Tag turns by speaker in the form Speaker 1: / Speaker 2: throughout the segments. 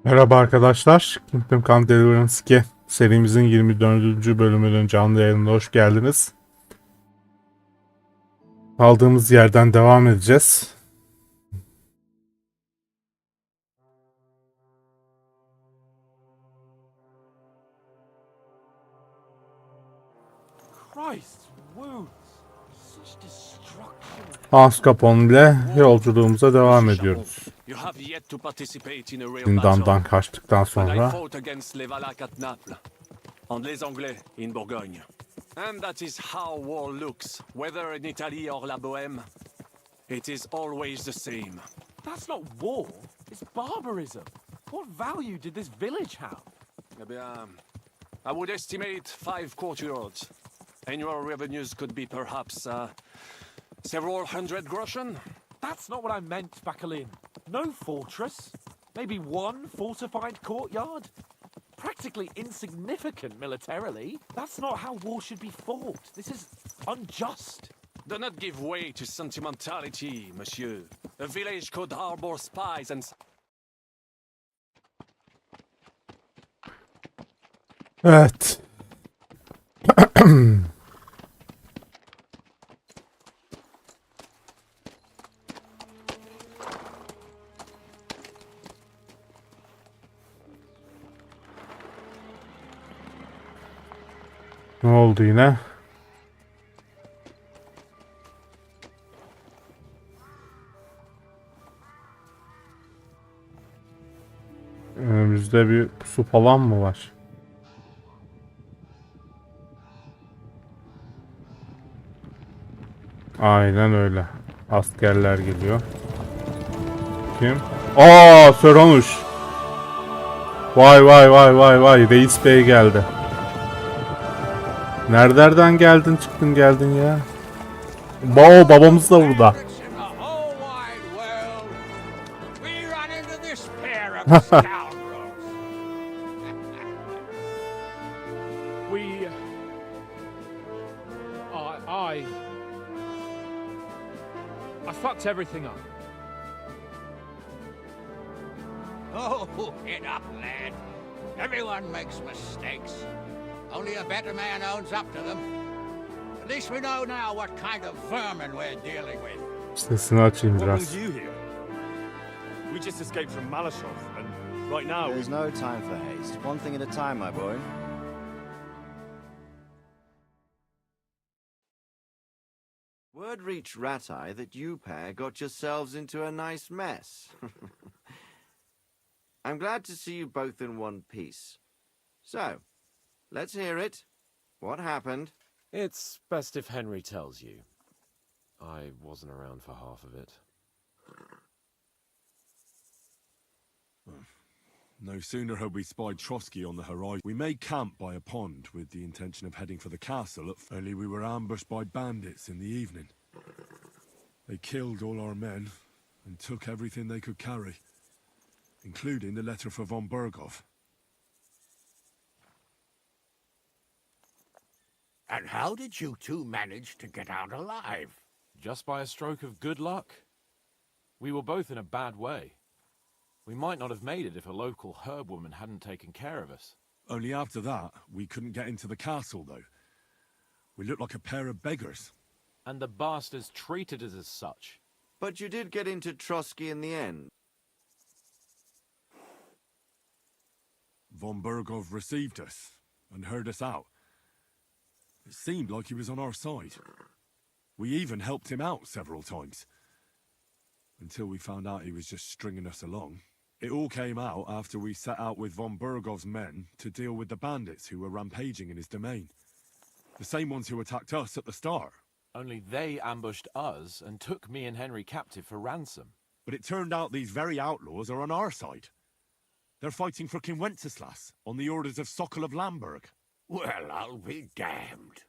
Speaker 1: Merhaba arkadaşlar. Deli verance serimizin 24. bölümünün canlı yayınına hoş geldiniz. Kaldığımız yerden devam edeceğiz. Hans Capone ile yolculuğumuza devam ediyoruz. Zindandan kaçtıktan sonra.
Speaker 2: And that is how war looks, whether in Italy or la Bohème. It is always the same.
Speaker 3: That's not war, it's barbarism. What value did this village have?
Speaker 2: Eh bien, I would estimate 5 courtyards. Annual revenues could be perhaps several hundred groschen.
Speaker 3: That's not what I meant, Bakalin. No fortress. Maybe one fortified courtyard. Practically insignificant militarily. That's not how war should be fought. This is unjust.
Speaker 2: Do not give way to sentimentality, monsieur. A village could harbor spies and...
Speaker 1: Evet. Ne oldu yine? Önümüzde bir su falan mı var? Aynen öyle. Askerler geliyor. Kim? Aa, Söronuş. Vay vay vay vay vay. Reis Bey geldi. Nerelerden geldin çıktın geldin ya? Babamız da burada.
Speaker 3: I fucked everything up.
Speaker 4: Oh, get up, lad. Everyone makes mistakes. Only a better man owns up to them. At least we know now what kind of vermin we're dealing with.
Speaker 1: Sesini açayım
Speaker 5: What
Speaker 1: biraz.
Speaker 5: brings you here? We just escaped from Malashov, and right now
Speaker 6: There's no time for haste. One thing at a time, my boy. Word reached Ratai that you pair got yourselves into a nice mess. I'm glad to see you both in one piece. So, let's hear it. What happened?
Speaker 7: It's best if Henry tells you. I wasn't around for half of it.
Speaker 5: no sooner had we spied Trotsky on the horizon, we made camp by a pond with the intention of heading for the castle. Only we were ambushed by bandits in the evening. They killed all our men and took everything they could carry, including the letter for von Berghoff.
Speaker 4: And how did you two manage to get out alive?
Speaker 7: Just by a stroke of good luck. We were both in a bad way. We might not have made it if a local herb woman hadn't taken care of us.
Speaker 5: Only after that, we couldn't get into the castle, though. We looked like a pair of beggars.
Speaker 7: And the bastards treated us as such.
Speaker 6: But you did get into Trotsky in the end.
Speaker 5: Von Berghoff received us and heard us out. It seemed like he was on our side. We even helped him out several times. Until we found out he was just stringing us along. It all came out after we set out with von Berghoff's men to deal with the bandits who were rampaging in his domain. The same ones who attacked us at the start.
Speaker 7: Only they ambushed us and took me and Henry captive for ransom.
Speaker 5: But it turned out these very outlaws are on our side. They're fighting for King Wenceslas on the orders of Sokol of Lamberg.
Speaker 4: Well, I'll be damned.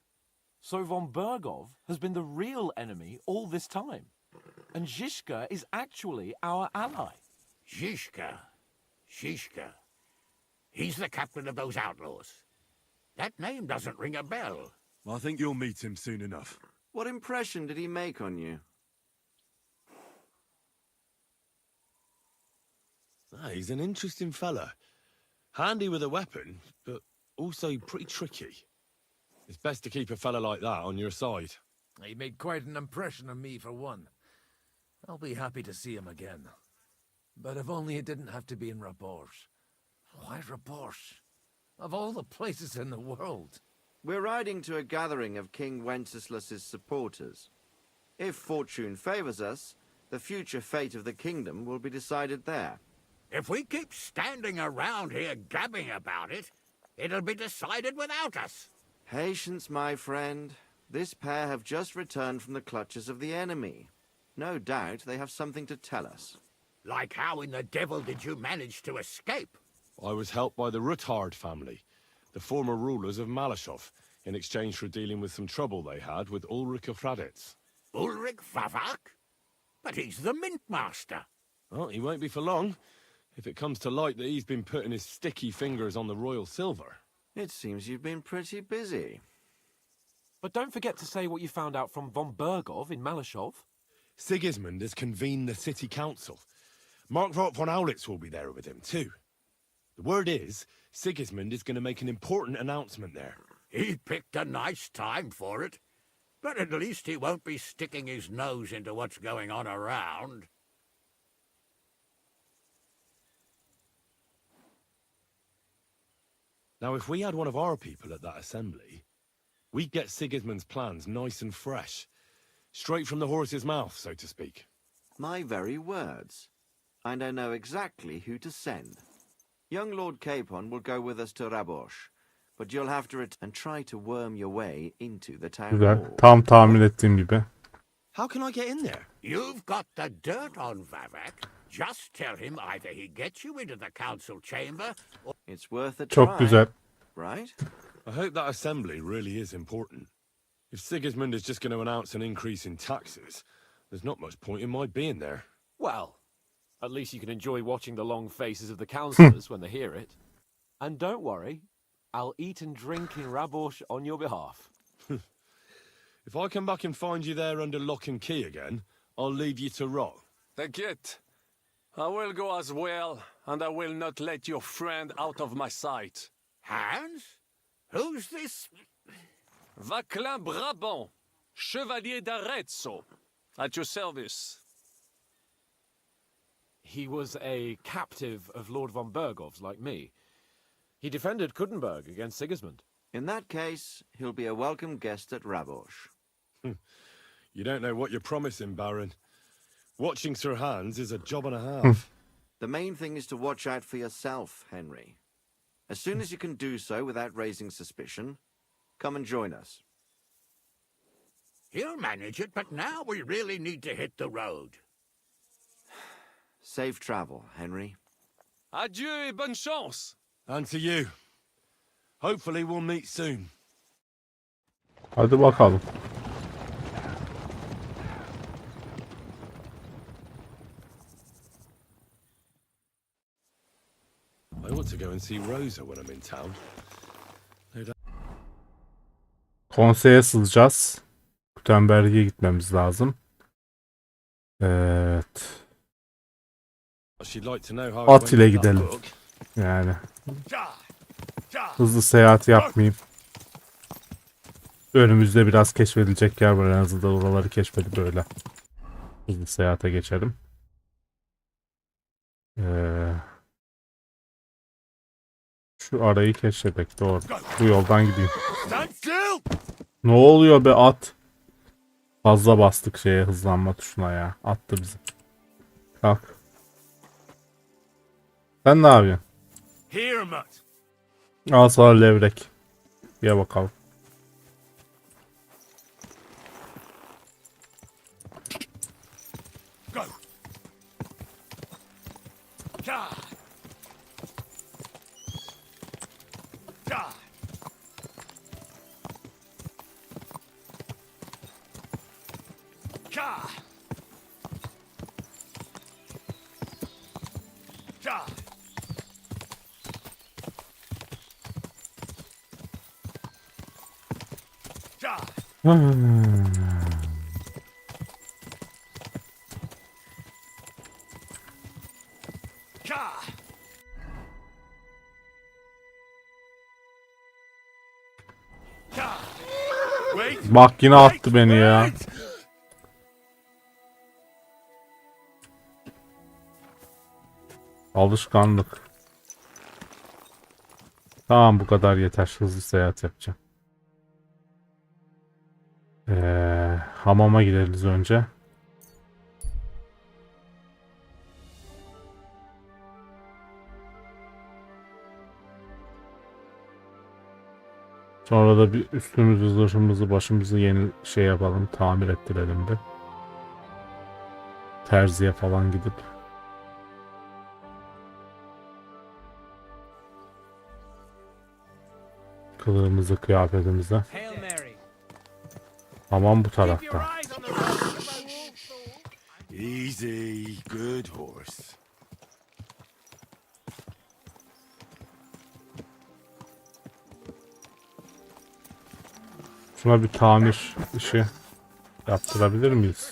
Speaker 7: So von Berghoff has been the real enemy all this time. And Zhishka is actually our ally.
Speaker 4: Zhishka. He's the captain of those outlaws. That name doesn't ring a bell.
Speaker 5: I think you'll meet him soon enough.
Speaker 6: What impression did he make on you?
Speaker 5: He's an interesting fella. Handy with a weapon, but also pretty tricky. It's best to keep a fella like that on your side.
Speaker 8: He made quite an impression on me, for one. I'll be happy to see him again. But if only it didn't have to be in Rabosh. Why Rabosh? Of all the places in the world.
Speaker 6: We're riding to a gathering of King Wenceslas's supporters. If fortune favors us, the future fate of the kingdom will be decided there.
Speaker 4: If we keep standing around here gabbing about it, it'll be decided without us.
Speaker 6: Patience, my friend. This pair have just returned from the clutches of the enemy. No doubt they have something to tell us.
Speaker 4: Like how in the devil did you manage to escape?
Speaker 5: I was helped by the Ruthard family, the former rulers of Malashov, in exchange for dealing with some trouble they had with Ulrich of Raditz.
Speaker 4: Ulrich Favak? But he's the mint master.
Speaker 5: Well, he won't be for long, if it comes to light that he's been putting his sticky fingers on the royal silver.
Speaker 6: It seems you've been pretty busy.
Speaker 7: But don't forget to say what you found out from von Bergov in Malashov.
Speaker 5: Sigismund has convened the city council. Markvart von Aulitz will be there with him, too. The word is, Sigismund is going to make an important announcement there.
Speaker 4: He picked a nice time for it. But at least he won't be sticking his nose into what's going on around.
Speaker 5: Now, if we had one of our people at that assembly, we'd get Sigismund's plans nice and fresh. Straight from the horse's mouth, so to speak.
Speaker 6: My very words. And I know exactly who to send. Young Lord Capon will go with us to Rabosh, but you'll have to and try to worm your way into the town
Speaker 1: Güzel.
Speaker 6: hall.
Speaker 1: Tam tahmin ettiğim gibi.
Speaker 5: How can I get in there?
Speaker 4: You've got the dirt on Vavak. Just tell him either he gets you into the council chamber or...
Speaker 6: It's worth a
Speaker 1: Çok
Speaker 6: try,
Speaker 1: güzel.
Speaker 6: right?
Speaker 5: I hope that assembly really is important. If Sigismund is just going to announce an increase in taxes, there's not much point in my being there.
Speaker 7: Well, at least you can enjoy watching the long faces of the councillors when they hear it. And don't worry, I'll eat and drink in Rabosh on your behalf.
Speaker 5: If I come back and find you there under lock and key again, I'll leave you to rot.
Speaker 2: T'inquiète. I will go as well, and I will not let your friend out of my sight.
Speaker 4: Hans? Who's this?
Speaker 2: Vaclin Brabant, Chevalier d'Arezzo, at your service.
Speaker 7: He was a captive of Lord von Bergov's, like me. He defended Kuddenberg against Sigismund.
Speaker 6: In that case, he'll be a welcome guest at Rabosh.
Speaker 5: You don't know what you're promising, Baron. Watching Sir Hans is a job and a half.
Speaker 6: The main thing is to watch out for yourself, Henry. As soon as you can do so without raising suspicion, come and join us.
Speaker 4: He'll manage it, but now we really need to hit the road.
Speaker 6: Safe travel, Henry.
Speaker 2: Adieu et bonne chance.
Speaker 5: And to you. Hopefully we'll meet soon.
Speaker 1: Hadi bakalım.
Speaker 5: I ought to go and see Rosa when I'm in town.
Speaker 1: Konseye sızacağız. Gutenberg'e gitmemiz lazım. Evet.
Speaker 5: She'd like to know how
Speaker 1: At ile gidelim. Yani. Hızlı seyahat yapmayayım. Önümüzde biraz keşfedilecek yer var. En azından oraları keşfedip böyle. Hızlı seyahate geçelim. Şu arayı keşfedek. Doğru. Bu yoldan gideyim. Ne oluyor be at? Fazla bastık şeye, hızlanma tuşuna ya. Attı bizi. Kalk. Sen ne yapıyorsun? Al sana levrek. Ye bakalım. Bak yine attı beni ya. Alışkanlık. Tamam, bu kadar yeter. Hızlı seyahat yapacağım. Hamama gideriz önce. Sonra da bir üstümüzü, zırhımızı, başımızı yeni şey yapalım, tamir ettirelim bir. Terziye falan gidip. Kılığımızı, kıyafetimizi. Hamam bu tarafta.
Speaker 5: Easy, good horse.
Speaker 1: Şuna bir tamir işi yaptırabilir miyiz?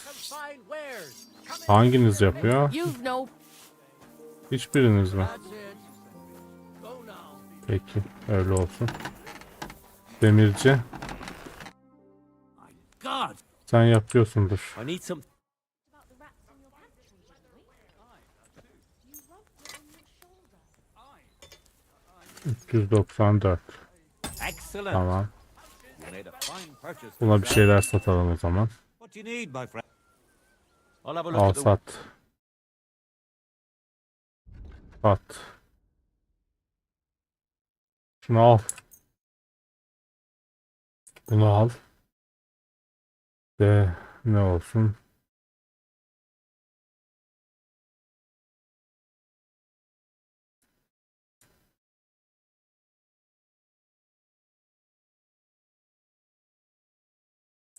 Speaker 1: Hanginiz yapıyor? Hiçbiriniz mi? Peki, öyle olsun. Demirci. Sen yapıyorsundur. 394. Tamam. Buna bir şeyler satalım o zaman. Al sat. Sat. Şunu al. Bunu al. De ne olsun?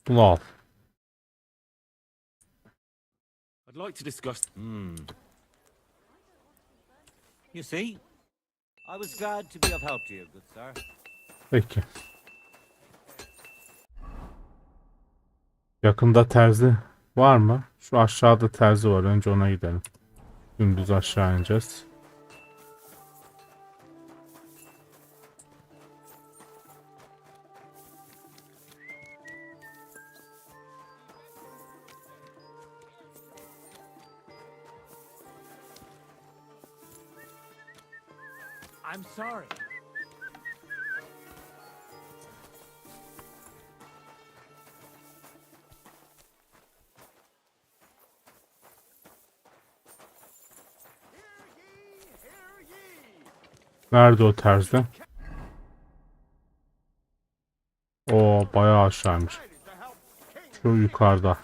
Speaker 1: Bunu al.
Speaker 9: I'd like to discuss. You see, I was glad to be of help to you, good sir.
Speaker 1: Peki. Yakında terzi var mı? Şu aşağıda terzi var. Önce ona gidelim. Dümdüz aşağı ineceğiz.
Speaker 3: I'm sorry.
Speaker 1: Nerede o terzi? O bayağı aşağıymış. Şu yukarıda.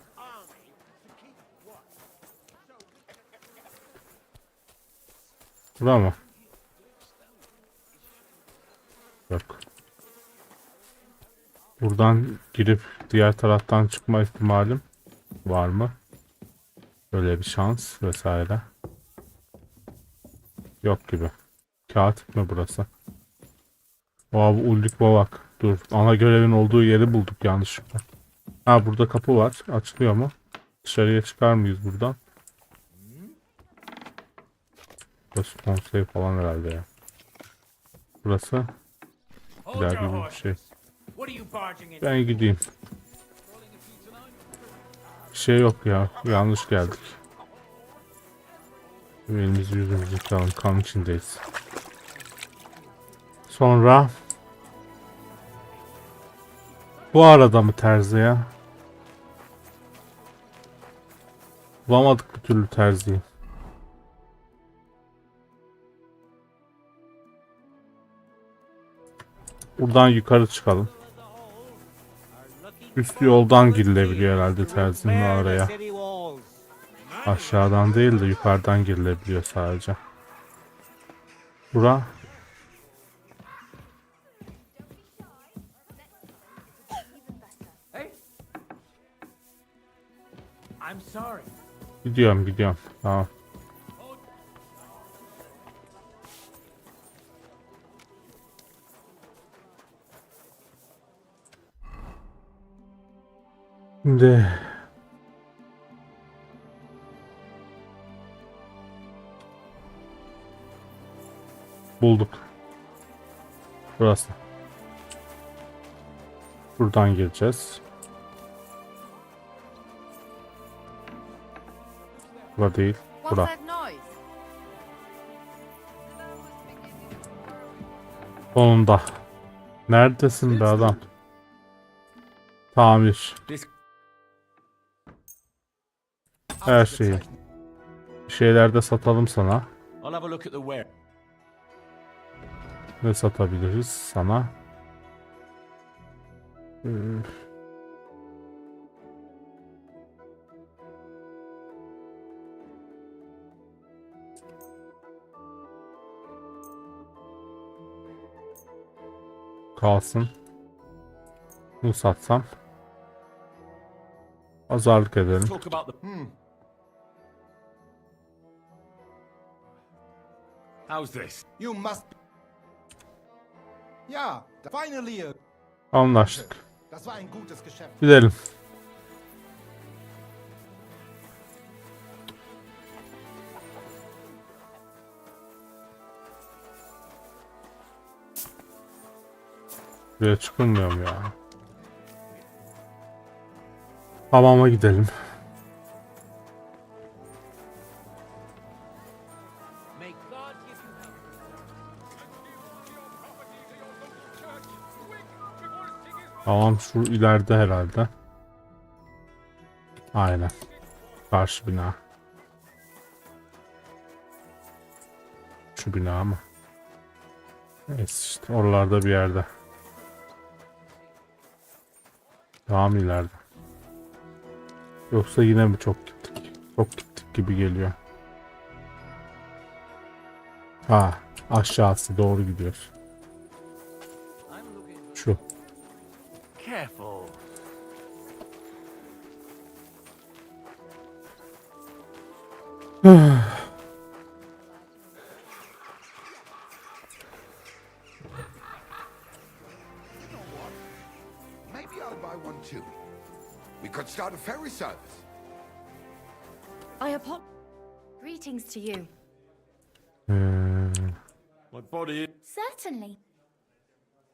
Speaker 1: Burada mı? Yok. Buradan girip diğer taraftan çıkma ihtimalim var mı? Böyle bir şans vesaire. Yok gibi. Katip mi burası? Oha, bu Ulrik Bovak. Dur. Ana görevin olduğu yeri bulduk yanlışlıkla. Ha, burada kapı var. Açılıyor mu? Dışarıya çıkar mıyız buradan? Burası konsey falan herhalde ya. Burası güzel gibi bir şey. Ben gideyim. Bir şey yok ya. Yanlış geldik. Elimizi yüzümüzü yıkayalım. Kan içindeyiz. Sonra bu arada mı terzi ya? Bulamadık bir türlü terziyi. Buradan yukarı çıkalım. Üst yoldan girilebiliyor herhalde terzinin oraya. Aşağıdan değil de yukarıdan girilebiliyor sadece. Bura.
Speaker 3: I'm sorry.
Speaker 1: Gidiyorum. Tamam. Şimdi bulduk. Burası. Buradan gireceğiz. Bura değil. Bura. Sonunda. Neredesin be adam? Tamir. Her şeyi. Bir şeyler de satalım sana.
Speaker 2: I'll have a look at the ware.
Speaker 1: Ne satabiliriz sana? Kalsın. Bunu satsam. Pazarlık edelim.
Speaker 2: Talk about the. How's this?
Speaker 10: You must. Ja, finally.
Speaker 1: Anlaştık.
Speaker 10: Das war ein gutes Geschäft.
Speaker 1: Gidelim. Buraya çıkılmıyor mu ya? Hamama gidelim.
Speaker 7: May God give you help.
Speaker 1: Tamam, şu ileride herhalde. Aynen. Karşı bina. Şu bina mı? Evet, işte oralarda bir yerde. Tamam, ileride. Yoksa yine mi çok gittik? Çok gittik gibi geliyor. Ha, aşağısı doğru gidiyor. Şu.
Speaker 3: Careful.
Speaker 10: Maybe I'll buy one too. We could start a ferry service.
Speaker 11: I apologize. Greetings to you.
Speaker 2: My body.
Speaker 11: Certainly.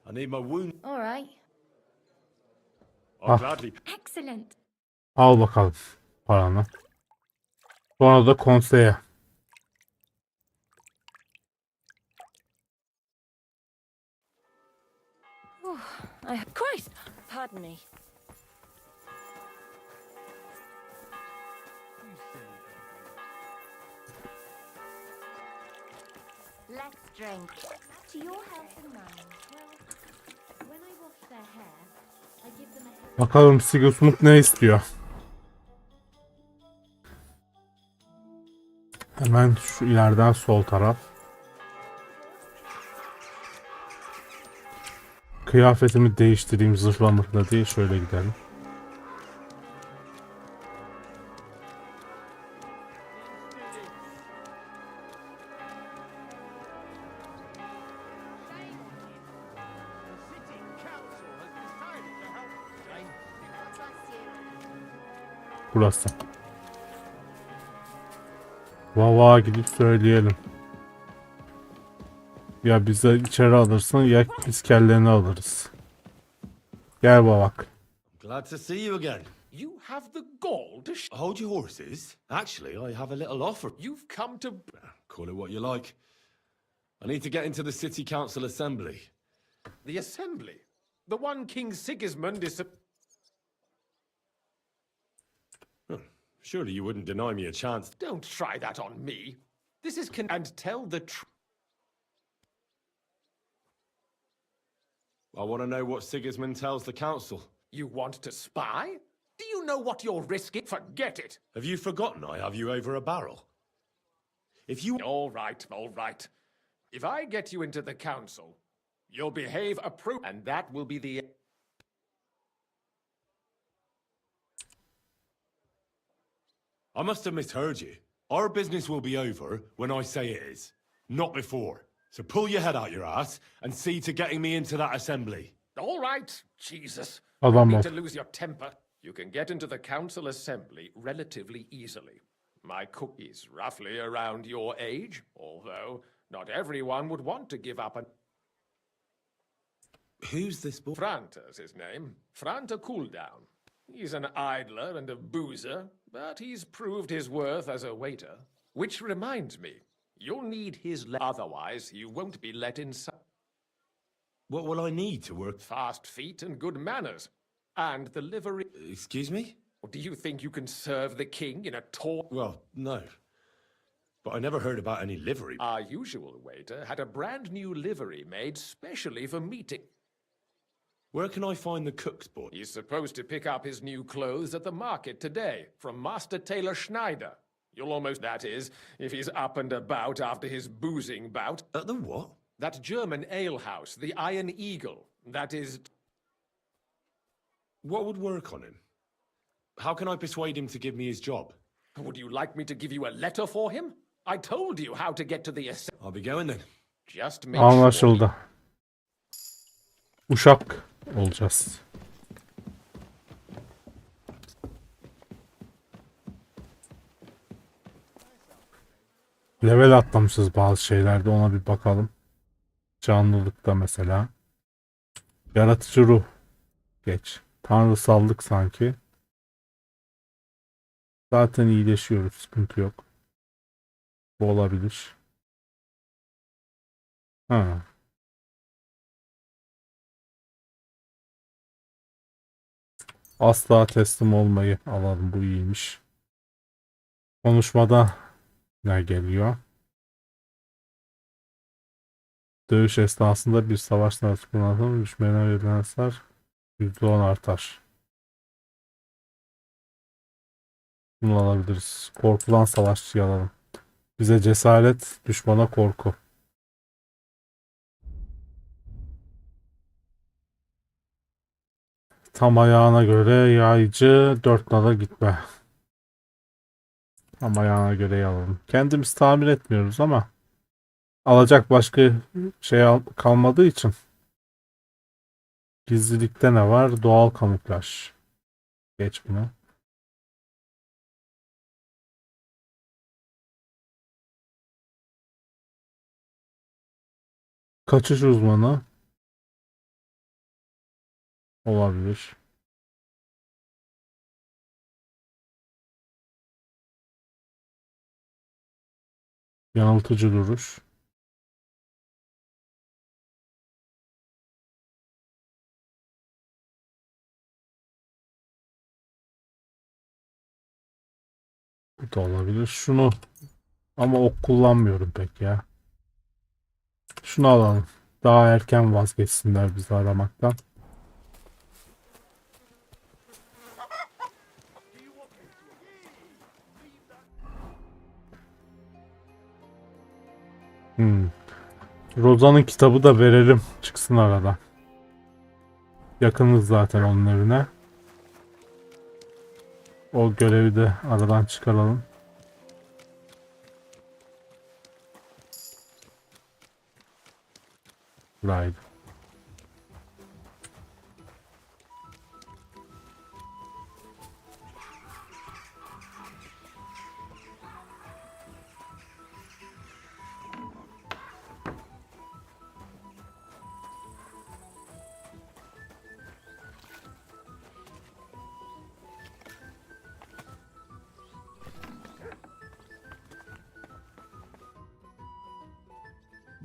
Speaker 2: I need my wound.
Speaker 11: All right.
Speaker 2: I'll gladly.
Speaker 11: Excellent.
Speaker 1: Al bakalım paranı. Sonra da konseye.
Speaker 11: Christ! Pardon me. Let's drink. To your health and mine. Well, when I wash their hair, I give them a...
Speaker 1: Bakalım Sigismund ne istiyor. Hemen şu ileriden sol taraf. Kıyafetimi değiştireyim, zırhla diye şöyle gidelim. Burası. Vava gidip söyleyelim. Ya bize içeri alırsın ya biz kelleni alırız. Gel babak.
Speaker 12: Glad to see you again.
Speaker 3: You have the gall to
Speaker 12: Hold your horses. Actually, I have a little offer.
Speaker 3: You've come to...
Speaker 12: Call it what you like. I need to get into the city council assembly.
Speaker 3: The assembly. The one King Sigismund is...
Speaker 12: Surely you wouldn't deny me a chance.
Speaker 3: Don't try that on me. This is and tell the truth.
Speaker 12: I want to know what Sigismund tells the council.
Speaker 3: You want to spy? Do you know what you're risking? Forget it.
Speaker 12: Have you forgotten I have you over a barrel? If you...
Speaker 3: All right, all right. If I get you into the council, you'll behave appropriately, and that will be the...
Speaker 12: I must have misheard you. Our business will be over when I say it is, not before. So pull your head out your ass and see to getting me into that assembly.
Speaker 3: All right, Jesus.
Speaker 1: Adam
Speaker 3: You
Speaker 1: ol.
Speaker 3: need to lose your temper. You can get into the council assembly relatively easily. My cook is roughly around your age, although
Speaker 13: Not everyone would want to give up an...
Speaker 12: Who's this boy?
Speaker 13: Franta's his name. Franta Cooldown. He's an idler and a boozer, but he's proved his worth as a waiter. Which reminds me, you'll need his otherwise you won't be let inside.
Speaker 12: What will I need to work?
Speaker 13: Fast feet and good manners. And the livery...
Speaker 12: Excuse me?
Speaker 13: Do you think you can serve the king in a tall...
Speaker 12: Well, no. But I never heard about any livery.
Speaker 13: Our usual waiter had a brand new livery made specially for meeting.
Speaker 12: Where can I find the cook's boy?
Speaker 13: He's supposed to pick up his new clothes at the market today from Master Tailor Schneider. You'll almost, that is, if he's up and about after his boozing bout.
Speaker 12: At the what?
Speaker 13: That German alehouse, the Iron Eagle. That is...
Speaker 12: What would work on him? How can I persuade him to give me his job?
Speaker 13: Would you like me to give you a letter for him? I told you how to get to the...
Speaker 12: I'll be going then.
Speaker 13: Just make sure...
Speaker 1: Anlaşıldı. Uşak olacağız. Level atlamışız bazı şeylerde, ona bir bakalım. Canlılıkta mesela. Yaratıcı ruh. Geç. Tanrısallık sanki. Zaten iyileşiyoruz. Sıkıntı yok. Bu olabilir. Ha. Asla teslim olmayı alalım. Bu iyiymiş. Konuşmada ne geliyor? Dövüş esnasında bir savaş sırasında kullanılan düşmana verilen hasar %10 artar. Bunu alabiliriz. Korkulan savaşçıyı alalım. Bize cesaret, düşmana korku. Tam ayağına göre yaycı, 4 nala gitme. Tam ayağına göre alalım. Kendimiz tamir etmiyoruz ama alacak başka şey kalmadığı için. Gizlilikte ne var? Doğal kamuflaj. Geç bunu. Kaçış uzmanı. Olabilir. Yanıltıcı duruş. Bu da olabilir. Şunu ama ok kullanmıyorum pek ya. Şunu alalım. Daha erken vazgeçsinler bizi aramaktan. Roza'nın kitabı da verelim. Çıksın aradan. Yakınız zaten onun evine. O görevi de aradan çıkaralım. Right.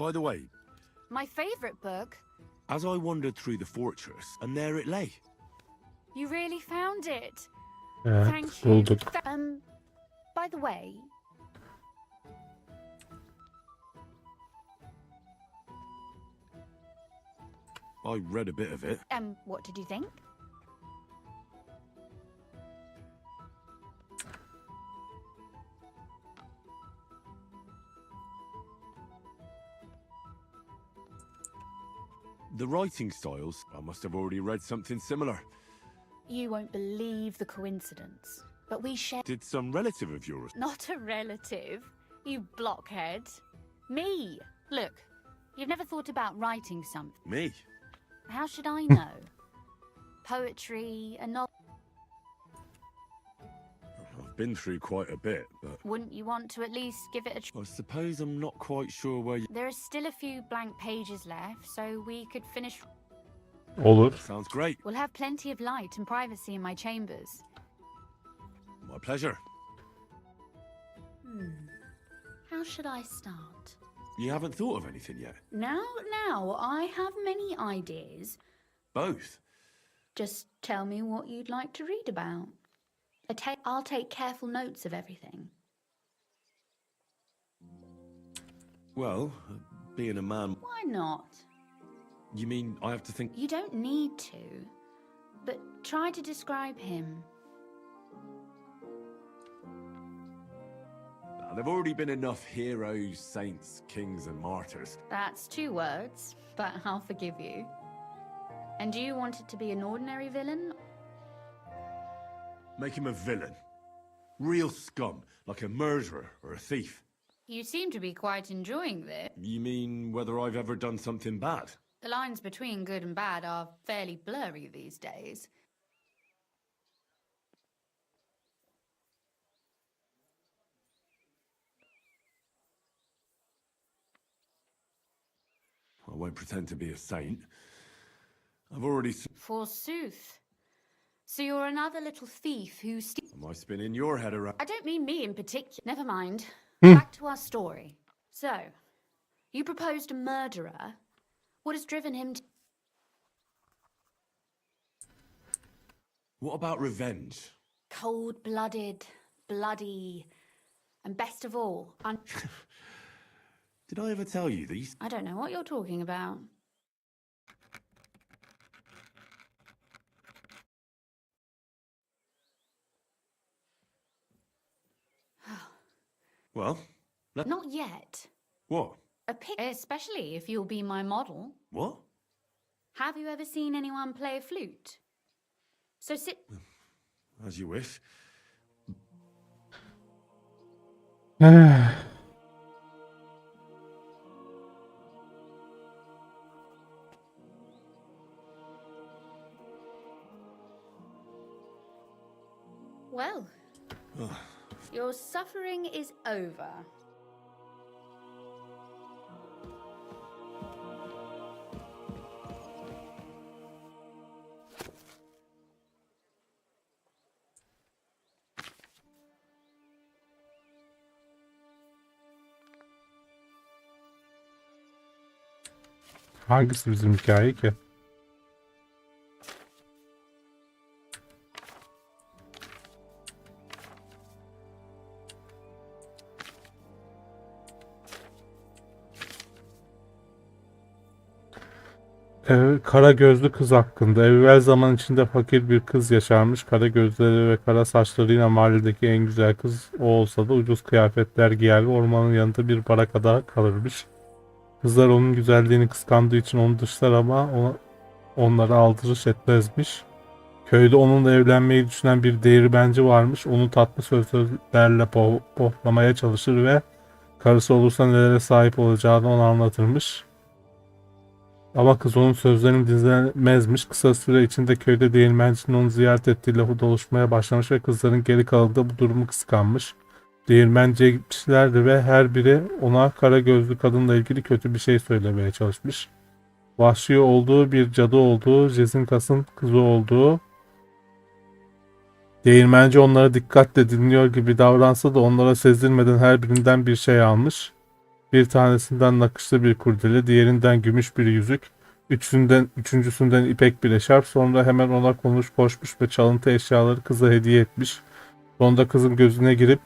Speaker 5: By the way,
Speaker 11: My favourite book.
Speaker 5: as I wandered through the fortress, and there it lay.
Speaker 11: You really found it.
Speaker 1: Evet,
Speaker 11: Thank you.
Speaker 1: bulduk.
Speaker 11: By the way,
Speaker 5: I read a bit of it.
Speaker 11: what did you think?
Speaker 5: The writing styles, I must have already read something similar.
Speaker 11: You won't believe the coincidence, but we share...
Speaker 5: Did some relative of yours?
Speaker 11: Not a relative, you blockhead. Me. Look, you've never thought about writing something.
Speaker 5: Me?
Speaker 11: How should I know? Poetry, a novel...
Speaker 5: been through quite a bit, but
Speaker 11: Wouldn't you want to at least give it a try?
Speaker 5: I suppose I'm not quite sure where you...
Speaker 11: There are still a few blank pages left, so we could finish.
Speaker 1: Olur.
Speaker 5: Sounds great.
Speaker 11: We'll have plenty of light and privacy in my chambers.
Speaker 5: My pleasure.
Speaker 11: How should I start?
Speaker 5: You haven't thought of anything yet?
Speaker 11: Now, I have many ideas.
Speaker 5: Both?
Speaker 11: Just tell me what you'd like to read about. I'll take careful notes of everything.
Speaker 5: Well, being a man...
Speaker 11: Why not?
Speaker 5: You mean I have to think...
Speaker 11: You don't need to, but try to describe him.
Speaker 5: There've already been enough heroes, saints, kings and martyrs.
Speaker 11: That's 2 words, but I'll forgive you. And do you want it to be an ordinary villain?
Speaker 5: Make him a villain. Real scum, like a murderer or a thief.
Speaker 11: You seem to be quite enjoying this.
Speaker 5: You mean whether I've ever done something bad?
Speaker 11: The lines between good and bad are fairly blurry these days.
Speaker 5: I won't pretend to be a saint. I've already...
Speaker 11: Forsooth. So you're another little thief who
Speaker 5: Am I spinning your head around?
Speaker 11: I don't mean me in particular. Never mind. Back to our story. So, you proposed a murderer. What has driven him to...
Speaker 5: What about revenge?
Speaker 11: Cold-blooded, bloody, and best of all,
Speaker 5: Did I ever tell you these?
Speaker 11: I don't know what you're talking about.
Speaker 5: Well,
Speaker 11: Not yet.
Speaker 5: what?
Speaker 11: A pic, especially if you'll be my model.
Speaker 5: What?
Speaker 11: Have you ever seen anyone play a flute? So sit...
Speaker 5: As you wish.
Speaker 11: Well, your suffering is over.
Speaker 1: Hangisi bizim hikaye ki? Kara gözlü kız hakkında. Evvel zaman içinde fakir bir kız yaşarmış. Kara gözleri ve kara saçlarıyla mahalledeki en güzel kız o olsa da ucuz kıyafetler giyer ve ormanın yanında bir barakada kalırmış. Kızlar onun güzelliğini kıskandığı için onu dışlar ama onlara aldırış etmezmiş. Köyde onunla evlenmeyi düşünen bir değirmenci varmış. Onu tatlı sözlerle pohlamaya çalışır ve karısı olursa nelere sahip olacağını ona anlatırmış. Ama kız onun sözlerini dinlemezmiş. Kısa süre içinde köyde değirmencinin onu ziyaret ettiği lafı doluşmaya başlamış ve kızların geri kalanı da bu durumu kıskanmış. Değirmenciye gitmişlerdi ve her biri ona kara gözlü kadınla ilgili kötü bir şey söylemeye çalışmış. Vahşi olduğu, bir cadı olduğu, Jezinkas'ın kızı olduğu. Değirmenci onlara dikkatle dinliyor gibi davransa da onlara sezdirmeden her birinden bir şey almış. Bir tanesinden nakışlı bir kurdele, diğerinden gümüş bir yüzük, üçüncüsünden ipek bir eşarp, sonra hemen ona koşmuş ve çalıntı eşyaları kıza hediye etmiş. Sonunda kızın gözüne girip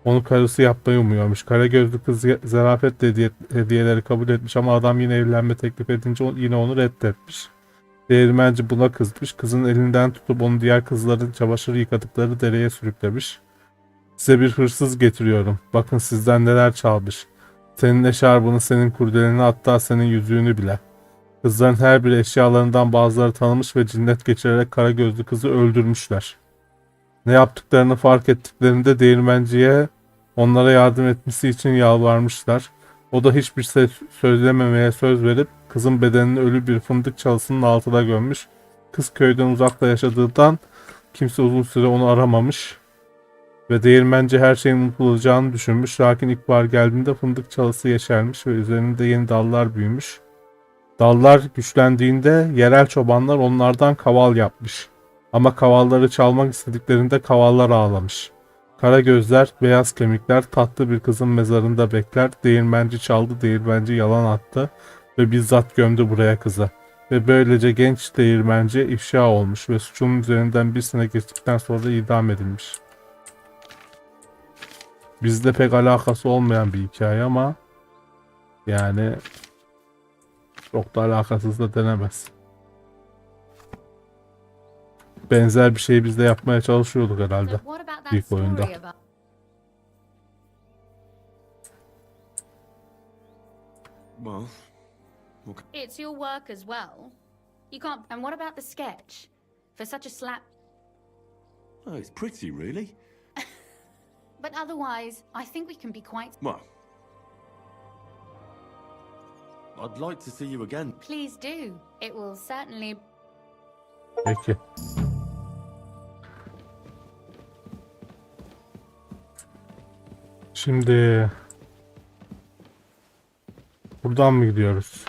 Speaker 1: onu karısı yapmayı umuyormuş. Kara gözlü kız zarafetle hediyeleri kabul etmiş ama adam yine evlenme teklif edince yine onu reddetmiş. Değirmenci buna kızmış. Kızın elinden tutup onu diğer kızların çamaşır yıkadıkları dereye sürüklemiş. Size bir hırsız getiriyorum. Bakın sizden neler çalmış. Senin eşarbını, senin kurdeleni, hatta senin yüzüğünü bile. Kızların her bir eşyalarından bazıları tanımış ve cinnet geçirerek kara gözlü kızı öldürmüşler. Ne yaptıklarını fark ettiklerinde değirmenciye onlara yardım etmesi için yalvarmışlar. O da hiçbir şey söylememeye söz verip kızın bedenini ölü bir fındık çalısının altına gömmüş. Kız köyden uzakta yaşadığından kimse uzun süre onu aramamış ve değirmenci her şeyin unutulacağını düşünmüş. Lakin ilkbahar geldiğinde fındık çalısı yeşermiş ve üzerinde yeni dallar büyümüş. Dallar güçlendiğinde yerel çobanlar onlardan kaval yapmış. Ama kavalları çalmak istediklerinde kavallar ağlamış. Kara gözler, beyaz kemikler tatlı bir kızın mezarında bekler. Değirmenci çaldı, değirmenci yalan attı ve bizzat gömdü buraya kızı. Ve böylece genç değirmenci ifşa olmuş ve suçunun üzerinden 1 sene geçtikten sonra da idam edilmiş. Bizde pek alakası olmayan bir hikaye ama yani çok da alakasız da denemez. Benzer bir şeyi biz de yapmaya çalışıyorduk herhalde
Speaker 11: So what about that
Speaker 1: ilk oyunda.
Speaker 11: story about...
Speaker 5: Well,
Speaker 11: It's your work as well. You can't... And what about the sketch? For such a slap...
Speaker 5: oh, it's pretty, really.
Speaker 11: But otherwise, I think we can be quite...
Speaker 5: Well, I'd like to see you again.
Speaker 11: Please do. It will certainly...
Speaker 1: Peki. Şimdi buradan mı gidiyoruz?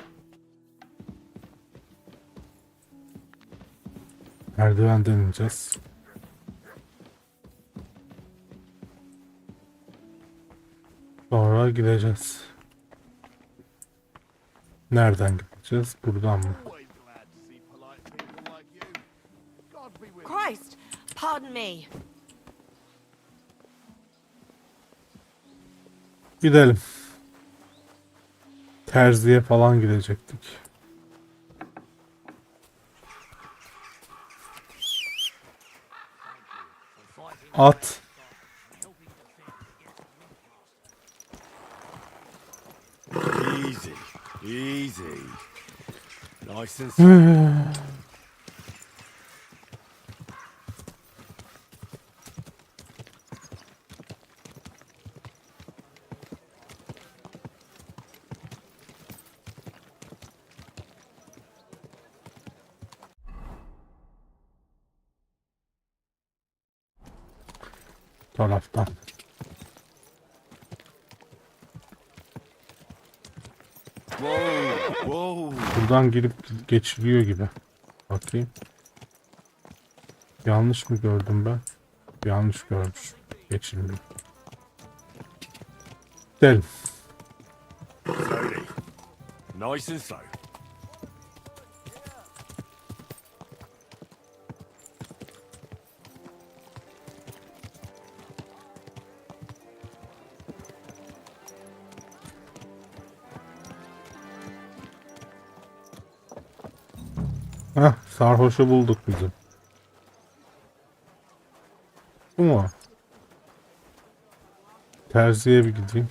Speaker 1: Merdivenden ineceğiz. Sonra gideceğiz. Nereden gideceğiz? Buradan mı?
Speaker 14: Christ, pardon me.
Speaker 1: Gidelim. Terziye falan gidecektik. At.
Speaker 5: Easy, easy. Nice and slow.
Speaker 1: Taraftan. Buradan girip geçiliyor gibi. Bakayım. Yanlış mı gördüm ben? Yanlış görmüş. Geçilmiyor. Gidelim.
Speaker 5: Slowly. Nice and slow.
Speaker 1: Heh, sarhoşu bulduk bizim. Bu mu? Terziye bir gideyim.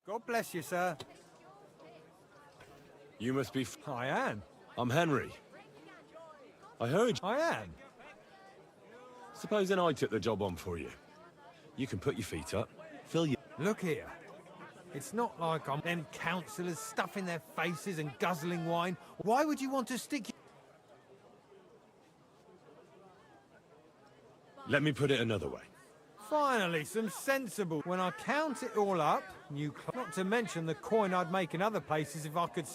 Speaker 15: God bless you, sir.
Speaker 5: You must be.
Speaker 15: I am.
Speaker 5: I'm Henry. I heard.
Speaker 15: I am.
Speaker 5: Supposing I took the job on for you. You can put your feet up, fill your.
Speaker 15: Look here. It's not like I'm them councillors stuffing their faces and guzzling wine. Why would you want to stick?
Speaker 5: Let me put it another way.
Speaker 15: Finally, some sensible. When I count it all up, not to mention the coin I'd make in other places if I could.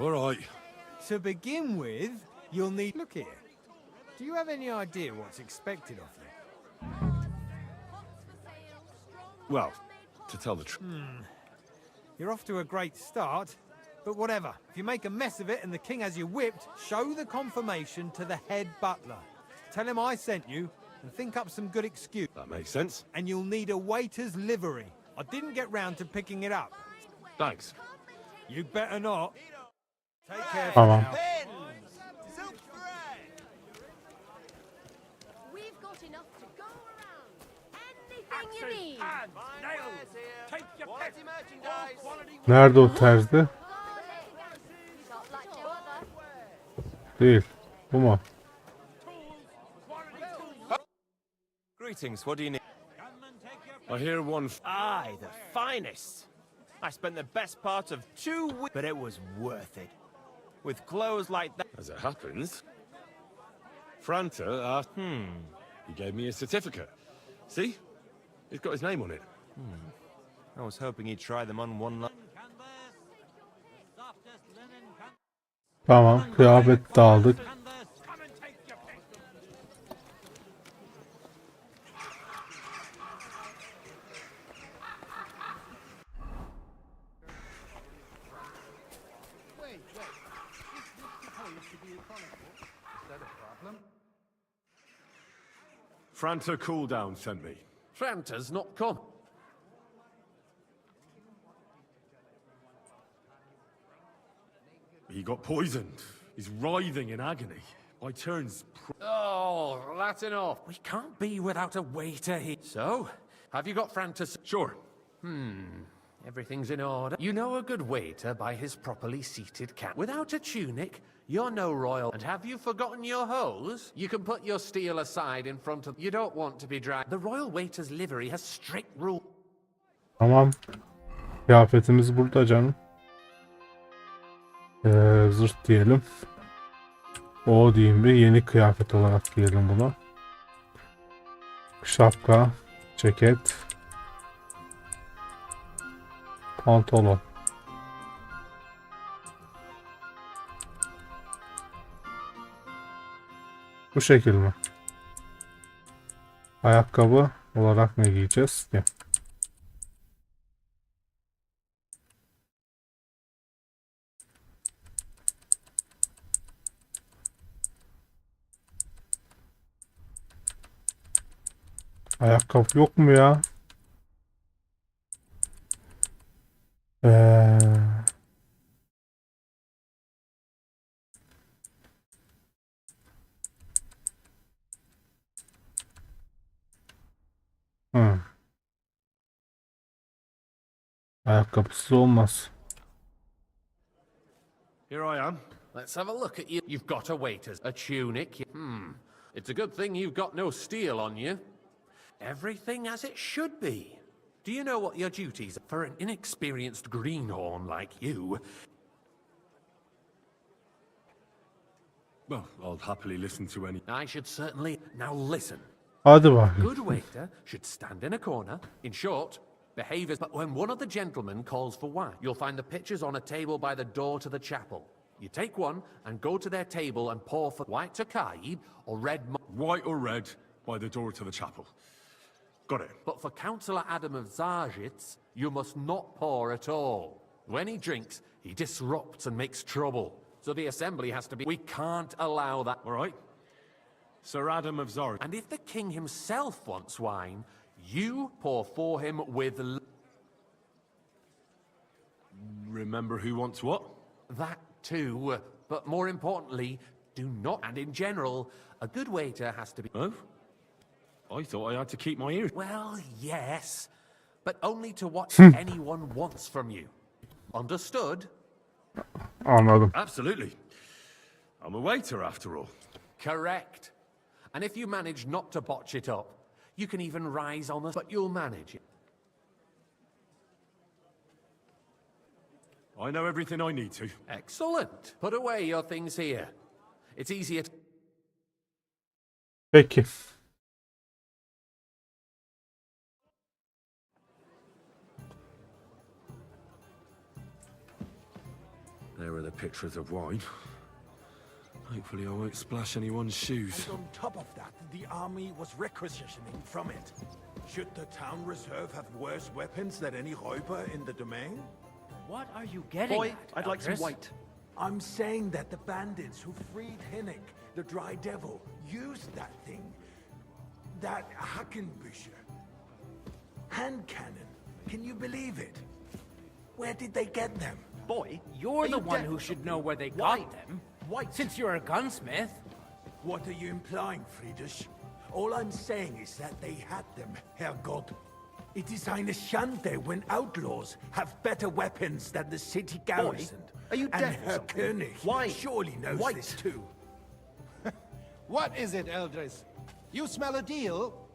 Speaker 5: All right.
Speaker 15: To begin with, you'll need. Look here. Do you have any idea what's expected of you?
Speaker 5: Well, to tell the truth.
Speaker 15: You're off to a great start, but whatever. If you make a mess of it and the king has you whipped, show the confirmation to the head butler. Tell him I sent you and think up some good excuse.
Speaker 5: That makes sense.
Speaker 15: And you'll need a waiter's livery. I didn't get round to picking it up.
Speaker 5: Thanks.
Speaker 15: You'd better not. Take care.
Speaker 1: Tamam.
Speaker 14: We've got enough to go around. Anything you need.
Speaker 1: Nerede o terzi? Değil. Bu mu?
Speaker 7: Greetings, what do you need?
Speaker 12: I hear one.
Speaker 7: Aye, the finest. I spent the best part of 2 weeks, but it was worth it. With clothes like that.
Speaker 12: As it happens, Franta asked. He gave me a certificate. See? It's got his name on it.
Speaker 7: I was hoping he'd try them on one.
Speaker 1: Tamam, kıyafet de aldık.
Speaker 12: Franta Cooldown sent me.
Speaker 13: Franta's not come.
Speaker 12: He got poisoned. He's writhing in agony. By turns.
Speaker 13: Oh, that's enough. We can't be without a waiter here. So, have you got Franta's?
Speaker 12: Sure.
Speaker 13: Everything's in order. You know a good waiter by his properly seated cat. Without a tunic, you're no royal. And have you forgotten your hose? You can put your steel aside in front of... You don't want to be dragged. The royal waiter's livery has strict rules.
Speaker 1: Tamam. Kıyafetimiz burada canım. Zırt diyelim. O diyeyim bir yeni kıyafet olarak diyelim bunu. Şapka, ceket, pantolon. Bu şekil mi? Ayakkabı olarak ne giyeceğiz ki? Ayakkabı yok mu ya? Ayakkabısız olmaz.
Speaker 12: Here I am.
Speaker 13: Let's have a look at you. You've got a waiter's, a tunic. It's a good thing you've got no steel on you. Everything as it should be. Do you know what your duties are? For an inexperienced greenhorn like you?
Speaker 12: Well, I'll happily listen to any.
Speaker 13: I should certainly... Now listen.
Speaker 1: Hadi bakayım.
Speaker 13: Good waiter should stand in a corner. In short, behave as... But when one of the gentlemen calls for wine, you'll find the pitchers on a table by the door to the chapel. You take one and go to their table and pour for white Tokaib or red...
Speaker 12: White or red by the door to the chapel. Got it.
Speaker 13: But for Councillor Adam of Zarjitz, you must not pour at all. When he drinks, he disrupts and makes trouble. So the assembly has to be... We can't allow that.
Speaker 12: All right. Sir Adam of Zarjitz.
Speaker 13: And if the king himself wants wine, you pour for him with...
Speaker 12: Remember who wants what?
Speaker 13: That too. But more importantly, do not... And in general, a good waiter has to be...
Speaker 12: Oh? I thought I had to keep my ears.
Speaker 13: Well, yes, but only to what anyone wants from you. Understood?
Speaker 1: Anladım.
Speaker 12: Absolutely. I'm a waiter after all.
Speaker 13: Correct. And if you manage not to botch it up, you can even rise on us, but you'll manage it.
Speaker 12: I know everything I need to.
Speaker 13: Excellent. Put away your things here. It's easier to...
Speaker 1: Peki.
Speaker 12: There are the pictures of wine. Hopefully I won't splash anyone's shoes.
Speaker 16: And on top of that, the army was requisitioning from it. Should the town reserve have worse weapons than any Räuber in the domain?
Speaker 9: What are you getting
Speaker 16: Boy,
Speaker 9: at,
Speaker 16: I'd like some
Speaker 9: Eldris?
Speaker 16: white. I'm saying that the bandits who freed Hinnick, the Dry Devil, used that thing. That Hackenbücher. Hand cannon. Can you believe it? Where did they get them?
Speaker 9: Boy, you're
Speaker 16: Are
Speaker 9: the
Speaker 16: you
Speaker 9: one
Speaker 16: deaf?
Speaker 9: who should know where they
Speaker 16: White.
Speaker 9: got them.
Speaker 16: White.
Speaker 9: Since you're a gunsmith.
Speaker 16: What are you implying, Friedrich? All I'm saying is that they had them, Herrgott. It is eine Schande when outlaws have better weapons than the city garrison.
Speaker 17: Are you
Speaker 16: and
Speaker 17: deaf or
Speaker 16: Herr
Speaker 17: something?
Speaker 16: König
Speaker 17: Why?
Speaker 16: surely knows
Speaker 17: White.
Speaker 16: this too.
Speaker 17: What is it, Eldris? You smell a deal?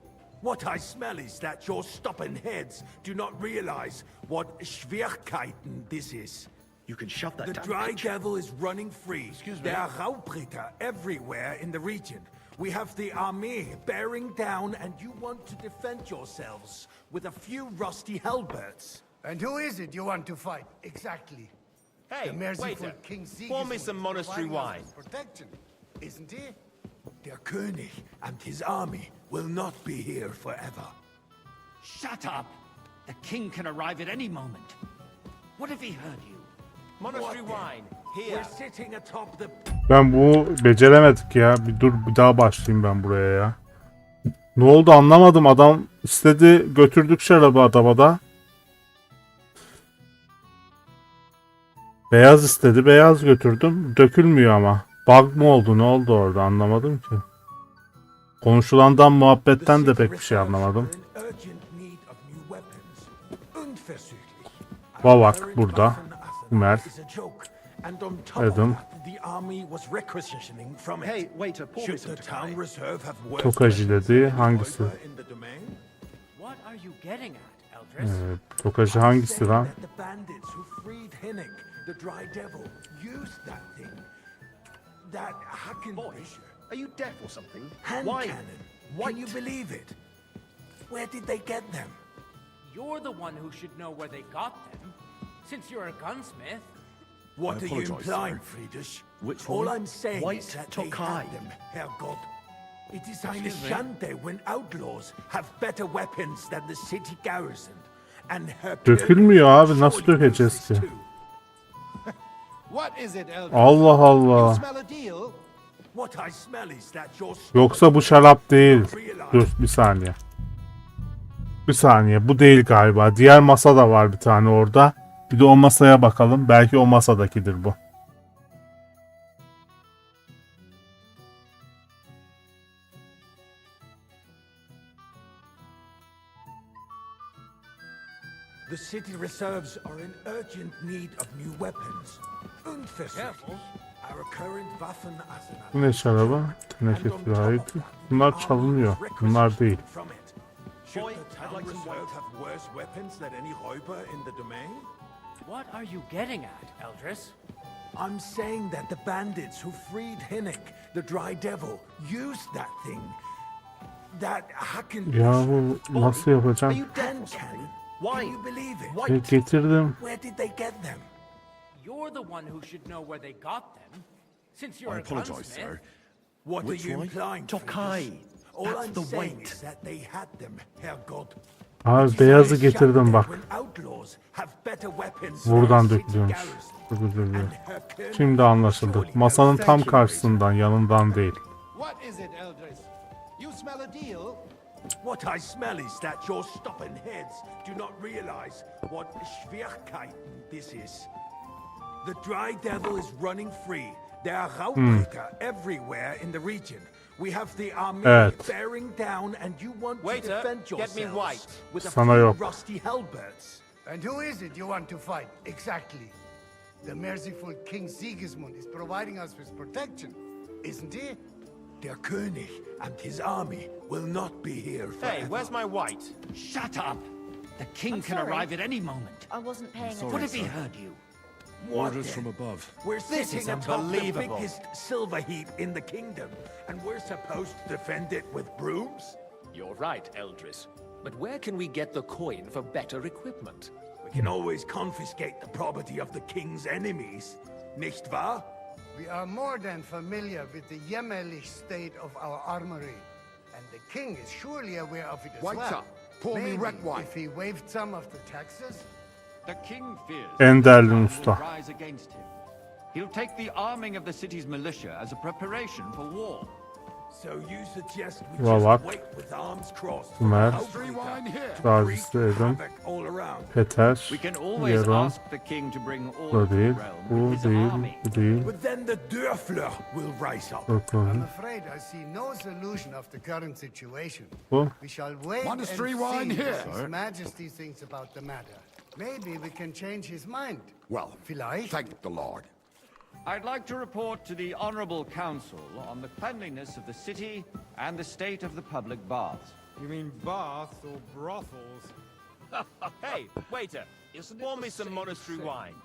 Speaker 16: What I smell is that your stubborn heads do not realize what Schwierigkeiten this is.
Speaker 17: You can shove that
Speaker 16: The
Speaker 17: down
Speaker 16: dry
Speaker 17: kitchen.
Speaker 16: devil is running free.
Speaker 17: Excuse me.
Speaker 16: There are Raubritter everywhere in the region. We have the army bearing down, and you want to defend yourselves with a few rusty halberds.
Speaker 17: And who is it you want to fight, exactly?
Speaker 7: Hey,
Speaker 17: the merciful
Speaker 7: waiter,
Speaker 17: King
Speaker 7: pour me
Speaker 17: Sigismund
Speaker 7: some
Speaker 17: is
Speaker 7: monastery
Speaker 17: providing
Speaker 7: wine.
Speaker 17: us with protection, isn't he?
Speaker 16: Der König and his army will not be here forever.
Speaker 9: Shut up! The king can arrive at any moment. What if he heard you?
Speaker 7: Monastery
Speaker 16: What
Speaker 7: wine.
Speaker 16: then?
Speaker 7: Here.
Speaker 16: We're sitting atop the...
Speaker 1: Ben bu beceremedik ya. Bir dur, bir daha başlayayım ben buraya ya. Ne oldu anlamadım. Adam istedi, götürdük şarabı adama da. Beyaz istedi, beyaz götürdüm. Dökülmüyor ama. Bug mı oldu, ne oldu orada anlamadım ki. Konuşulandan, muhabbetten de pek bir şey anlamadım. Vavak burada. Umer. Adam.
Speaker 17: Hey, waiter, pour me some Tokai.
Speaker 1: Tokacı dedi. Hangisi?
Speaker 3: What are you getting at, Eldris?
Speaker 1: Tokacı hangisi lan?
Speaker 16: The bandits who freed Hinnick, the dry devil, used that thing. That Hackenbisher.
Speaker 17: Are you deaf or something?
Speaker 16: Hand
Speaker 17: Why?
Speaker 16: cannon. Can you believe it? Where did they get them?
Speaker 3: You're the one who should know where they got them, since you're a gunsmith.
Speaker 16: What
Speaker 5: I
Speaker 16: are you
Speaker 5: apologize,
Speaker 16: implying,
Speaker 5: sir.
Speaker 16: Friedrich?
Speaker 17: Which
Speaker 16: All
Speaker 17: one?
Speaker 16: I'm saying
Speaker 17: White
Speaker 16: is that they
Speaker 17: Tokai.
Speaker 16: had them, Herrgott. It is eine
Speaker 7: Excuse me?
Speaker 16: Schande when outlaws have better weapons than the city garrison. And her
Speaker 1: Dökülmüyor abi. Nasıl dökeceğiz ki?
Speaker 17: What is it, Eldris?
Speaker 1: Allah
Speaker 17: You
Speaker 1: Allah.
Speaker 17: smell a deal?
Speaker 16: What I smell is that your
Speaker 1: Yoksa bu şarap değil. Dur bir saniye. Bir saniye. Bu değil galiba. Diğer masa da var bir tane orada. Bir de o masaya bakalım. Belki o masadakidir bu.
Speaker 16: The city reserves are in urgent need of new weapons. Unversucht. Our current Waffenarsenal.
Speaker 1: Bu ne şarabı? Teneke ait. Bunlar çalınıyor. Bunlar değil.
Speaker 16: From it. Should the town reserve have worse weapons than any Räuber in the domain?
Speaker 3: What are you getting at, Eldris?
Speaker 16: I'm saying that the bandits who freed Hinnick, the dry devil, used that thing. That Hackenbisher.
Speaker 1: Ya bu nasıl
Speaker 17: Are
Speaker 1: yapacağım?
Speaker 17: you deaf
Speaker 16: Hand
Speaker 17: or something?
Speaker 16: cannon.
Speaker 17: Why?
Speaker 16: Can you believe it?
Speaker 17: White.
Speaker 1: Getirdim.
Speaker 16: Where did they get them?
Speaker 3: You're the one who should know where they got them, since you're
Speaker 5: I
Speaker 3: a
Speaker 5: apologize,
Speaker 3: gunsmith.
Speaker 5: sir.
Speaker 16: What
Speaker 5: Which
Speaker 16: are you
Speaker 5: one?
Speaker 16: implying?
Speaker 17: Tokai.
Speaker 16: Friedrich? All
Speaker 17: That's
Speaker 16: I'm
Speaker 17: the
Speaker 16: saying
Speaker 17: weight.
Speaker 16: is that they had them, Herrgott.
Speaker 1: Abi beyazı getirdim bak.
Speaker 16: When outlaws have better weapons
Speaker 1: Buradan
Speaker 16: than the city
Speaker 1: dökülüyormuş.
Speaker 16: garrison.
Speaker 1: Özür dilerim.
Speaker 16: And her colonel
Speaker 1: Şimdi anlaşıldı.
Speaker 16: surely
Speaker 1: Masanın
Speaker 16: knows.
Speaker 1: tam
Speaker 16: Thank you,
Speaker 1: karşısından, yanından değil.
Speaker 17: What is it, Eldris? You smell a deal?
Speaker 16: What I smell is that your stubborn heads do not realize what Schwierigkeiten this is. The dry devil is running free. There are Raubritter everywhere in the region. We have the army
Speaker 1: Evet.
Speaker 16: bearing down, and you want
Speaker 7: Waiter,
Speaker 16: to defend
Speaker 7: get me
Speaker 16: yourselves
Speaker 7: white.
Speaker 16: with a
Speaker 1: Sana
Speaker 16: few
Speaker 1: yok.
Speaker 16: rusty halberds.
Speaker 17: And who is it you want to fight, exactly? The merciful King Sigismund is providing us with protection, isn't he?
Speaker 16: Der König and his army will not be here forever.
Speaker 7: Hey, where's my white?
Speaker 9: Shut up! The king
Speaker 11: I'm
Speaker 9: can
Speaker 11: sorry.
Speaker 9: arrive at any moment.
Speaker 11: I wasn't paying
Speaker 5: sorry,
Speaker 9: What if he
Speaker 5: sir.
Speaker 9: heard you?
Speaker 16: What
Speaker 5: Orders
Speaker 16: then?
Speaker 5: from above.
Speaker 16: We're
Speaker 7: This
Speaker 16: sitting
Speaker 7: is
Speaker 16: atop the
Speaker 7: unbelievable.
Speaker 16: biggest silver heap in the kingdom, and we're supposed to defend it with brooms?
Speaker 13: You're right, Eldris. But where can we get the coin for better equipment?
Speaker 16: We can always confiscate the property of the king's enemies, nicht wahr?
Speaker 17: We are more than familiar with the jämmerlich state of our armory. And the king is surely aware of it as
Speaker 10: White's
Speaker 17: well.
Speaker 10: up. Pour me
Speaker 17: Maybe
Speaker 10: red wine.
Speaker 17: if he waived some of the taxes?
Speaker 18: The king fears
Speaker 1: En
Speaker 18: that
Speaker 1: değerli
Speaker 18: the
Speaker 1: usta.
Speaker 18: town will rise against him. He'll take the arming of the city's militia as a preparation for war.
Speaker 16: So you suggest we
Speaker 1: Vavak.
Speaker 16: just wait with arms crossed
Speaker 1: Umer. Gazisi Edim.
Speaker 16: all around?
Speaker 1: Peter.
Speaker 18: We can always
Speaker 1: Yeron.
Speaker 18: ask the king to bring
Speaker 1: Bu
Speaker 18: order to the
Speaker 1: değil.
Speaker 18: realm
Speaker 1: Bu
Speaker 18: with his
Speaker 1: değil.
Speaker 18: army.
Speaker 1: Bu değil.
Speaker 16: But then the Dörfler will rise up.
Speaker 1: Bakalım.
Speaker 17: I'm afraid I see no solution of the current situation.
Speaker 1: Bu.
Speaker 17: We shall wait
Speaker 10: Monastery
Speaker 17: and
Speaker 10: wine
Speaker 17: see
Speaker 10: here.
Speaker 17: what
Speaker 10: Sir.
Speaker 17: His Majesty thinks about the matter. Maybe we can change his mind.
Speaker 10: Well,
Speaker 17: Vielleicht.
Speaker 10: thank the Lord.
Speaker 18: I'd like to report to the Honorable Council on the cleanliness of the city and the state of the public baths.
Speaker 15: You mean baths or brothels?
Speaker 7: Hey, waiter, pour me some monastery wine.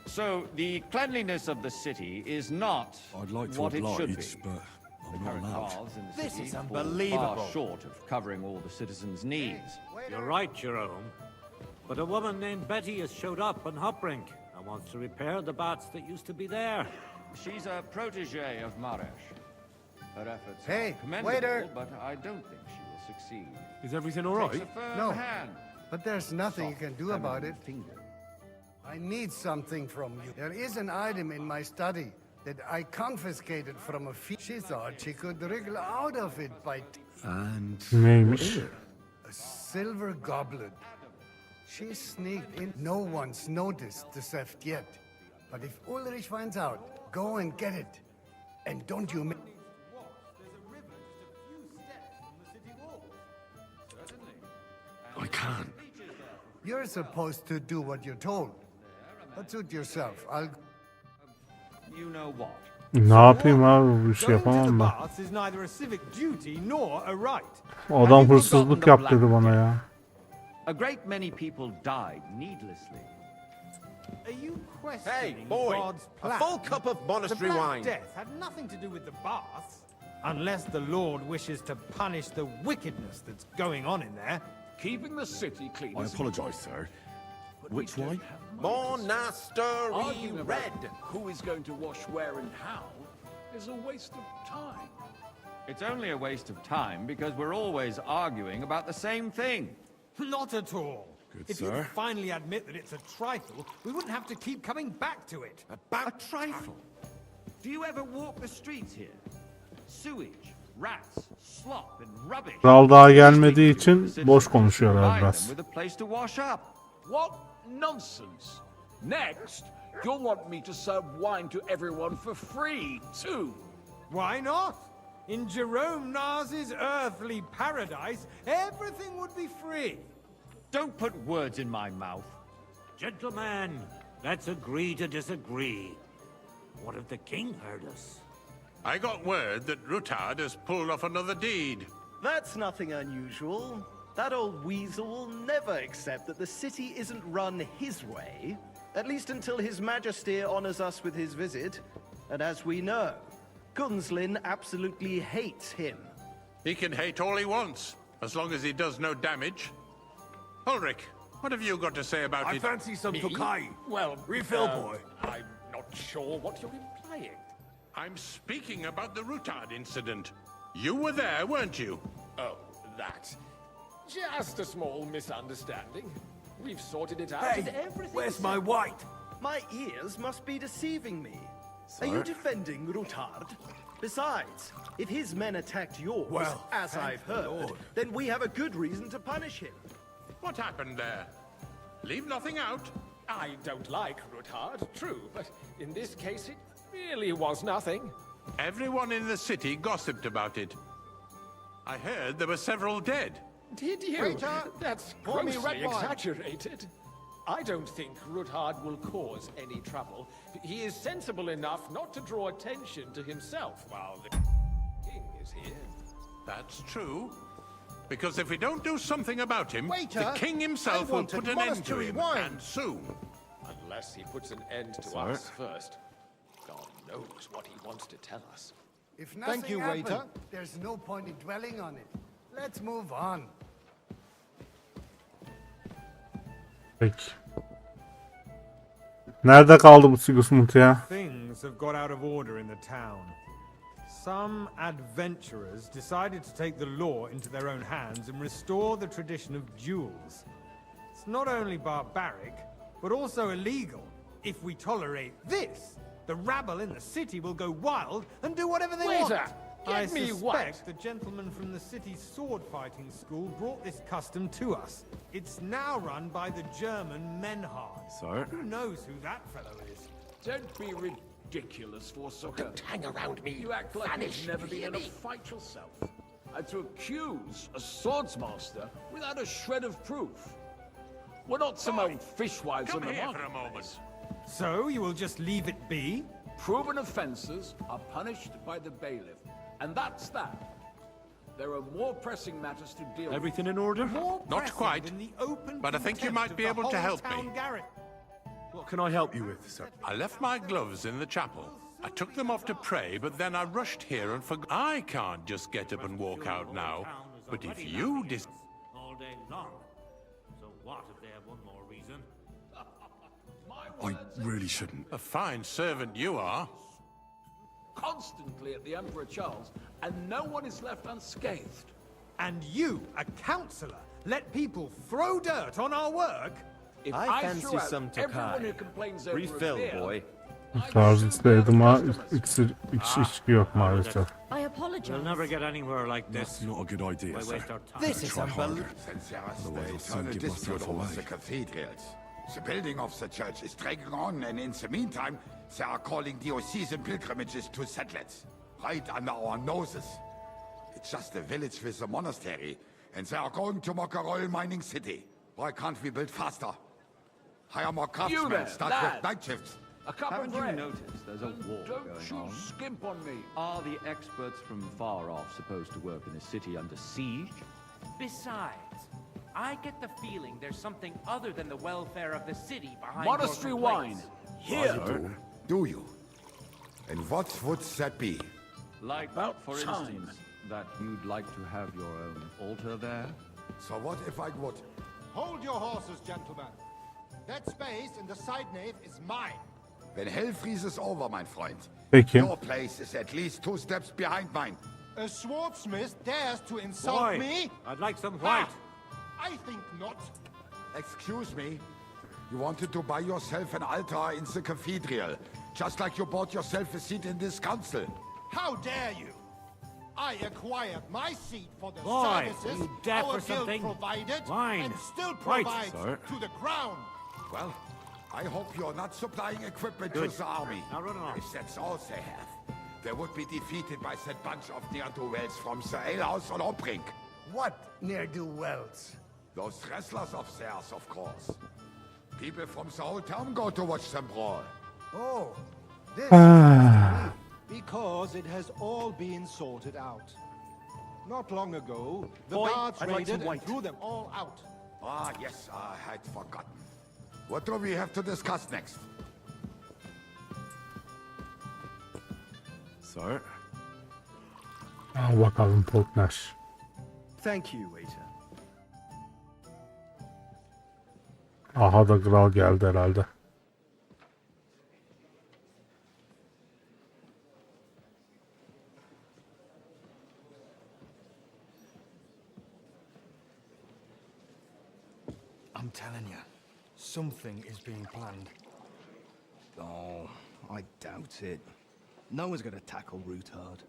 Speaker 18: So, the cleanliness of the city is not
Speaker 5: I'd like to
Speaker 18: what it should be.
Speaker 5: oblige, but
Speaker 18: The
Speaker 5: I'm not
Speaker 18: current
Speaker 5: allowed.
Speaker 18: baths in the
Speaker 7: This
Speaker 18: city
Speaker 7: is
Speaker 18: fall
Speaker 7: unbelievable.
Speaker 18: far short of covering all the citizens' needs.
Speaker 19: You're right, Jerome. But a woman named Betty has showed up on Hopbrink and wants to repair the baths that used to be there.
Speaker 18: She's a protege of Maresh. Her efforts
Speaker 17: Hey,
Speaker 18: are commendable,
Speaker 17: waiter.
Speaker 18: but I don't think she will succeed.
Speaker 5: Is everything all
Speaker 18: Takes
Speaker 5: right?
Speaker 18: a firm
Speaker 17: No.
Speaker 18: hand.
Speaker 17: But there's nothing you can do about it.
Speaker 18: Finger.
Speaker 17: I need something from you. There is an item in my study that I confiscated from a fee. She thought she could wriggle out of it by
Speaker 5: And
Speaker 1: Neymiş?
Speaker 17: a silver goblet. She sneaked in. No one's noticed the theft yet. But if Ulrich finds out, go and get it. And don't you...
Speaker 5: I can't.
Speaker 17: You're supposed to do what you're told. But suit yourself. I'll...
Speaker 18: You know what?
Speaker 1: Ne yapayım abi bu işi
Speaker 15: Going to the
Speaker 1: yapamam ben.
Speaker 15: baths is neither a civic duty nor a right.
Speaker 1: Adam hırsızlık yaptırdı bana ya.
Speaker 18: A great many people died needlessly.
Speaker 15: Are you questioning
Speaker 7: Hey, boy,
Speaker 15: God's
Speaker 7: a
Speaker 15: plan?
Speaker 7: full cup of monastery
Speaker 15: the Black
Speaker 7: wine.
Speaker 15: Death had nothing to do with the baths. Unless the Lord wishes to punish the wickedness that's going on in there.
Speaker 13: Keeping the city clean.
Speaker 5: I apologise, sir. Which wine?
Speaker 7: Monastery
Speaker 2: Arguing about
Speaker 7: red.
Speaker 2: who is going to wash where and how is a waste of time.
Speaker 18: It's only a waste of time because we're always arguing about the same thing.
Speaker 15: Not at all.
Speaker 5: Good,
Speaker 15: If you
Speaker 5: sir.
Speaker 15: finally admit that it's a trifle, we wouldn't have to keep coming back to it.
Speaker 18: A trifle? Do you ever walk the streets here? Sewage, rats, slop and rubbish.
Speaker 1: Kral daha gelmediği için boş konuşuyorlar
Speaker 18: Provide
Speaker 1: biraz.
Speaker 18: them with a place to wash up.
Speaker 2: What nonsense! Next, you'll want me to serve wine to everyone for free, too.
Speaker 15: Why not? In Jerome Nas's earthly paradise, everything would be free.
Speaker 18: Don't put words in my mouth.
Speaker 19: Gentlemen, let's agree to disagree. What if the king heard us?
Speaker 20: I got word that Rutard has pulled off another deed.
Speaker 21: That's nothing unusual. That old weasel will never accept that the city isn't run his way, at least until His Majesty honors us with his visit. And as we know, Gunslin absolutely hates him.
Speaker 20: He can hate all he wants, as long as he does no damage. Ulrich, what have you got to say about
Speaker 16: I
Speaker 20: it?
Speaker 16: fancy some
Speaker 2: Me?
Speaker 16: Tokai.
Speaker 2: Well,
Speaker 16: Refill, boy.
Speaker 2: I'm not sure what you're implying.
Speaker 20: I'm speaking about the Rutard incident. You were there, weren't you?
Speaker 13: Oh, that. Just a small misunderstanding. We've sorted it out.
Speaker 16: Hey,
Speaker 13: and everything
Speaker 16: where's
Speaker 13: is
Speaker 16: my
Speaker 13: settled.
Speaker 16: white?
Speaker 21: My ears must be deceiving me. Are you defending Rutard? Besides, if his men attacked yours,
Speaker 16: Well,
Speaker 21: as
Speaker 16: thank
Speaker 21: I've
Speaker 16: the
Speaker 21: heard,
Speaker 16: Lord.
Speaker 21: then we have a good reason to punish him.
Speaker 20: What happened there? Leave nothing out.
Speaker 13: I don't like Rutard, true, but in this case it really was nothing.
Speaker 20: Everyone in the city gossiped about it. I heard there were several dead.
Speaker 13: Did you?
Speaker 21: Waiter,
Speaker 13: That's
Speaker 21: pour me
Speaker 13: grossly
Speaker 21: red wine.
Speaker 13: exaggerated. I don't think Rutard will cause any trouble. He is sensible enough not to draw attention to himself while the king is here.
Speaker 20: That's true. Because if we don't do something about him,
Speaker 21: Waiter,
Speaker 20: the king himself
Speaker 21: I
Speaker 20: will
Speaker 21: wanted
Speaker 20: put an end to
Speaker 21: monastery
Speaker 20: him,
Speaker 21: wine.
Speaker 20: and soon.
Speaker 13: Unless he puts an end to
Speaker 5: Sorry.
Speaker 13: us first. God knows what he wants to tell us.
Speaker 17: If nothing
Speaker 21: you,
Speaker 17: happened,
Speaker 21: waiter.
Speaker 17: there's no point in dwelling on it. Let's move on.
Speaker 1: Peki. Nerede kaldı bu Sigismund ya?
Speaker 15: Things have got out of order in the town. Some adventurers decided to take the law into their own hands and restore the tradition of duels. It's not only barbaric, but also illegal. If we tolerate this, the rabble in the city will go wild and do whatever they
Speaker 13: Waiter,
Speaker 15: want.
Speaker 13: get
Speaker 15: I
Speaker 13: me
Speaker 15: suspect
Speaker 13: what?
Speaker 15: the gentleman from the city's sword fighting school brought this custom to us. It's now run by the German Menhard.
Speaker 5: Sir?
Speaker 15: Who knows who that fellow is?
Speaker 2: Don't be ridiculous, Forsucker.
Speaker 13: Don't hang around me.
Speaker 2: You act like
Speaker 13: Vanish,
Speaker 2: you've never been
Speaker 13: hear
Speaker 2: in a
Speaker 13: me?
Speaker 2: fight yourself. And to accuse a swordsmaster without a shred of proof. We're not some old fishwives
Speaker 20: Come
Speaker 2: on the
Speaker 20: here for a
Speaker 2: market.
Speaker 20: moment.
Speaker 15: So you will just leave it be?
Speaker 2: Proven offences are punished by the bailiff, and that's that.
Speaker 18: There are more pressing matters to deal
Speaker 7: Everything in order?
Speaker 20: Not quite, but I think you might be able to help me.
Speaker 12: What can I help you with, sir?
Speaker 20: I left my gloves in the chapel. I took them off to pray, but then I rushed here and forgot. I can't just get up and walk out now. But if you
Speaker 19: all day long. So what if they have one more reason?
Speaker 5: I really shouldn't.
Speaker 20: A fine servant you are.
Speaker 18: constantly at the Emperor Charles, and no one is left unscathed.
Speaker 15: And you, a councillor, let people throw dirt on our work?
Speaker 18: If
Speaker 21: I
Speaker 18: threw
Speaker 21: fancy
Speaker 18: out
Speaker 21: some
Speaker 18: everyone who
Speaker 21: Tokai.
Speaker 18: complains over
Speaker 21: Refill,
Speaker 18: a beer,
Speaker 21: boy.
Speaker 1: Tarzı istedim ama içki yok maalesef.
Speaker 19: I apologize. We'll never get anywhere like this.
Speaker 5: That's not a good idea,
Speaker 19: Why
Speaker 5: sir.
Speaker 19: waste our time?
Speaker 10: This is
Speaker 5: Try harder.
Speaker 10: Since there is
Speaker 5: Otherwise I'll
Speaker 10: the
Speaker 5: soon
Speaker 10: eternal
Speaker 5: give
Speaker 10: dispute
Speaker 5: myself
Speaker 10: over
Speaker 5: away.
Speaker 10: the cathedrals. The building of the church is dragging on, and in the meantime, they are calling diocesan pilgrimages to settlers, right under our noses. It's just a village with a monastery, and they are going to make a royal mining city. Why can't we build faster? Hire more craftsmen,
Speaker 18: there,
Speaker 10: start
Speaker 18: lad.
Speaker 10: with night shifts.
Speaker 18: a cup
Speaker 21: Haven't
Speaker 18: of
Speaker 21: you
Speaker 18: bread.
Speaker 21: noticed there's a war
Speaker 18: Don't
Speaker 21: going
Speaker 18: you
Speaker 21: on?
Speaker 18: skimp on me.
Speaker 8: Are the experts from far off supposed to work in a city under siege?
Speaker 22: Besides, I get the feeling there's something other than the welfare of the city behind
Speaker 18: Monastery
Speaker 22: your
Speaker 18: wine.
Speaker 22: complaints.
Speaker 18: Here.
Speaker 10: Do you? And what would that be?
Speaker 8: Like,
Speaker 18: About
Speaker 8: for
Speaker 18: time.
Speaker 8: instance, that you'd like to have your own altar there?
Speaker 10: So what if I would?
Speaker 23: Hold your horses, gentlemen. That space in the side nave is mine.
Speaker 10: When hell freezes over, my friend.
Speaker 1: Peki.
Speaker 10: Your place is at least 2 steps behind mine.
Speaker 23: A swordsmith dares to insult
Speaker 19: Why?
Speaker 23: me?
Speaker 19: I'd like some white.
Speaker 23: I think not.
Speaker 10: Excuse me? You wanted to buy yourself an altar in the cathedral, just like you bought yourself a seat in this council.
Speaker 23: How dare you? I acquired my seat for the
Speaker 19: Boy,
Speaker 23: services
Speaker 19: you deaf
Speaker 23: our
Speaker 19: or
Speaker 23: guild
Speaker 19: something?
Speaker 23: provided
Speaker 19: Wine.
Speaker 23: and still
Speaker 19: White,
Speaker 23: provides
Speaker 5: sir.
Speaker 23: to the crown.
Speaker 10: Well, I hope you're not supplying equipment
Speaker 19: Good.
Speaker 10: to the army.
Speaker 19: Now run along.
Speaker 10: If that's all they have, they would be defeated by that bunch of ne'er-do-wells from the alehouse on Hopbrink.
Speaker 17: What ne'er-do-wells?
Speaker 10: Those wrestlers of theirs, of course. People from the whole town go to watch them brawl.
Speaker 17: Oh, this
Speaker 1: Ah.
Speaker 23: Because it has all been sorted out. Not long ago, the
Speaker 10: Boy,
Speaker 23: guards
Speaker 10: I'd like
Speaker 23: raided
Speaker 10: some
Speaker 23: and
Speaker 10: white.
Speaker 23: threw them all out.
Speaker 10: Ah, yes, I had forgotten. What do we have to discuss next?
Speaker 5: Sir?
Speaker 1: Al bakalım Tolknaş.
Speaker 21: Thank you, waiter.
Speaker 1: Aha da kral geldi herhalde.
Speaker 24: I'm telling you, something is being planned.
Speaker 21: Oh, I doubt it. No one's gonna tackle Rootard.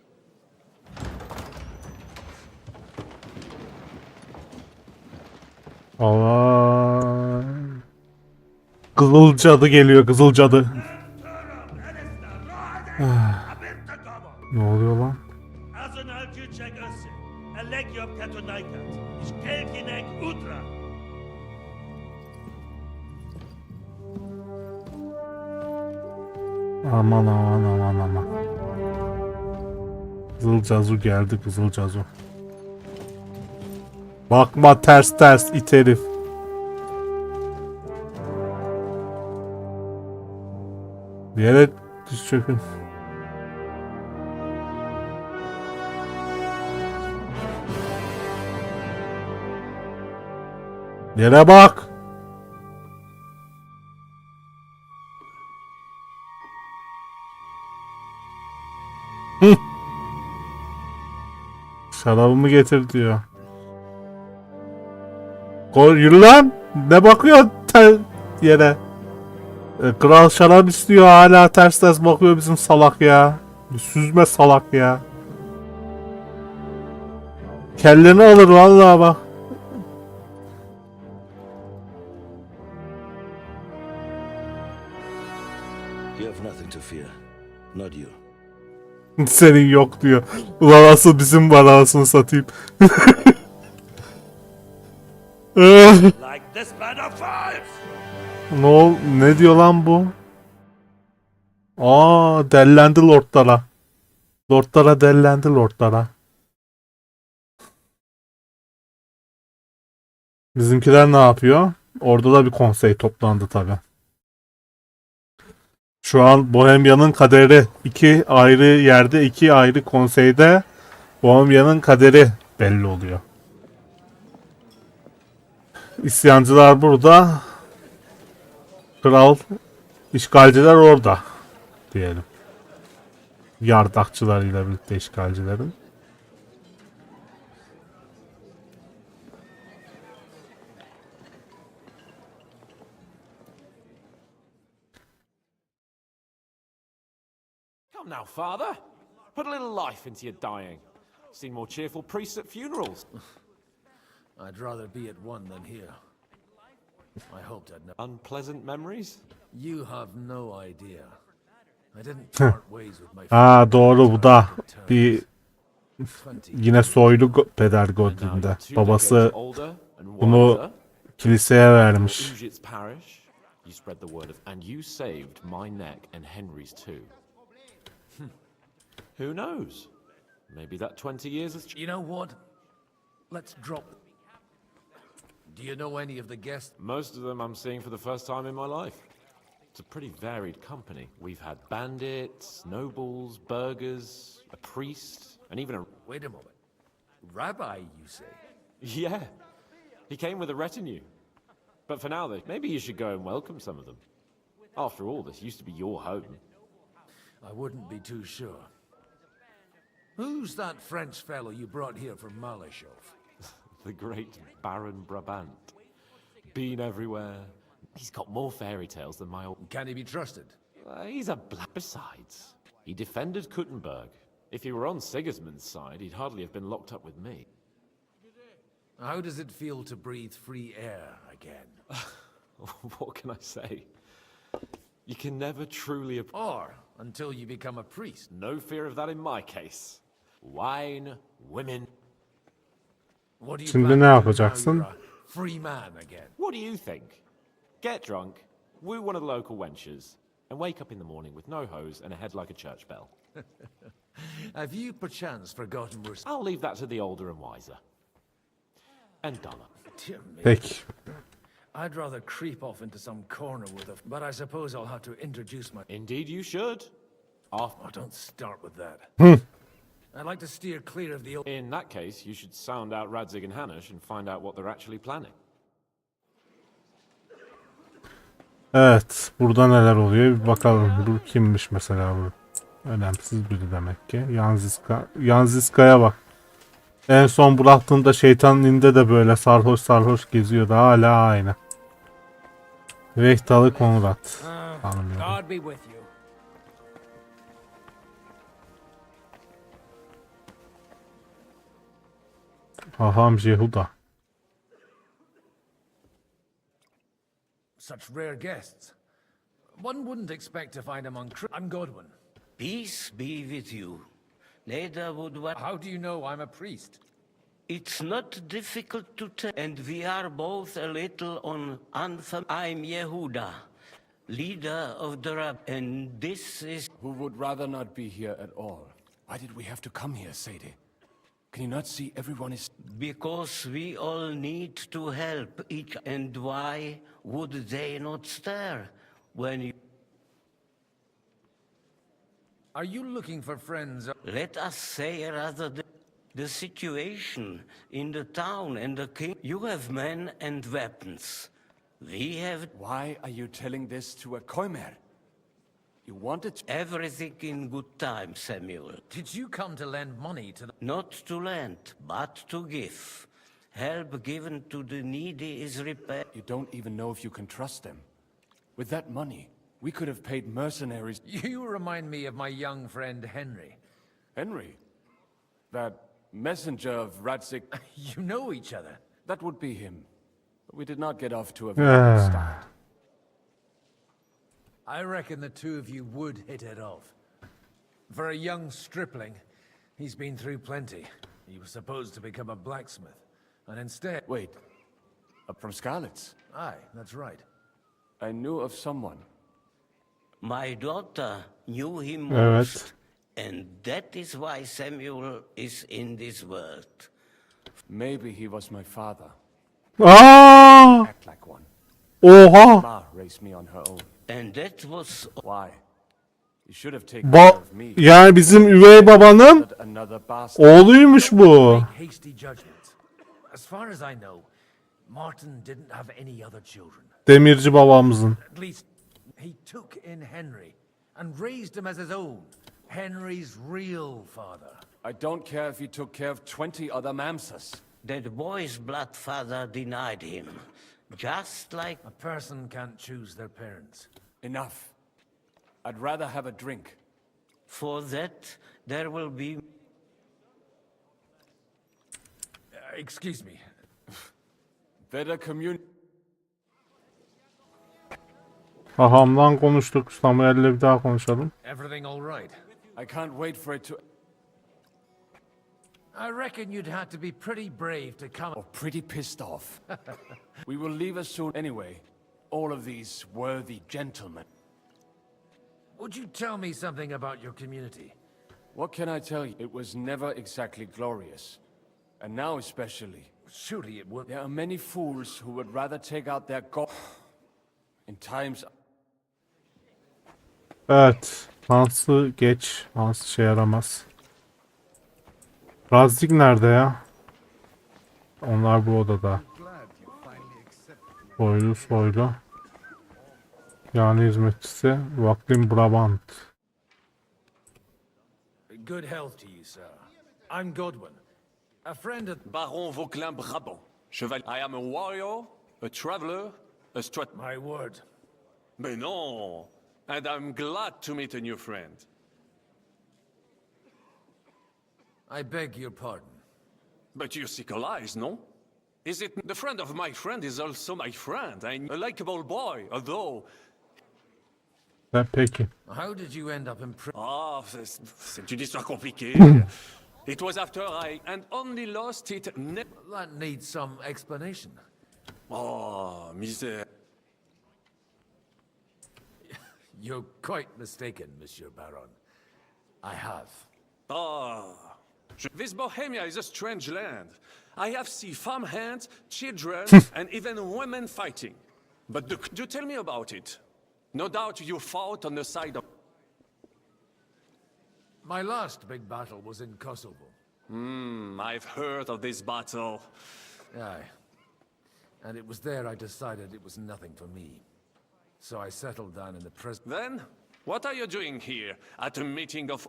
Speaker 1: Allah. Kızıl cadı geliyor, kızıl cadı. Ah. Ne oluyor lan? Aman aman aman aman. Kızıl cazu geldi, kızıl cazu. Bakma ters ters it herif. Bir yere düz çökün. Yere bak. Hı. Şarabımı getir diyor. Yürü lan. Ne bakıyorsun yere? Kral şarap istiyor, hala ters ters bakıyor bizim salak ya. Süzme salak ya. Kelleni alır vallahi bak.
Speaker 25: You have nothing to fear. Not you.
Speaker 1: Senin yok diyor. Ulan asıl bizim var, anasını satayım.
Speaker 26: Like this band of fives.
Speaker 1: Ne diyor lan bu? Dellendi lordlara. Lordlara dellendi lordlara. Bizimkiler ne yapıyor? Orada da bir konsey toplandı tabi. Şu an Bohemya'nın kaderi iki ayrı yerde, iki ayrı konseyde Bohemya'nın kaderi belli oluyor. İsyancılar burada. Kral, işgalciler orada diyelim. Yardakçılarıyla birlikte işgalcilerin.
Speaker 7: Come now, father. Put a little life into your dying. Seen more cheerful priests at funerals.
Speaker 3: I'd rather be at one than here. I hoped I'd never...
Speaker 7: Unpleasant memories?
Speaker 3: You have no idea. I didn't part ways with my
Speaker 1: Doğru, bu da bir yine soylu peder Godwin'de. Babası bunu kiliseye vermiş.
Speaker 7: You spread the word of, and you saved my neck and Henry's too. Who knows? Maybe that 20 years has...
Speaker 3: You know what? Let's drop... Do you know any of the guests?
Speaker 7: Most of them I'm seeing for the first time in my life. It's a pretty varied company. We've had bandits, nobles, burghers, a priest, and even a...
Speaker 3: Wait a moment. Rabbi, you say?
Speaker 7: Yeah. He came with a retinue. But for now, though, maybe you should go and welcome some of them. After all, this used to be your home.
Speaker 3: I wouldn't be too sure. Who's that French fellow you brought here from Malashov?
Speaker 7: The great Baron Brabant. Been everywhere. He's got more fairy tales than my old...
Speaker 3: Can he be trusted?
Speaker 7: He's a black... Besides, he defended Kuttenberg. If he were on Sigismund's side, he'd hardly have been locked up with me.
Speaker 3: How does it feel to breathe free air again?
Speaker 7: What can I say? You can never truly...
Speaker 3: Or until you become a priest.
Speaker 7: No fear of that in my case. Wine, women...
Speaker 3: What do you
Speaker 1: Şimdi ne yapacaksın?
Speaker 3: Free man again.
Speaker 7: What do you think? Get drunk, woo one of the local wenches, and wake up in the morning with no hose and a head like a church bell.
Speaker 3: Have you perchance forgotten we're...
Speaker 7: I'll leave that to the older and wiser. And dollar.
Speaker 1: Peki.
Speaker 3: I'd rather creep off into some corner with a... But I suppose I'll have to introduce my...
Speaker 7: Indeed you should.
Speaker 3: Oh, don't start with that. I'd like to steer clear of the...
Speaker 7: In that case, you should sound out Radzig and Hanush and find out what they're actually planning.
Speaker 1: Evet, burada neler oluyor bir bakalım. Bu kimmiş mesela bu? Önemsiz biri demek ki. Yanziska'ya bak. En son bıraktığında şeytanın inde de böyle sarhoş sarhoş geziyordu. Hala aynı. Vehtalı Konrad. Tanımıyorum. Haham Jehuda.
Speaker 3: Such rare guests. One wouldn't expect to find among... I'm Godwin.
Speaker 26: Peace be with you. Neither would one...
Speaker 3: How do you know I'm a priest?
Speaker 26: It's not difficult to tell, and we are both a little on unfamiliar... I'm Yehuda, leader of the Rab, and this is...
Speaker 2: Who would rather not be here at all? Why did we have to come here, Sadie? Can you not see everyone is...
Speaker 26: Because we all need to help each... And why would they not stare when you...
Speaker 3: Are you looking for friends?
Speaker 26: Let us say rather the situation in the town and the king. You have men and weapons. We have...
Speaker 2: Why are you telling this to a Koimer? You wanted to...
Speaker 26: Everything in good time, Samuel.
Speaker 3: Did you come to lend money to the...
Speaker 26: Not to lend, but to give. Help given to the needy is repaid.
Speaker 2: You don't even know if you can trust them. With that money, we could have paid mercenaries...
Speaker 3: You remind me of my young friend Henry.
Speaker 2: Henry? That messenger of Radzig...
Speaker 3: You know each other.
Speaker 2: That would be him. But we did not get off to a very good start.
Speaker 3: I reckon the two of you would hit it off. For a young stripling, he's been through plenty. He was supposed to become a blacksmith, and instead...
Speaker 2: Wait, up from Scarlet's?
Speaker 3: Aye, that's right.
Speaker 2: I knew of someone.
Speaker 26: My daughter knew him most, and that is why Samuel is in this world.
Speaker 2: Maybe he was my father.
Speaker 1: Aa!
Speaker 2: Act like one.
Speaker 1: Oha!
Speaker 2: Ma raised me on her own.
Speaker 26: And that was
Speaker 2: Why? You should have taken care of me.
Speaker 1: Yani bizim üvey babanın
Speaker 2: Another bastard.
Speaker 1: oğluymuş bu.
Speaker 3: Make hasty judgments. As far as I know, Martin didn't have any other children.
Speaker 1: Demirci babamızın.
Speaker 3: At least he took in Henry and raised him as his own. Henry's real father.
Speaker 2: I don't care if he took care of 20 other mamsas.
Speaker 26: that boy's blood father denied him. Just like
Speaker 3: a person can't choose their parents.
Speaker 2: Enough. I'd rather have a drink.
Speaker 26: For that, there will be...
Speaker 3: Excuse me.
Speaker 2: Better commun...
Speaker 1: Haham'dan konuştuk. Samuel'le bir daha konuşalım.
Speaker 3: Everything all right?
Speaker 2: I can't wait for it to...
Speaker 3: I reckon you'd have to be pretty brave to come...
Speaker 2: Or pretty pissed off. We will leave us soon anyway. All of these worthy gentlemen.
Speaker 3: Would you tell me something about your community?
Speaker 2: What can I tell you? It was never exactly glorious. And now especially.
Speaker 3: Surely it would.
Speaker 2: There are many fools who would rather take out their god... In times...
Speaker 1: Evet. Hans'ı geç. Hans şey yaramaz. Razzik nerede ya? Onlar bu odada. Soylu. Yani hizmetçisi Vaklin Brabant.
Speaker 3: Good health to you, sir. I'm Godwin. A friend of...
Speaker 2: Baron Vauquelin Brabant. Chevalier. I am a warrior, a traveler, a strat...
Speaker 3: My word.
Speaker 2: Mais non! And I'm glad to meet a new friend.
Speaker 3: I beg your pardon.
Speaker 2: But you seek allies, no? Is it the friend of my friend is also my friend? I'm a likable boy, although...
Speaker 1: Peki.
Speaker 3: How did you end up in prison?
Speaker 2: Ah, c'est une histoire compliquée. It was after I... and only lost it...
Speaker 3: That needs some explanation.
Speaker 2: Oh, misère.
Speaker 3: You're quite mistaken, Monsieur Baron. I have.
Speaker 2: Ah... This Bohemia is a strange land. I have seen farmhands, children, and even women fighting. But do tell me about it. No doubt you fought on the side of...
Speaker 3: My last big battle was in Kosovo.
Speaker 2: I've heard of this battle.
Speaker 3: Aye. And it was there I decided it was nothing for me. So I settled down in the prison.
Speaker 2: Then, what are you doing here at a meeting of...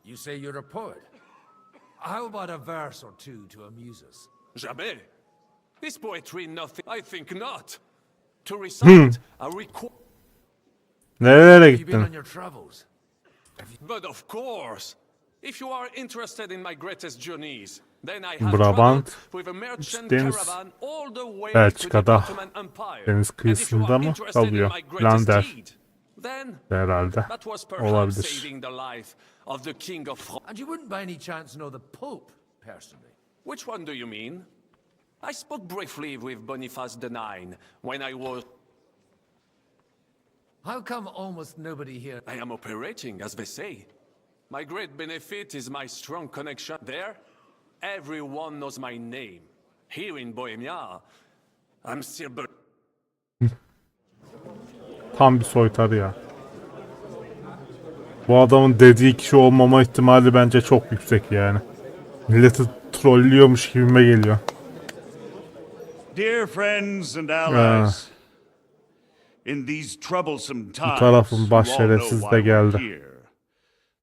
Speaker 3: You say you're a poet? How about a verse or two to amuse us?
Speaker 2: Jamais. Is poetry nothing? I think not. To recite a record...
Speaker 1: Nerelere
Speaker 3: Have you been on
Speaker 1: gittin?
Speaker 3: your travels?
Speaker 2: But of course. If you are interested in my greatest journeys, then I have
Speaker 1: Brabant,
Speaker 2: traveled with a merchant
Speaker 1: deniz,
Speaker 2: caravan all the way to the
Speaker 1: Belçika'da
Speaker 2: Ottoman Empire.
Speaker 1: deniz
Speaker 2: And if you
Speaker 1: kıyısında
Speaker 2: are
Speaker 1: mı
Speaker 2: interested in
Speaker 1: kalıyor?
Speaker 2: my greatest
Speaker 1: Lander
Speaker 2: deed, then
Speaker 1: herhalde.
Speaker 2: that was perhaps
Speaker 1: Olabilir.
Speaker 2: saving the life of the king of France.
Speaker 3: And you wouldn't by any chance know the Pope, personally?
Speaker 2: Which one do you mean? I spoke briefly with Boniface IX when I was...
Speaker 3: How come almost nobody here...
Speaker 2: I am operating, as they say. My great benefit is my strong connection. There, everyone knows my name. Here in Bohemia, I'm still...
Speaker 1: Tam bir soytarı ya. Bu adamın dediği kişi olmama ihtimali bence çok yüksek yani. Milleti trollüyormuş gibime geliyor.
Speaker 4: Dear friends and allies, in these troublesome
Speaker 1: Bu
Speaker 4: times,
Speaker 1: tarafın baş
Speaker 4: you all know
Speaker 1: şerefsiz
Speaker 4: why
Speaker 1: de
Speaker 4: we're
Speaker 1: geldi.
Speaker 4: here.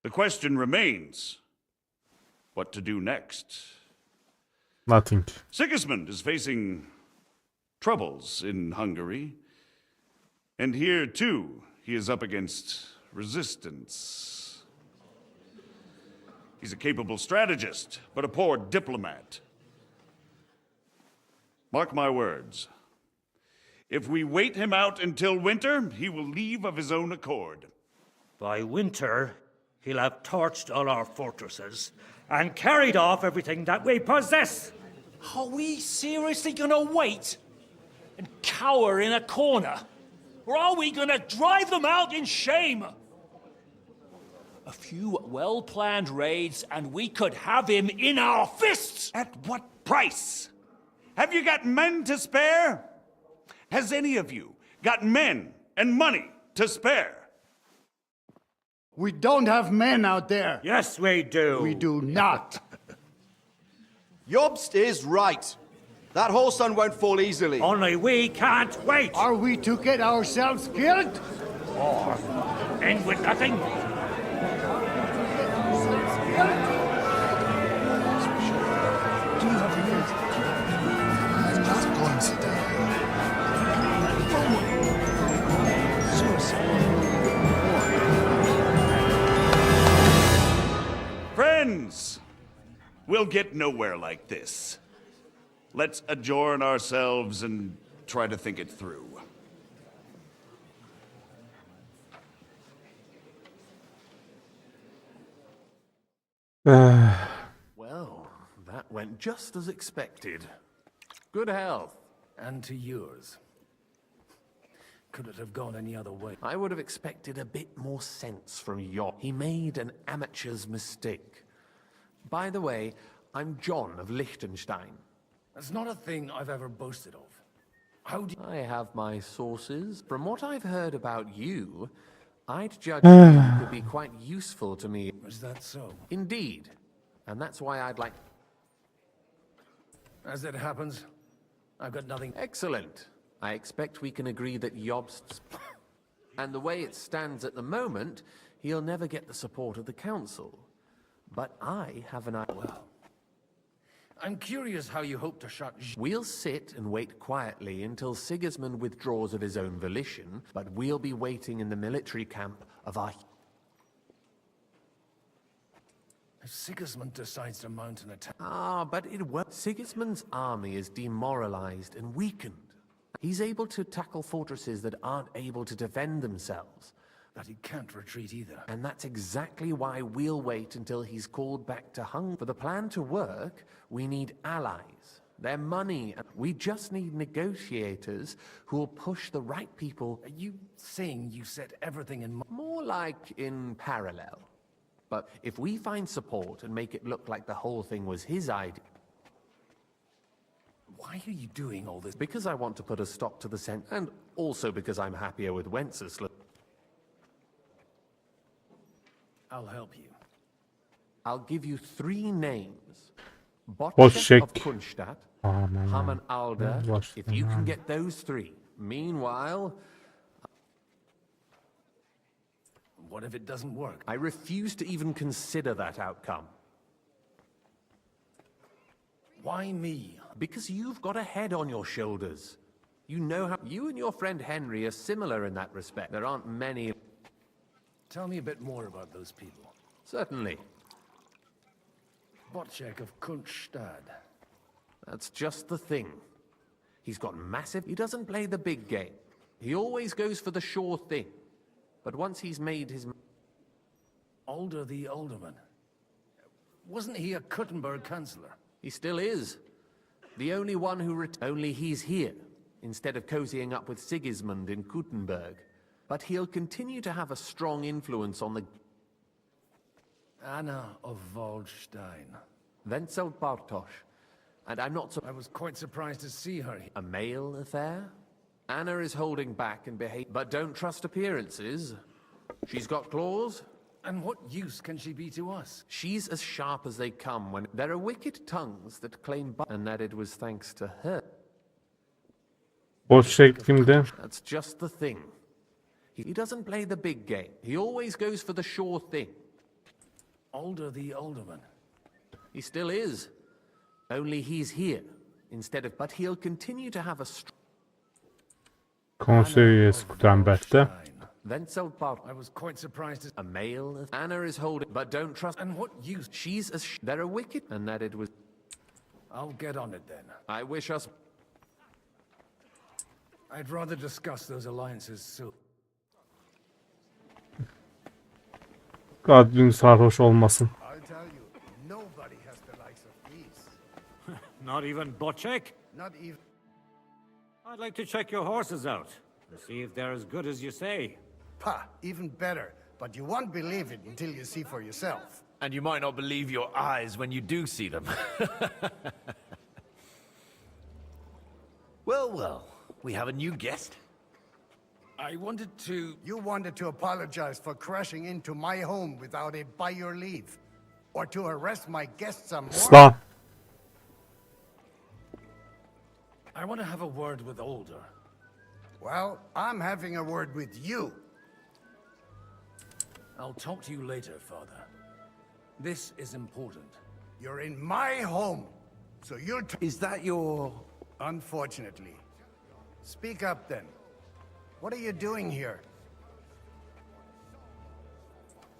Speaker 4: The question remains, what to do next?
Speaker 1: Nothing.
Speaker 4: Sigismund is facing troubles in Hungary, and here too he is up against resistance. He's a capable strategist, but a poor diplomat. Mark my words. If we wait him out until winter, he will leave of his own accord.
Speaker 19: By winter, he'll have torched all our fortresses and carried off everything that we possess.
Speaker 6: Are we seriously gonna wait and cower in a corner? Or are we gonna drive them out in shame? A few well-planned raids, and we could have him in our fists!
Speaker 4: At what price? Have you got men to spare? Has any of you got men and money to spare?
Speaker 17: We don't have men out there.
Speaker 6: Yes, we do.
Speaker 17: We do not.
Speaker 9: Jobst is right. That whole sun won't fall easily.
Speaker 6: Only we can't wait!
Speaker 17: Are we to get ourselves killed?
Speaker 6: Or end with nothing?
Speaker 4: Friends, we'll get nowhere like this. Let's adjourn ourselves and try to think it through.
Speaker 7: Well, that went just as expected. Good health.
Speaker 3: And to yours. Could it have gone any other way?
Speaker 7: I would have expected a bit more sense from Job. He made an amateur's mistake. By the way, I'm John of Liechtenstein.
Speaker 3: That's not a thing I've ever boasted of. How do
Speaker 7: I have my sources. From what I've heard about you, I'd judge you could be quite useful to me.
Speaker 3: Is that so?
Speaker 7: Indeed. And that's why I'd like...
Speaker 3: As it happens, I've got nothing.
Speaker 7: Excellent. I expect we can agree that Jobst's... and the way it stands at the moment, he'll never get the support of the council. But I have an idea.
Speaker 3: Well, I'm curious how you hope to shut...
Speaker 7: We'll sit and wait quietly until Sigismund withdraws of his own volition, but we'll be waiting in the military camp of our...
Speaker 3: If Sigismund decides to mount an attack...
Speaker 7: Ah, but it won't. Sigismund's army is demoralized and weakened. He's able to tackle fortresses that aren't able to defend themselves.
Speaker 3: But he can't retreat either.
Speaker 7: And that's exactly why we'll wait until he's called back to Hungary. For the plan to work, we need allies, their money. We just need negotiators who will push the right people.
Speaker 3: Are you saying you set everything in...
Speaker 7: More like in parallel. But if we find support and make it look like the whole thing was his idea...
Speaker 3: Why are you doing all this?
Speaker 7: Because I want to put a stop to the and also because I'm happier with Wenceslas.
Speaker 3: I'll help you.
Speaker 7: I'll give you 3 names.
Speaker 1: Boşek.
Speaker 7: Boşek of Kunstadt,
Speaker 1: Aman.
Speaker 7: Haman Alder,
Speaker 1: Boş-
Speaker 7: if you can get those 3. Meanwhile...
Speaker 3: What if it doesn't work?
Speaker 7: I refuse to even consider that outcome.
Speaker 3: Why me?
Speaker 7: Because you've got a head on your shoulders. You know how... You and your friend Henry are similar in that respect. There aren't many...
Speaker 3: Tell me a bit more about those people.
Speaker 7: Certainly.
Speaker 3: Boczek of Kunststadt.
Speaker 7: That's just the thing. He's got massive... He doesn't play the big game. He always goes for the sure thing. But once he's made his...
Speaker 3: Alder the Alderman. Wasn't he a Kuttenberg councillor?
Speaker 7: He still is. The only one who... Only he's here, instead of cozying up with Sigismund in Kuttenberg. But he'll continue to have a strong influence on the...
Speaker 3: Anna of Waldstein.
Speaker 7: Wenzel Bartosz. And I'm not so...
Speaker 3: I was quite surprised to see her here.
Speaker 7: A male affair? Anna is holding back and but don't trust appearances. She's got claws.
Speaker 3: And what use can she be to us?
Speaker 7: She's as sharp as they come when... There are wicked tongues that claim... And that it was thanks to her.
Speaker 1: Boşek kimde?
Speaker 7: That's just the thing. He doesn't play the big game. He always goes for the sure thing.
Speaker 3: Alder the Alderman.
Speaker 7: He still is. Only he's here, instead of... But he'll continue to have a...
Speaker 1: Konsey üyesi Gutenberg'de.
Speaker 7: Wenzel Bart.
Speaker 3: I was quite surprised to...
Speaker 7: A male... Anna is holding... But don't trust...
Speaker 3: And what use?
Speaker 7: She's as... There are wicked... And that it was...
Speaker 3: I'll get on it then.
Speaker 7: I wish us...
Speaker 3: I'd rather discuss those alliances soon.
Speaker 1: Godwin sarhoş olmasın.
Speaker 17: I'll tell you, nobody has the likes of these.
Speaker 19: Not even Boczek?
Speaker 17: Not even...
Speaker 19: I'd like to check your horses out, and see if they're as good as you say.
Speaker 17: Pah, even better. but you won't believe it until you see for yourself.
Speaker 3: And you might not believe your eyes when you do see them. Well, we have a new guest.
Speaker 17: I wanted to... You wanted to apologize for crashing into my home without it by your leave. Or to arrest my guests some more.
Speaker 1: Stop.
Speaker 3: I want to have a word with Older.
Speaker 17: Well, I'm having a word with you.
Speaker 3: I'll talk to you later, Father. This is important.
Speaker 17: You're in my home, so you'll...
Speaker 3: Is that your...
Speaker 17: Unfortunately. Speak up, then. What are you doing here?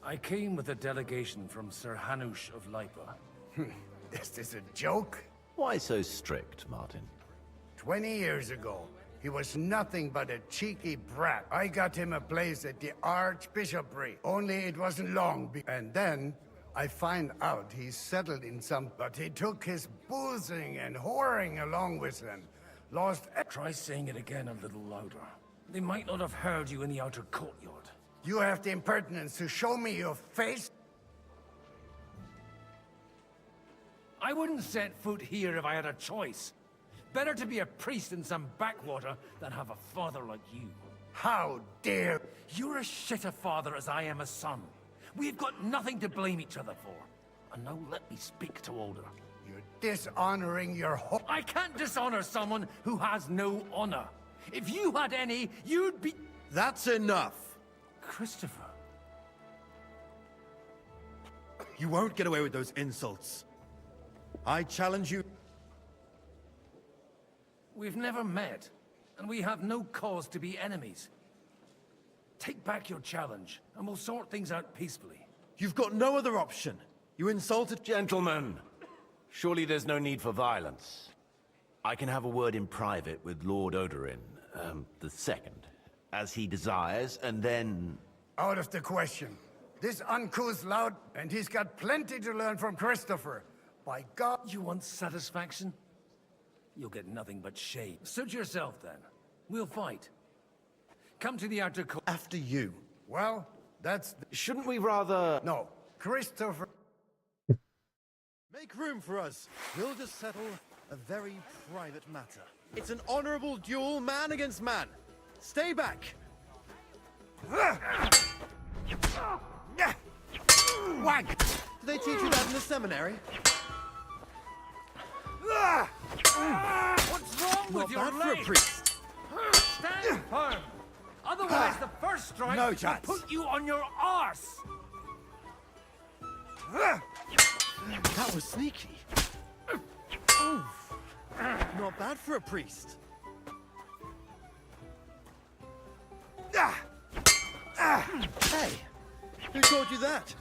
Speaker 3: I came with a delegation from Sir Hanush of Lipa.
Speaker 17: Is this a joke?
Speaker 11: Why so strict, Martin?
Speaker 17: 20 years ago, he was nothing but a cheeky brat. I got him a place at the Archbishopric, only it wasn't long. And then, I find out he's settled in some... But he took his boozing and whoring along with him. Lost...
Speaker 3: Try saying it again a little louder. They might not have heard you in the outer courtyard.
Speaker 17: You have the impertinence to show me your face?
Speaker 3: I wouldn't set foot here if I had a choice. Better to be a priest in some backwater than have a father like you.
Speaker 17: How dare...
Speaker 3: You're as shit a father as I am a son. We've got nothing to blame each other for. And now let me speak to Older.
Speaker 17: You're dishonoring your home.
Speaker 3: I can't dishonor someone who has no honor. If you had any, you'd be...
Speaker 9: That's enough.
Speaker 3: Christopher.
Speaker 9: You won't get away with those insults. I challenge you.
Speaker 3: We've never met, and we have no cause to be enemies. Take back your challenge, and we'll sort things out peacefully.
Speaker 9: You've got no other option. You insulted...
Speaker 11: Gentlemen, surely there's no need for violence. I can have a word in private with Lord Odorin, the second, as he desires, and then...
Speaker 17: Out of the question. This uncouth loud, and he's got plenty to learn from Christopher. By God...
Speaker 3: You want satisfaction? You'll get nothing but shade. Suit yourself, then. We'll fight. Come to the outer court.
Speaker 9: After you.
Speaker 17: Well, that's...
Speaker 11: Shouldn't we rather...
Speaker 17: No. Christopher...
Speaker 9: Make room for us. We'll just settle a very private matter. It's an honorable duel, man against man. Stay back.
Speaker 17: Whack!
Speaker 9: Did they teach you that in the seminary?
Speaker 3: What's wrong with your
Speaker 9: Not bad
Speaker 3: leg?
Speaker 9: for a priest.
Speaker 3: Stand firm. Otherwise, the first strike
Speaker 9: No
Speaker 3: will
Speaker 9: chance.
Speaker 3: put you on your arse.
Speaker 9: That was sneaky. Oof. Not bad for a priest. Hey, who taught you that?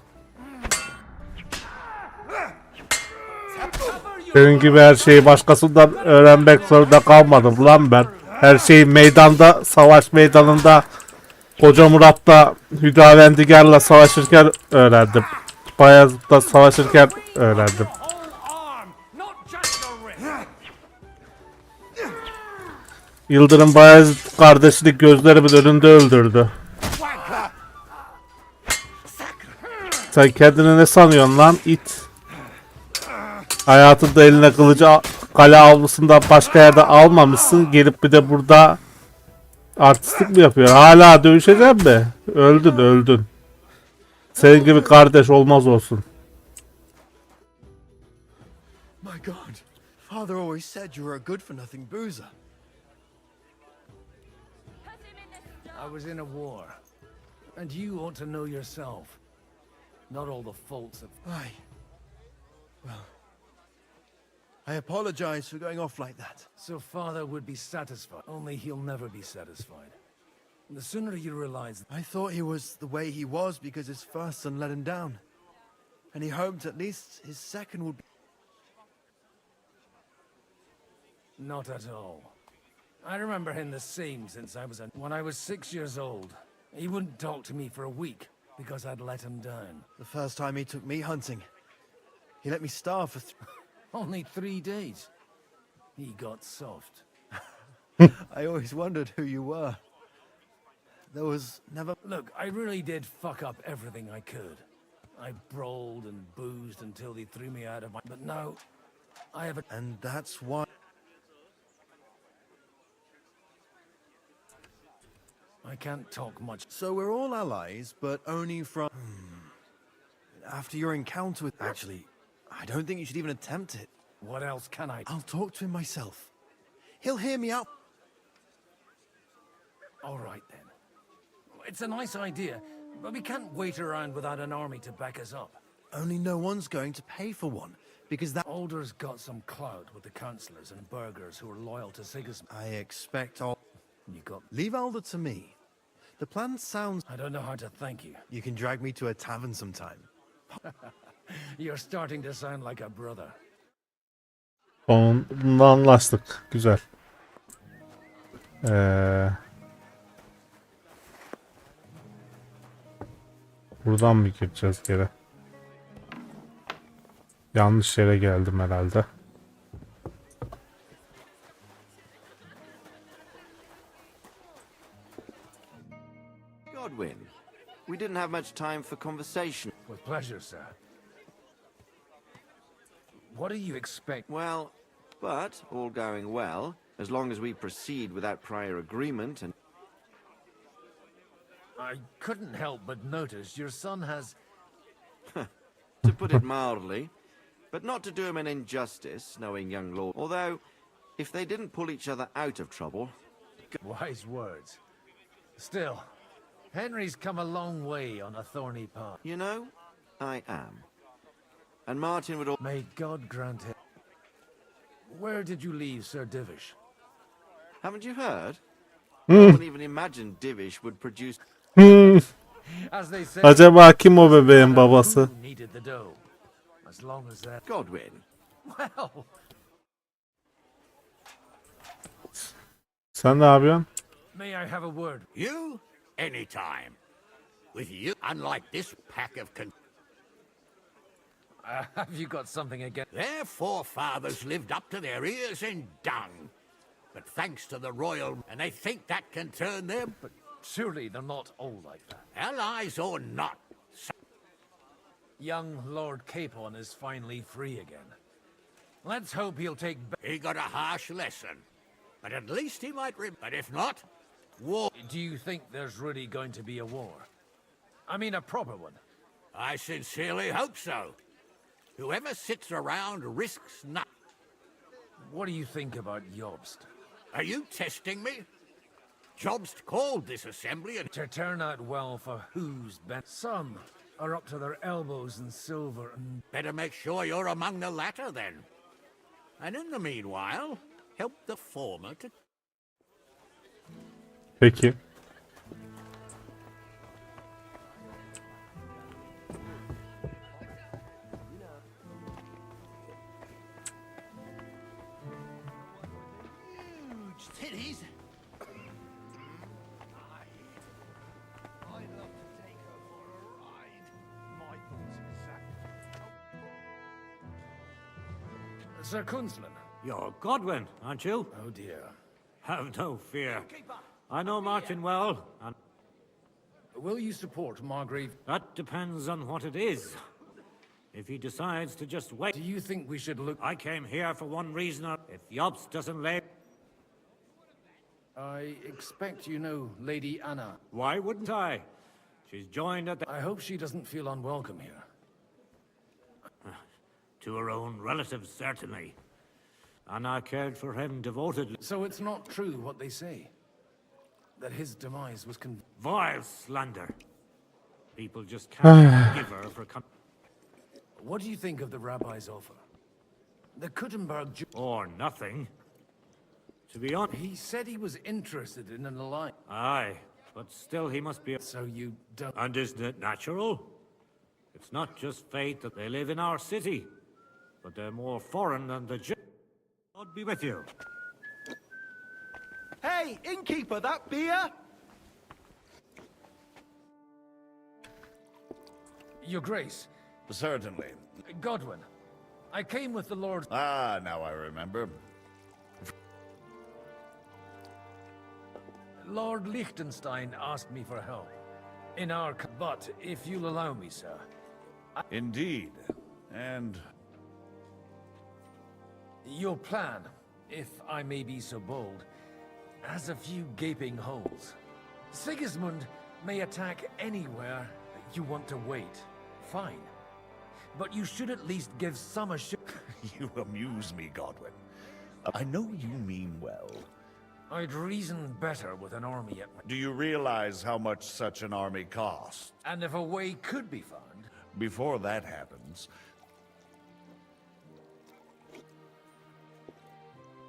Speaker 1: Senin gibi her şeyi başkasından öğrenmek zorunda kalmadım lan ben. Her şeyi meydanda, savaş meydanında Koca Murat'la Hüdavendigar'la savaşırken öğrendim. Bayezid'le savaşırken öğrendim. Yıldırım Bayezid kardeşini gözlerimin önünde öldürdü. Sen kendini ne sanıyorsun lan it? Hayatında eline kılıcı kale avlusundan başka yerde almamışsın. Gelip bir de burada artistlik mi yapıyor? Hala dövüşeceğim mi? Öldün öldün. Senin gibi kardeş olmaz olsun.
Speaker 9: My God, Father always said you were a good-for-nothing boozer.
Speaker 3: I was in a war. And you ought to know yourself. Not all the faults of...
Speaker 9: Aye. Well, I apologize for going off like that.
Speaker 3: So Father would be satisfied. Only he'll never be satisfied. The sooner you realize...
Speaker 9: I thought he was the way he was because his first son let him down. And he hoped at least his second would be...
Speaker 3: Not at all. I remember him the same since I was when I was 6 years old. He wouldn't talk to me for a week because I'd let him down.
Speaker 9: The first time he took me hunting, he let me starve for
Speaker 3: Only 3 days. He got soft.
Speaker 9: I always wondered who you were. there was never...
Speaker 3: Look, I really did fuck up everything I could. I brawled and boozed until they threw me out of my... But now, I have a...
Speaker 9: And that's why...
Speaker 3: I can't talk much.
Speaker 9: So we're all allies, but only from... After your encounter with... Actually, I don't think you should even attempt it.
Speaker 3: What else can I...
Speaker 9: I'll talk to him myself. He'll hear me out.
Speaker 3: All right, then. It's a nice idea, but we can't wait around without an army to back us up.
Speaker 9: Only no one's going to pay for one, because that...
Speaker 3: Alder's got some clout with the councillors and burghers who are loyal to Sigismund.
Speaker 9: I expect all...
Speaker 3: You got...
Speaker 9: Leave Alder to me. The plan sounds...
Speaker 3: I don't know how to thank you.
Speaker 9: You can drag me to a tavern sometime.
Speaker 3: You're starting to sound like a brother.
Speaker 1: Onunla anlaştık. Güzel. Buradan mı gireceğiz geri? Yanlış yere geldim herhalde.
Speaker 11: Godwin, we didn't have much time for conversation.
Speaker 3: With pleasure, sir. What do you expect?
Speaker 11: Well, but all going well, as long as we proceed without prior agreement and...
Speaker 3: I couldn't help but notice your son has...
Speaker 11: to put it mildly, but not to do him an injustice, knowing young lord. Although, if they didn't pull each other out of trouble...
Speaker 3: Wise words. Still, Henry's come a long way on a thorny path.
Speaker 11: You know, I am. And Martin would all...
Speaker 3: May God grant it. Where did you leave Sir Divish?
Speaker 11: Haven't you heard? I wouldn't even imagine Divish would produce...
Speaker 3: As they say,
Speaker 1: Acaba kim o bebeğin babası?
Speaker 3: needed the dough. As long as that...
Speaker 11: Godwin.
Speaker 3: Well...
Speaker 1: Sen ne yapıyorsun?
Speaker 3: May I have a word?
Speaker 12: You? Anytime. With you, unlike this pack of
Speaker 3: have you got something against...
Speaker 12: Their forefathers lived up to their ears in dung. But thanks to the royal... And they think that can turn them...
Speaker 3: But surely they're not all like that.
Speaker 12: Allies or not.
Speaker 3: Young Lord Capon is finally free again. Let's hope he'll take...
Speaker 12: He got a harsh lesson. But at least he might... But if not, war...
Speaker 3: Do you think there's really going to be a war? I mean a proper one.
Speaker 12: I sincerely hope so. Whoever sits around risks not...
Speaker 3: What do you think about Jobst?
Speaker 12: Are you testing me? Jobst called this assembly and...
Speaker 3: To turn out well for whose bent. Some are up to their elbows in silver and...
Speaker 12: Better make sure you're among the latter then. And in the meanwhile, help the former to...
Speaker 1: Peki.
Speaker 12: Titties.
Speaker 3: Sir Kunzman.
Speaker 19: You're Godwin, aren't you?
Speaker 3: Oh dear.
Speaker 19: Have no fear. I know Martin well, and...
Speaker 3: Will you support Margrave?
Speaker 19: That depends on what it is. If he decides to just wait...
Speaker 3: Do you think we should look...
Speaker 19: I came here for one reason, or if Jobst doesn't lay...
Speaker 3: I expect you know Lady Anna.
Speaker 19: Why wouldn't I? She's joined at the...
Speaker 3: I hope she doesn't feel unwelcome here.
Speaker 19: To her own relatives, certainly. Anna cared for him devotedly.
Speaker 3: So it's not true what they say? That his demise was
Speaker 19: Vile slander. People just can't forgive her for...
Speaker 3: What do you think of the rabbi's offer? The Kuttenberg...
Speaker 19: Or nothing. To be honest...
Speaker 3: He said he was interested in an alliance.
Speaker 19: Aye, but still he must be...
Speaker 3: So you don't...
Speaker 19: And isn't it natural? It's not just fate that they live in our city, but they're more foreign than the Jew. God be with you.
Speaker 21: Hey, innkeeper, that beer?
Speaker 3: Your Grace.
Speaker 4: Certainly.
Speaker 3: Godwin, I came with the Lord...
Speaker 4: Ah, now I remember.
Speaker 3: Lord Liechtenstein asked me for help. In our... But if you'll allow me, sir.
Speaker 4: Indeed. And...
Speaker 3: Your plan, if I may be so bold, has a few gaping holes. Sigismund may attack anywhere you want to wait. Fine. But you should at least give some assurance.
Speaker 4: You amuse me, Godwin. I know you mean well.
Speaker 3: I'd reason better with an army at my...
Speaker 4: Do you realize how much such an army costs?
Speaker 3: And if a way could be found...
Speaker 4: Before that happens...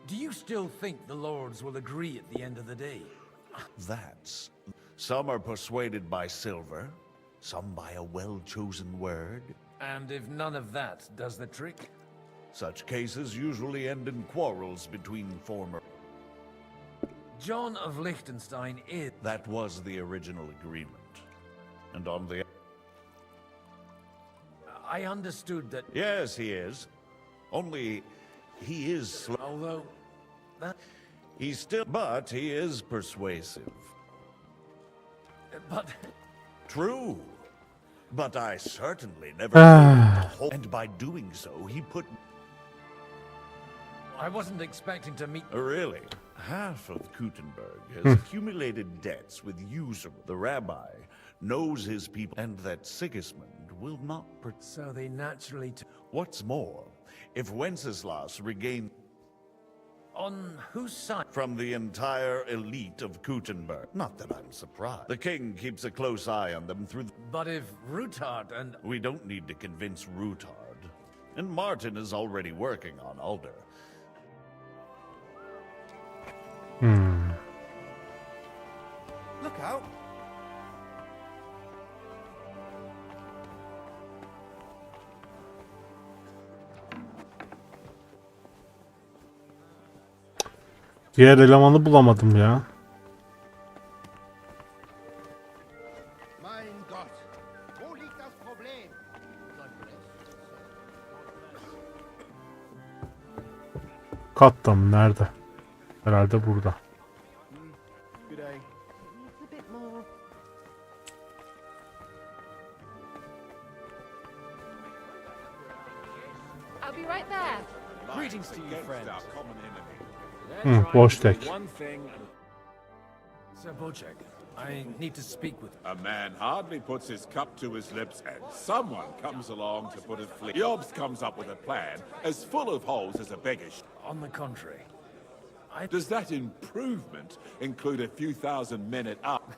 Speaker 3: Do you still think the lords will agree at the end of the day?
Speaker 4: That's... Some are persuaded by silver, some by a well-chosen word.
Speaker 3: And if none of that does the trick?
Speaker 4: Such cases usually end in quarrels between former...
Speaker 3: John of Liechtenstein is...
Speaker 4: That was the original agreement. And on the...
Speaker 3: I understood that...
Speaker 4: Yes, he is. Only... he is slow.
Speaker 3: Although... that...
Speaker 4: He's still... But he is persuasive.
Speaker 3: But...
Speaker 4: True. But I certainly never... And by doing so, he put...
Speaker 3: I wasn't expecting to meet...
Speaker 4: Really? Half of Kuttenberg has accumulated debts with usury. The rabbi knows his people and that Sigismund will not...
Speaker 3: So they naturally...
Speaker 4: What's more, if Wenceslas regained...
Speaker 3: On whose side?
Speaker 4: From the entire elite of Kuttenberg. Not that I'm surprised. The king keeps a close eye on them through...
Speaker 3: But if Ruthard and...
Speaker 4: We don't need to convince Ruthard. And Martin is already working on Alder.
Speaker 9: Look out!
Speaker 1: Diğer elemanı bulamadım ya.
Speaker 12: Mein Gott, wo liegt das Problem?
Speaker 1: Katta mı? Nerede? Herhalde burada.
Speaker 21: Good day. A bit more.
Speaker 13: I'll be right there.
Speaker 6: Greetings to you, friends.
Speaker 1: Boş tek.
Speaker 3: Sir Bocek, I need to speak with...
Speaker 14: A man hardly puts his cup to his lips and someone comes along to put it free. Jobs comes up with a plan as full of holes as a beggar.
Speaker 3: On the contrary.
Speaker 14: Does that improvement include a few thousand men at arms?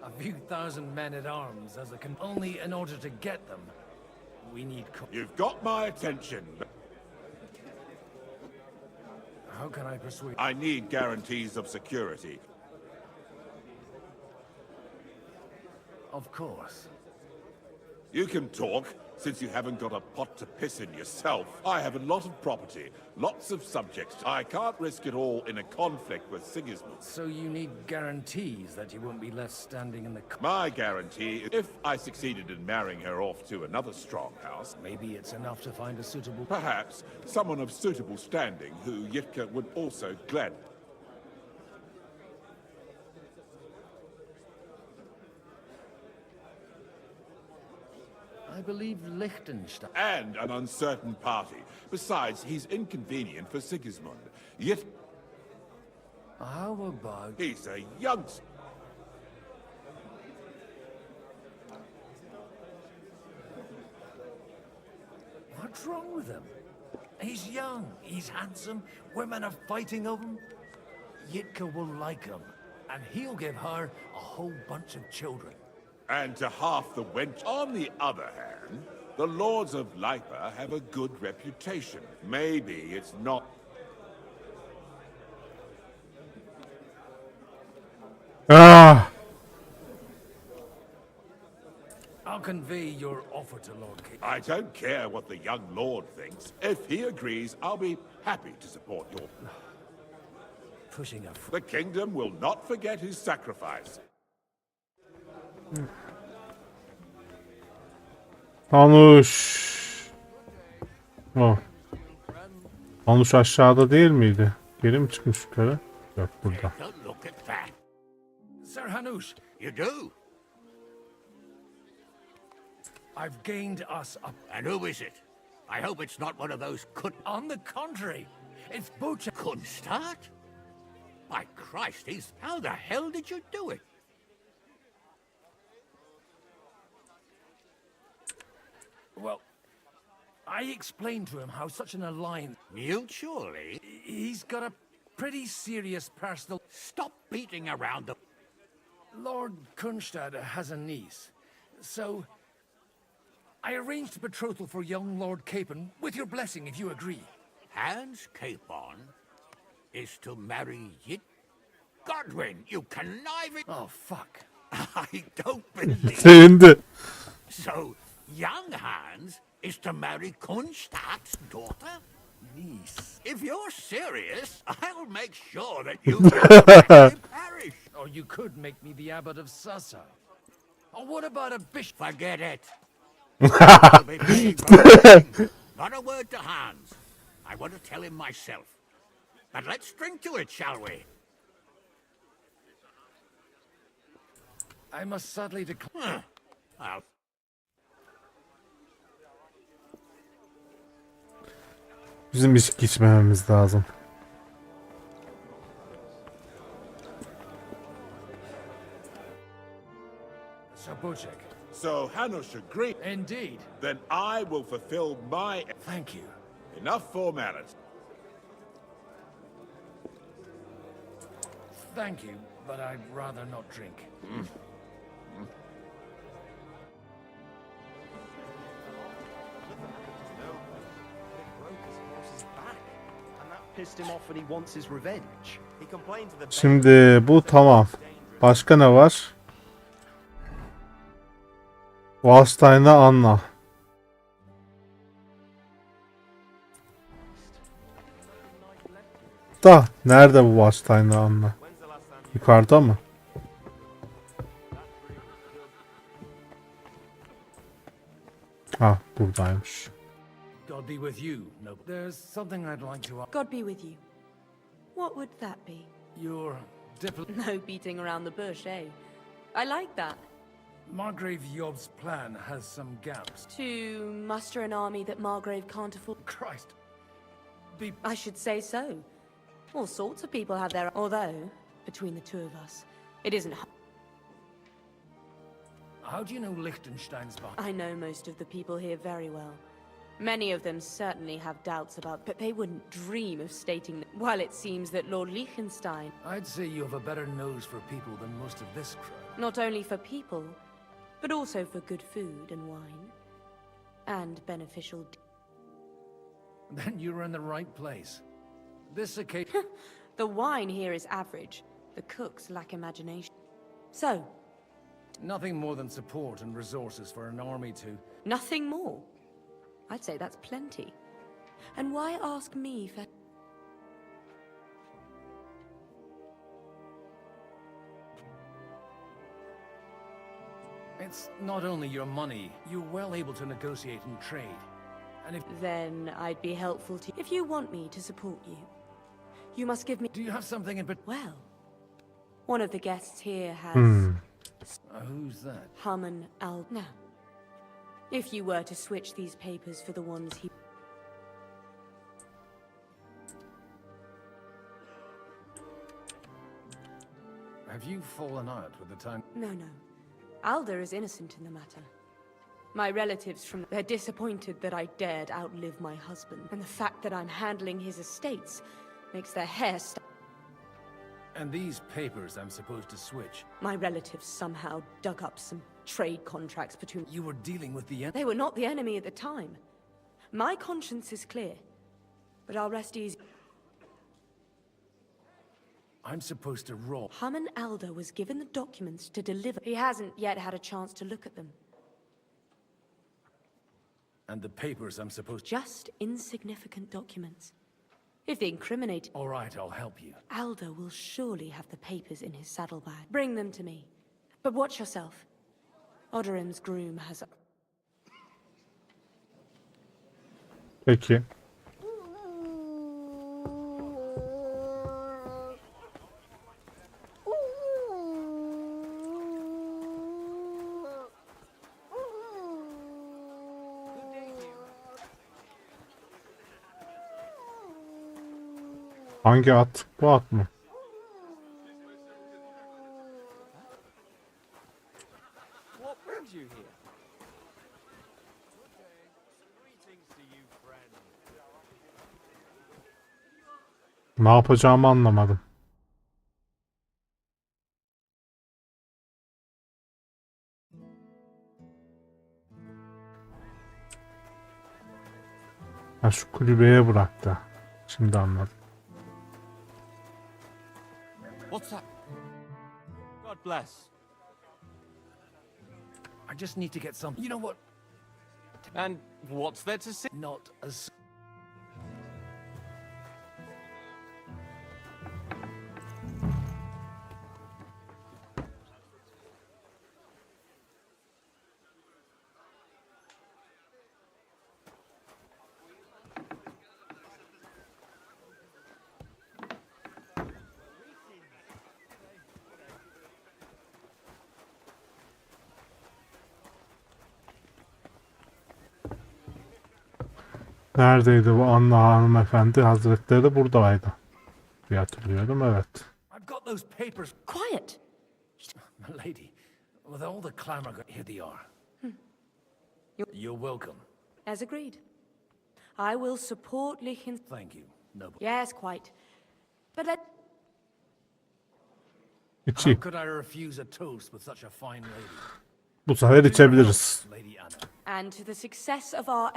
Speaker 3: A few thousand men at arms as a only in order to get them. We need...
Speaker 14: You've got my attention.
Speaker 3: How can I persuade...
Speaker 14: I need guarantees of security.
Speaker 3: Of course.
Speaker 14: You can talk, since you haven't got a pot to piss in yourself. I have a lot of property, lots of subjects. I can't risk it all in a conflict with Sigismund.
Speaker 3: So you need guarantees that you won't be left standing in the...
Speaker 14: My guarantee is if I succeeded in marrying her off to another strong house...
Speaker 3: Maybe it's enough to find a suitable...
Speaker 14: Perhaps someone of suitable standing who Yitka would also glad...
Speaker 3: I believe Liechtenstein...
Speaker 14: And an uncertain party. Besides, he's inconvenient for Sigismund. Yet...
Speaker 3: How about...
Speaker 14: He's a youngster.
Speaker 3: What's wrong with him? He's young, he's handsome, women are fighting over him. Yitka will like him, and he'll give her a whole bunch of children.
Speaker 14: And to half the wench. On the other hand, the lords of Lipa have a good reputation. Maybe it's not...
Speaker 3: I'll convey your offer to Lord King.
Speaker 14: I don't care what the young lord thinks. If he agrees, I'll be happy to support your...
Speaker 3: Pushing a...
Speaker 14: The kingdom will not forget his sacrifice.
Speaker 1: Hanuş. Oh. Hanuş aşağıda değil miydi? Geri mi çıkmış yukarı? Yok burada.
Speaker 3: Sir Hanush.
Speaker 12: You do?
Speaker 3: I've gained us a...
Speaker 12: And who is it? I hope it's not one of those
Speaker 3: On the contrary, it's Butcher.
Speaker 12: Couldn't start? By Christ, how the hell did you do it?
Speaker 3: Well, I explained to him how such an alliance...
Speaker 12: Mutually?
Speaker 3: He's got a pretty serious personal...
Speaker 12: Stop beating around the...
Speaker 3: Lord Kunstad has a niece, so... I arranged a betrothal for young Lord Capon, with your blessing if you agree.
Speaker 12: Hans Capon is to marry Yit... Godwin, you conniving...
Speaker 3: Oh, fuck.
Speaker 12: I don't believe...
Speaker 1: Sevindi.
Speaker 12: So, young Hans is to marry Kunstad's daughter?
Speaker 3: Niece.
Speaker 12: If you're serious, I'll make sure that you get the parish.
Speaker 3: Or you could make me the abbot of Sassa. Or what about a bishop?
Speaker 12: Forget it. I'll be paying for everything. Not a word to Hans. I want to tell him myself. But let's drink to it, shall we?
Speaker 3: I must sadly decline.
Speaker 12: I'll...
Speaker 1: Bizim içki içmememiz lazım.
Speaker 3: Sir Bocek.
Speaker 14: So Hanush agreed.
Speaker 3: Indeed.
Speaker 14: Then I will fulfill my...
Speaker 3: Thank you.
Speaker 14: Enough formality.
Speaker 3: Thank you, but I'd rather not drink.
Speaker 21: Pissed him off and he wants his revenge. He complained to the
Speaker 1: Şimdi bu tamam. Başka ne var? Wallstein'la Anna. Da nerede bu Wallstein'la Anna? Yukarıda mı? Ha, buradaymış.
Speaker 3: God be with you, noble. There's something I'd like to ask.
Speaker 8: God be with you. What would that be?
Speaker 3: Your
Speaker 8: No beating around the bush, eh? I like that.
Speaker 3: Margrave Yob's plan has some gaps.
Speaker 8: To muster an army that Margrave can't afford.
Speaker 3: Christ.
Speaker 8: I should say so. All sorts of people have their... Although, between the two of us, it isn't...
Speaker 3: How do you know Liechtenstein's behind?
Speaker 8: I know most of the people here very well. Many of them certainly have doubts about, but they wouldn't dream of stating that. While it seems that Lord Liechtenstein...
Speaker 3: I'd say you have a better nose for people than most of this crowd.
Speaker 8: Not only for people, but also for good food and wine. And beneficial...
Speaker 3: Then you're in the right place. This occasion...
Speaker 8: The wine here is average. The cooks lack imagination. So...
Speaker 3: Nothing more than support and resources for an army to...
Speaker 8: Nothing more? I'd say that's plenty. And why ask me for...
Speaker 3: It's not only your money. You're well able to negotiate and trade. And if...
Speaker 8: Then I'd be helpful to you. If you want me to support you, you must give me...
Speaker 3: Do you have something in...
Speaker 8: Well, one of the guests here has...
Speaker 3: Who's that?
Speaker 8: Haman Al... Now, if you were to switch these papers for the ones he...
Speaker 3: Have you fallen out with the time?
Speaker 8: No. Alder is innocent in the matter. My relatives from... They're disappointed that I dared outlive my husband. And the fact that I'm handling his estates makes their hair stand...
Speaker 3: And these papers I'm supposed to switch.
Speaker 8: My relatives somehow dug up some trade contracts between...
Speaker 3: You were dealing with the enemy?
Speaker 8: They were not the enemy at the time. My conscience is clear. But I'll rest easy.
Speaker 3: I'm supposed to roll.
Speaker 8: Haman Alder was given the documents to deliver. He hasn't yet had a chance to look at them.
Speaker 3: And the papers I'm supposed to...
Speaker 8: Just insignificant documents. If they incriminate...
Speaker 3: All right, I'll help you.
Speaker 8: Alder will surely have the papers in his saddlebag. Bring them to me. But watch yourself. Odorim's groom has...
Speaker 1: Peki. Hangi at? Bu at mı?
Speaker 6: What brings you here?
Speaker 1: Ne yapacağımı anlamadım. Ha, şu kulübeye bıraktı. Şimdi anladım.
Speaker 6: What's that? God bless. I just need to get some. You know what? And what's there to say? Not as.
Speaker 1: Neredeydi bu Anna hanımefendi hazretleri? Buradaydı diye hatırlıyorum, evet.
Speaker 3: I've got those papers.
Speaker 8: Quiet.
Speaker 3: My lady, with all the clamor, here they are. You're welcome.
Speaker 8: As agreed. I will support Lichin.
Speaker 3: Thank you, noble.
Speaker 8: Yes, quite. But let.
Speaker 1: İçi.
Speaker 3: How could I refuse a toast with such a fine lady?
Speaker 1: Bu sefer içebiliriz.
Speaker 3: Lady Anna.
Speaker 8: And to the success of our.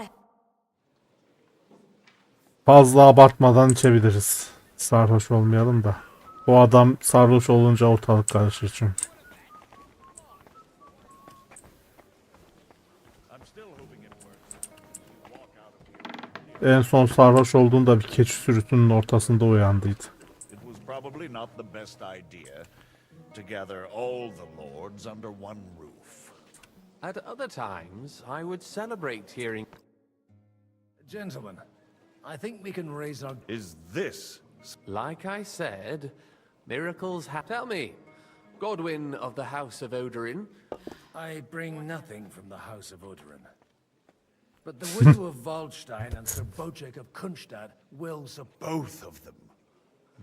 Speaker 1: Fazla abartmadan içebiliriz. Sarhoş olmayalım da. Bu adam sarhoş olunca ortalık karışır çünkü. En son sarhoş olduğunda bir keçi sürüsünün ortasında uyandıydı.
Speaker 4: It was probably not the best idea to gather all the lords under one roof.
Speaker 7: At other times, I would celebrate hearing.
Speaker 3: Gentlemen, I think we can raise our.
Speaker 4: Is this?
Speaker 7: Like I said, miracles tell me, Godwin of the House of Odorin.
Speaker 3: I bring nothing from the House of Odorin. But the widow of Waldstein and Sir Bojek of Kunstad will support.
Speaker 4: Both of them.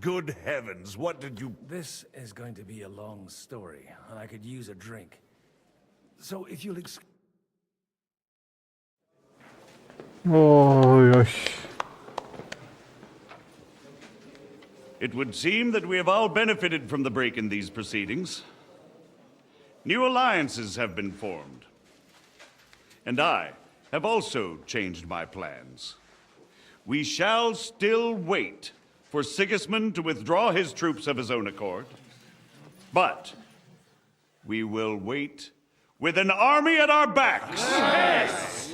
Speaker 4: Good heavens, what did you...
Speaker 3: This is going to be a long story, and I could use a drink. So if you'll
Speaker 1: Oy oy.
Speaker 4: It would seem that we have all benefited from the break in these proceedings. New alliances have been formed. And I have also changed my plans. We shall still wait for Sigismund to withdraw his troops of his own accord. But we will wait with an army at our backs.
Speaker 17: Yes!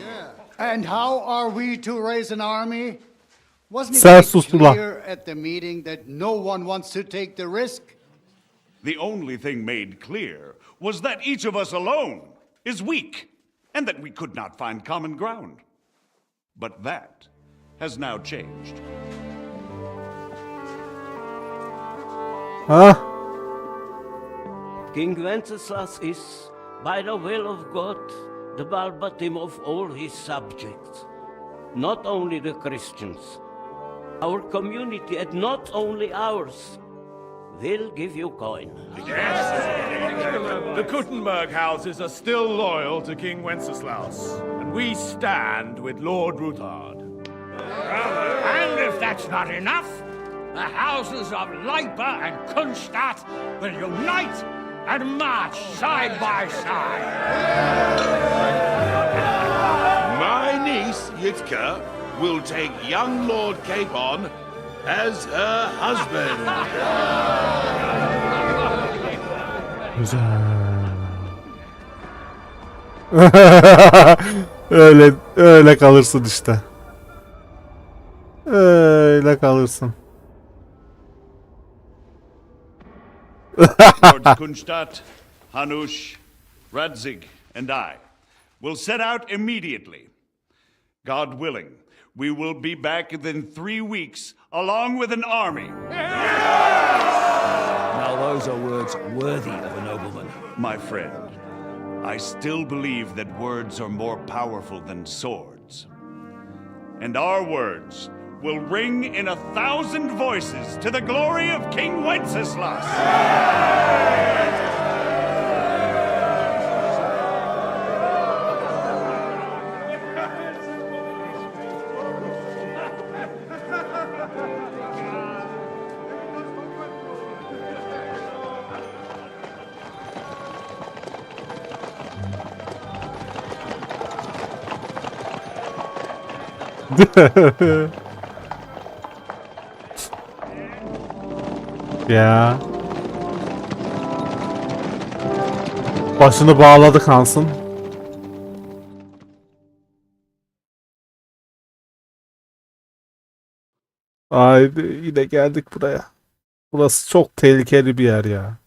Speaker 17: And how are we to raise an army? Wasn't it
Speaker 1: Sen
Speaker 17: made
Speaker 1: sus ulan.
Speaker 17: clear at the meeting that no one wants to take the risk?
Speaker 4: The only thing made clear was that each of us alone is weak, and that we could not find common ground. But that has now changed.
Speaker 1: Ha?
Speaker 26: King Wenceslas is, by the will of God, the balbatim of all his subjects. Not only the Christians. Our community, and not only ours, will give you coin.
Speaker 15: The Kuttenberg houses are still loyal to King Wenceslaus, and we stand with Lord Ruthard.
Speaker 12: And if that's not enough, the houses of Leipa and Kunstadt will unite and march side by side.
Speaker 14: My niece, Yitka, will take young Lord Capon as her husband.
Speaker 1: öyle kalırsın işte. Öyle kalırsın.
Speaker 4: Lords Kunstadt, Hanush, Radzig, and I will set out immediately. God willing, we will be back within 3 weeks, along with an army.
Speaker 6: Now those are words worthy of a nobleman.
Speaker 4: My friend, I still believe that words are more powerful than swords. And our words will ring in 1,000 voices to the glory of King Wenceslas.
Speaker 1: Ya. Başını bağladık Hans'ın. Haydi yine geldik buraya. Burası çok tehlikeli bir yer ya.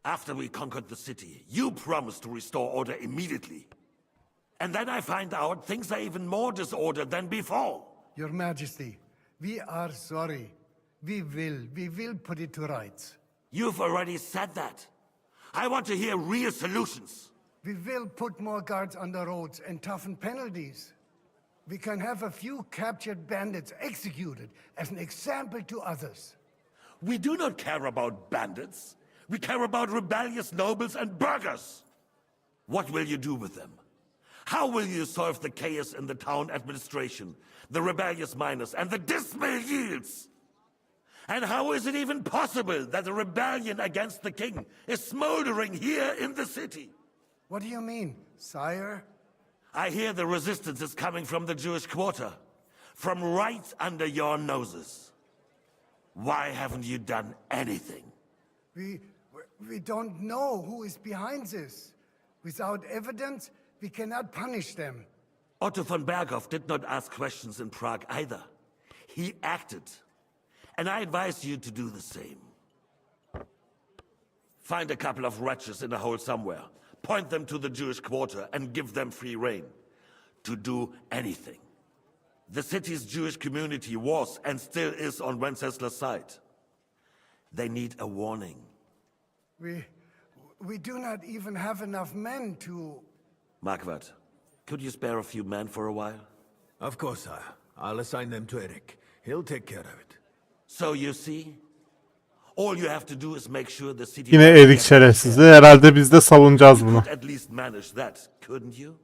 Speaker 10: After we conquered the city, you promised to restore order immediately. And then I find out things are even more disordered than before.
Speaker 17: Your Majesty, we are sorry. We will put it to rights.
Speaker 10: You've already said that. I want to hear real solutions.
Speaker 17: We will put more guards on the roads and toughen penalties. We can have a few captured bandits executed as an example to others.
Speaker 10: We do not care about bandits. We care about rebellious nobles and burghers. What will you do with them? How will you solve the chaos in the town administration, the rebellious miners, and the dismal yields? And how is it even possible that a rebellion against the king is smoldering here in the city?
Speaker 17: What do you mean, sire?
Speaker 10: I hear the resistance is coming from the Jewish quarter, from right under your noses. Why haven't you done anything?
Speaker 17: We don't know who is behind this. Without evidence, we cannot punish them.
Speaker 10: Otto von Berghoff did not ask questions in Prague either. He acted. And I advise you to do the same. Find a couple of wretches in a hole somewhere. Point them to the Jewish quarter and give them free rein. To do anything. The city's Jewish community was and still is on Wenceslas' side. They need a warning.
Speaker 17: We do not even have enough men to...
Speaker 10: Marquardt, could you spare a few men for a while?
Speaker 11: Of course, sire. I'll assign them to Eric. He'll take care of it.
Speaker 10: So you see, all you have to do is make sure the city...
Speaker 1: Yine Erik şerefsizi. Herhalde biz de savunacağız bunu.
Speaker 10: At least manage that, couldn't you?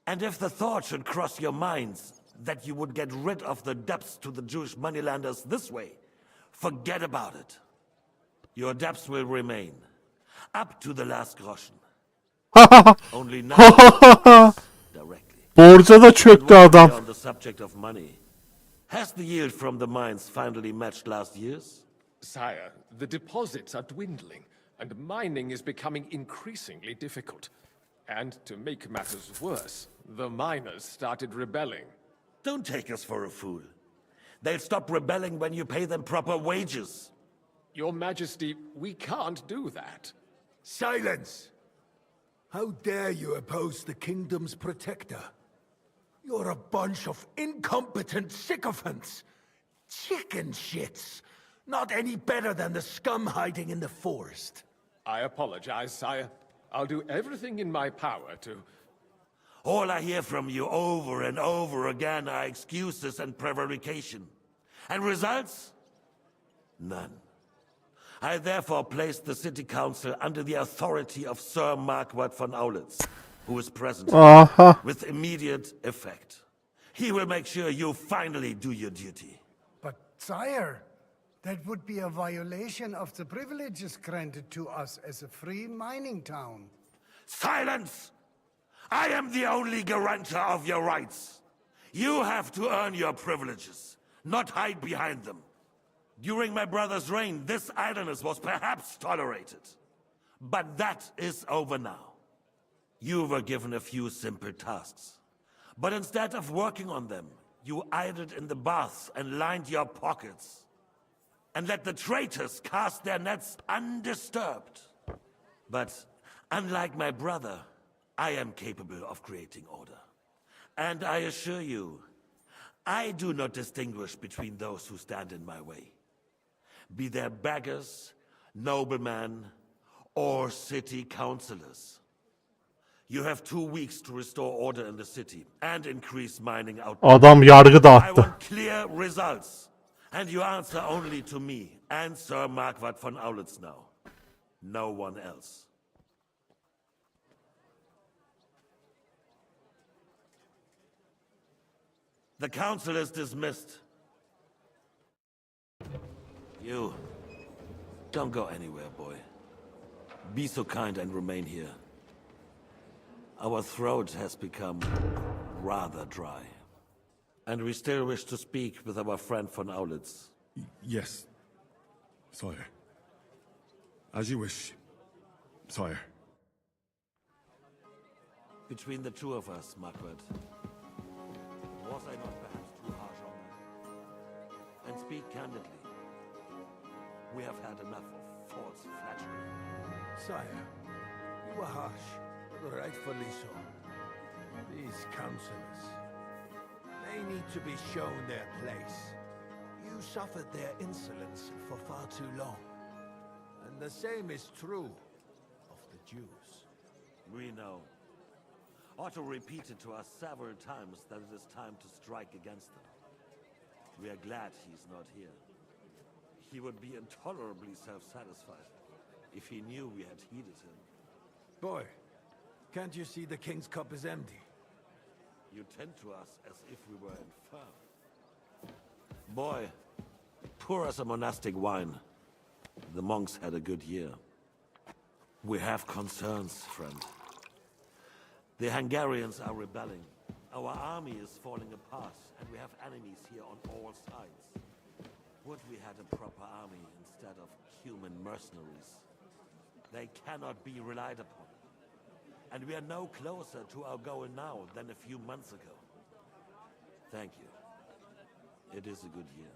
Speaker 10: And if the thought should cross your minds that you would get rid of the debts to the Jewish moneylanders this way, forget about it. Your debts will remain, up to the last groschen. Only now, directly.
Speaker 1: Borca da çöktü adam.
Speaker 10: On the subject of money, has the yield from the mines finally matched last year's?
Speaker 2: Sire, the deposits are dwindling, and mining is becoming increasingly difficult. And to make matters worse, the miners started rebelling.
Speaker 10: Don't take us for a fool. They'll stop rebelling when you pay them proper wages.
Speaker 2: Your Majesty, we can't do that.
Speaker 16: Silence! How dare you oppose the kingdom's protector? You're a bunch of incompetent sycophants. Chicken shits. Not any better than the scum hiding in the forest.
Speaker 2: I apologize, sire. I'll do everything in my power to...
Speaker 10: All I hear from you over and over again are excuses and prevarication. And results? None. I therefore placed the city council under the authority of Sir Marquardt von Aulitz, who is present with immediate effect. He will make sure you finally do your duty.
Speaker 17: But, sire, that would be a violation of the privileges granted to us as a free mining town.
Speaker 10: Silence! I am the only guarantor of your rights. You have to earn your privileges, not hide behind them. During my brother's reign, this idleness was perhaps tolerated. But that is over now. You were given a few simple tasks. But instead of working on them, you idled in the baths and lined your pockets. And let the traitors cast their nets undisturbed. But unlike my brother, I am capable of creating order. And I assure you, I do not distinguish between those who stand in my way. Be they beggars, noblemen, or city councillors. You have 2 weeks to restore order in the city and increase mining output.
Speaker 1: Adam yargı
Speaker 10: I
Speaker 1: dağıttı.
Speaker 10: want clear results. And you answer only to me and Sir Marquardt von Aulitz now. No one else. The council is dismissed. You, don't go anywhere, boy. Be so kind and remain here. Our throat has become rather dry. And we still wish to speak with our friend von Aulitz.
Speaker 5: Yes, sire. As you wish, sire.
Speaker 10: Between the two of us, Marquardt, was I not perhaps too harsh on them? And speak candidly. We have had enough of false flattery.
Speaker 16: Sire, you were harsh, but rightfully so. These councillors, they need to be shown their place. You suffered their insolence for far too long. And the same is true of the Jews.
Speaker 10: We know. Otto repeated to us several times that it is time to strike against them. We are glad he's not here. He would be intolerably self-satisfied if he knew we had heeded him.
Speaker 16: Boy, can't you see the king's cup is empty?
Speaker 10: You tend to us as if we were infirm. Boy, pour us a monastic wine. The monks had a good year. We have concerns, friend. The Hungarians are rebelling. Our army is falling apart, and we have enemies here on all sides. Would we had a proper army instead of human mercenaries? They cannot be relied upon. And we are no closer to our goal now than a few months ago. Thank you. It is a good year.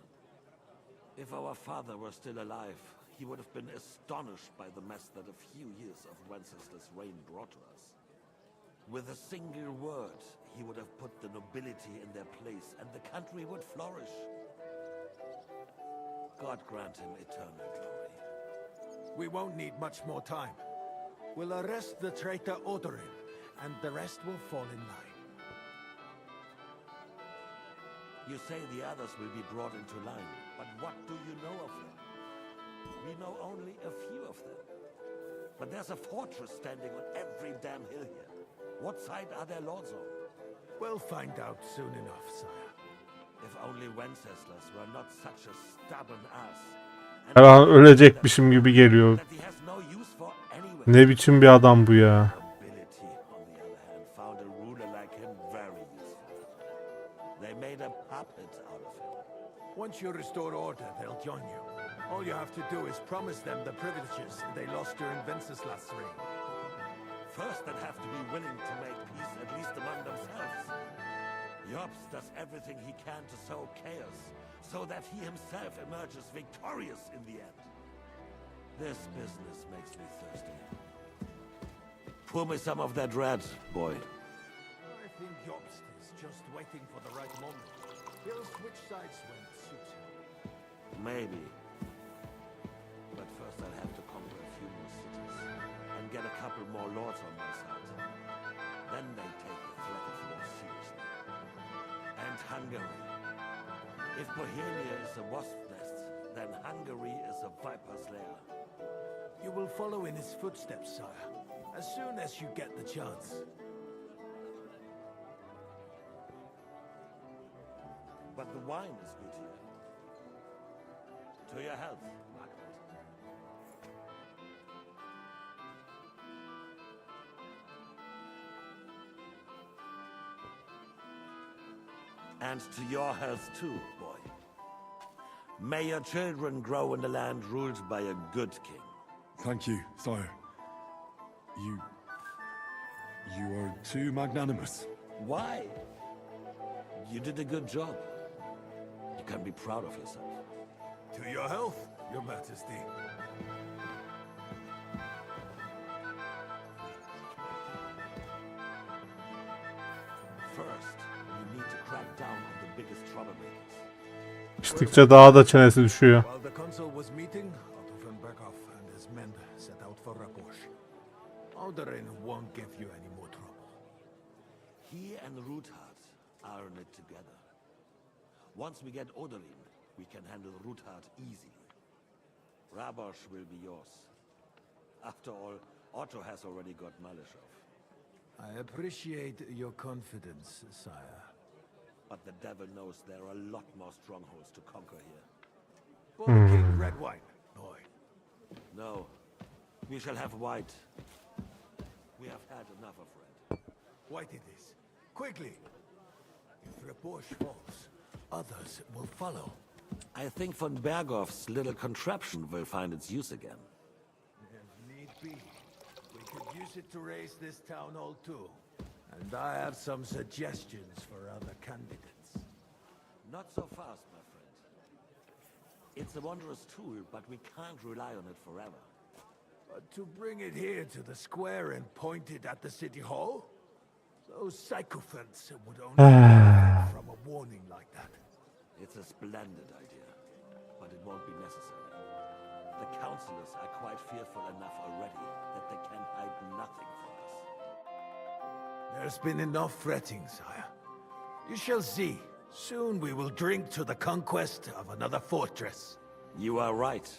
Speaker 10: If our father were still alive, he would have been astonished by the mess that a few years of Wenceslas' reign brought to us. With a single word, he would have put the nobility in their place, and the country would flourish. God grant him eternal glory.
Speaker 16: We won't need much more time. We'll arrest the traitor Odorin, and the rest will fall in line.
Speaker 10: You say the others will be brought into line, but what do you know of them? We know only a few of them. But there's a fortress standing on every damn hill here. What side are their lords on?
Speaker 16: We'll find out soon enough, sire.
Speaker 10: If only Wenceslas were not such a stubborn ass.
Speaker 1: Her an ölecekmişim gibi geliyor. Ne biçim bir adam bu ya?
Speaker 16: Once you restore order, they'll join you. All you have to do is promise them the privileges they lost during Wenceslas' reign.
Speaker 10: First, they'd have to be willing to make peace, at least among themselves. Jobs does everything he can to sow chaos, so that he himself emerges victorious in the end. This business makes me thirsty. Pour me some of that red, boy.
Speaker 16: I think Jobst is just waiting for the right moment. He'll switch sides when it suits him.
Speaker 10: Maybe. But first I'll have to conquer a few more cities, and get a couple more lords on my side. Then they take the threat of war seriously. And Hungary. If Bohemia is a wasp nest, then Hungary is a viper's lair.
Speaker 16: You will follow in his footsteps, sire, as soon as you get the chance.
Speaker 10: But the wine is good here. To your health, Margaret. And to your health too, boy. May your children grow in a land ruled by a good king.
Speaker 5: Thank you, sire. You are too magnanimous.
Speaker 10: Why? You did a good job. You can be proud of yourself.
Speaker 16: To your health, your majesty.
Speaker 1: İçtikçe daha da çenesi düşüyor.
Speaker 16: While the consul was meeting, Otto von Berghoff and his men set out for Raposh. Alderin won't give you any more trouble.
Speaker 10: He and Ruthard are in it together. Once we get Oderin, we can handle Ruthard easily. Rabosh will be yours. After all, Otto has already got Malishov.
Speaker 16: I appreciate your confidence, sire.
Speaker 10: But the devil knows there are a lot more strongholds to conquer here.
Speaker 16: For the king, red wine. Boy.
Speaker 10: No, we shall have white. We have had enough of red.
Speaker 16: White it is. Quickly. If Raposh falls, others will follow.
Speaker 10: I think von Berghoff's little contraption will find its use again.
Speaker 16: If need be, we could use it to raise this town hall too. And I have some suggestions for other candidates.
Speaker 10: Not so fast, my friend. It's a wondrous tool, but we can't rely on it forever.
Speaker 16: But to bring it here to the square and point it at the city hall? Those sycophants would only benefit from a warning like that.
Speaker 10: It's a splendid idea, but it won't be necessary. The councillors are quite fearful enough already that they can hide nothing from us.
Speaker 16: There's been enough fretting, sire. You shall see. Soon we will drink to the conquest of another fortress.
Speaker 10: You are right.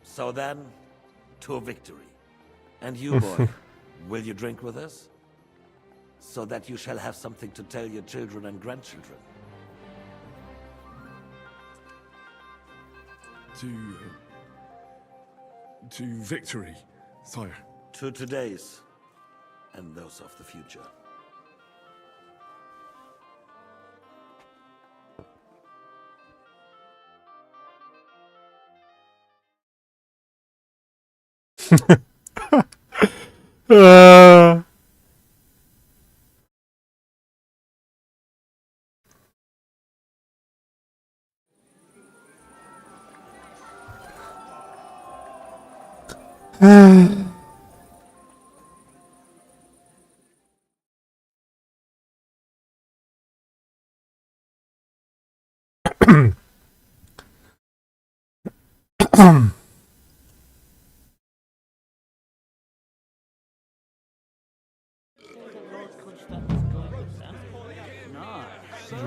Speaker 10: So then, to victory. And you, boy, will you drink with us? So that you shall have something to tell your children and grandchildren.
Speaker 5: To victory, sire.
Speaker 10: To today's, and those of the future.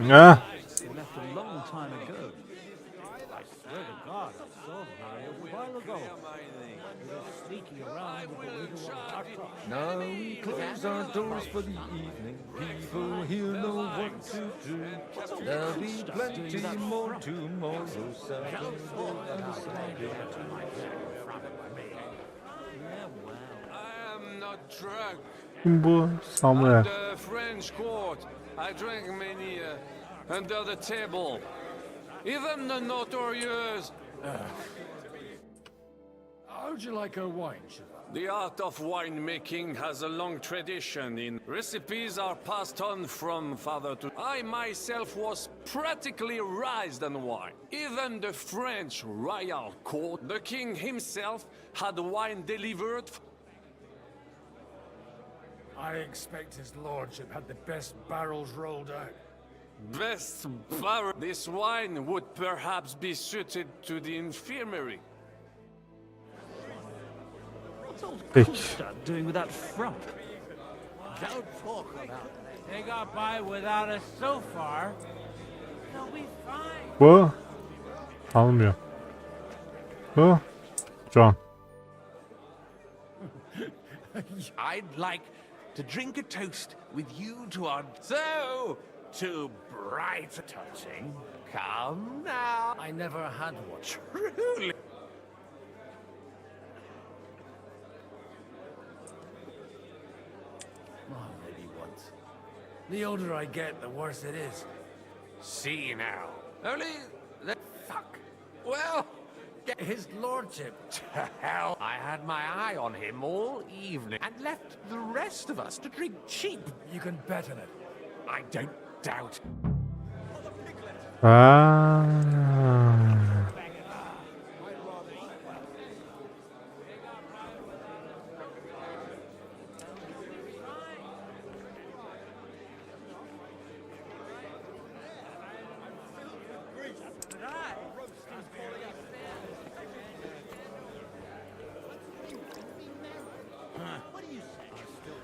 Speaker 1: Yeah.
Speaker 19: Left a long time ago. I swear to God, I saw him here a while ago. He was sneaking around with a little one.
Speaker 18: Now we close our doors for the evening. People here know what to do. There'll be plenty more tomorrow, Saturday and Sunday.
Speaker 2: I am not drunk.
Speaker 1: Bu Samuel.
Speaker 2: At the French court, I drank many under the table. Even the notorious.
Speaker 3: How'd you like our wine, Shiva?
Speaker 2: The art of winemaking has a long tradition in recipes are passed on from father to... I myself was practically raised on wine. Even the French royal court, the king himself had wine delivered.
Speaker 3: I expect his lordship had the best barrels rolled out.
Speaker 2: Best barrel. This wine would perhaps be suited to the infirmary.
Speaker 19: What's old
Speaker 1: Peki.
Speaker 19: Kunstad doing with that frump?
Speaker 6: Don't talk about it. They got by without us so far. They'll be fine.
Speaker 1: Bu almıyor. Bu John.
Speaker 21: I'd like to drink a toast with you to our... So, to bright touching. Come now.
Speaker 3: I never had one.
Speaker 21: Truly.
Speaker 3: Oh, maybe once. The older I get, the worse it is.
Speaker 21: See now. Only the... Fuck. Well...
Speaker 3: His lordship.
Speaker 21: To hell. I had my eye on him all evening and left the rest of us to drink cheap.
Speaker 3: You can bet on it.
Speaker 21: I don't doubt.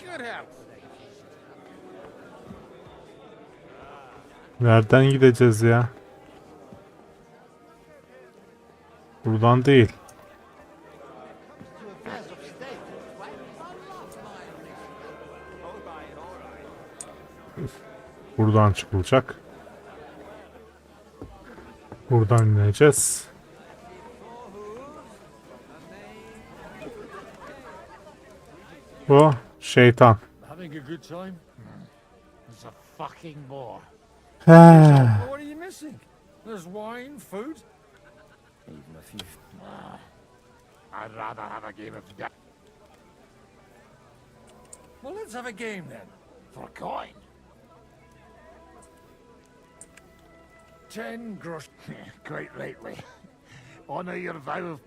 Speaker 6: Good health.
Speaker 1: Nereden gideceğiz ya? Buradan değil. Buradan çıkılacak. Buradan ineceğiz. Bu şeytan.
Speaker 6: Having a good time? It's a fucking bore.
Speaker 1: He.
Speaker 6: What are you missing? There's wine, food. Even a few. I'd rather have a game of that. Well, let's have a game then. For a coin. 10 gross. Quite rightly. Honor your vow of.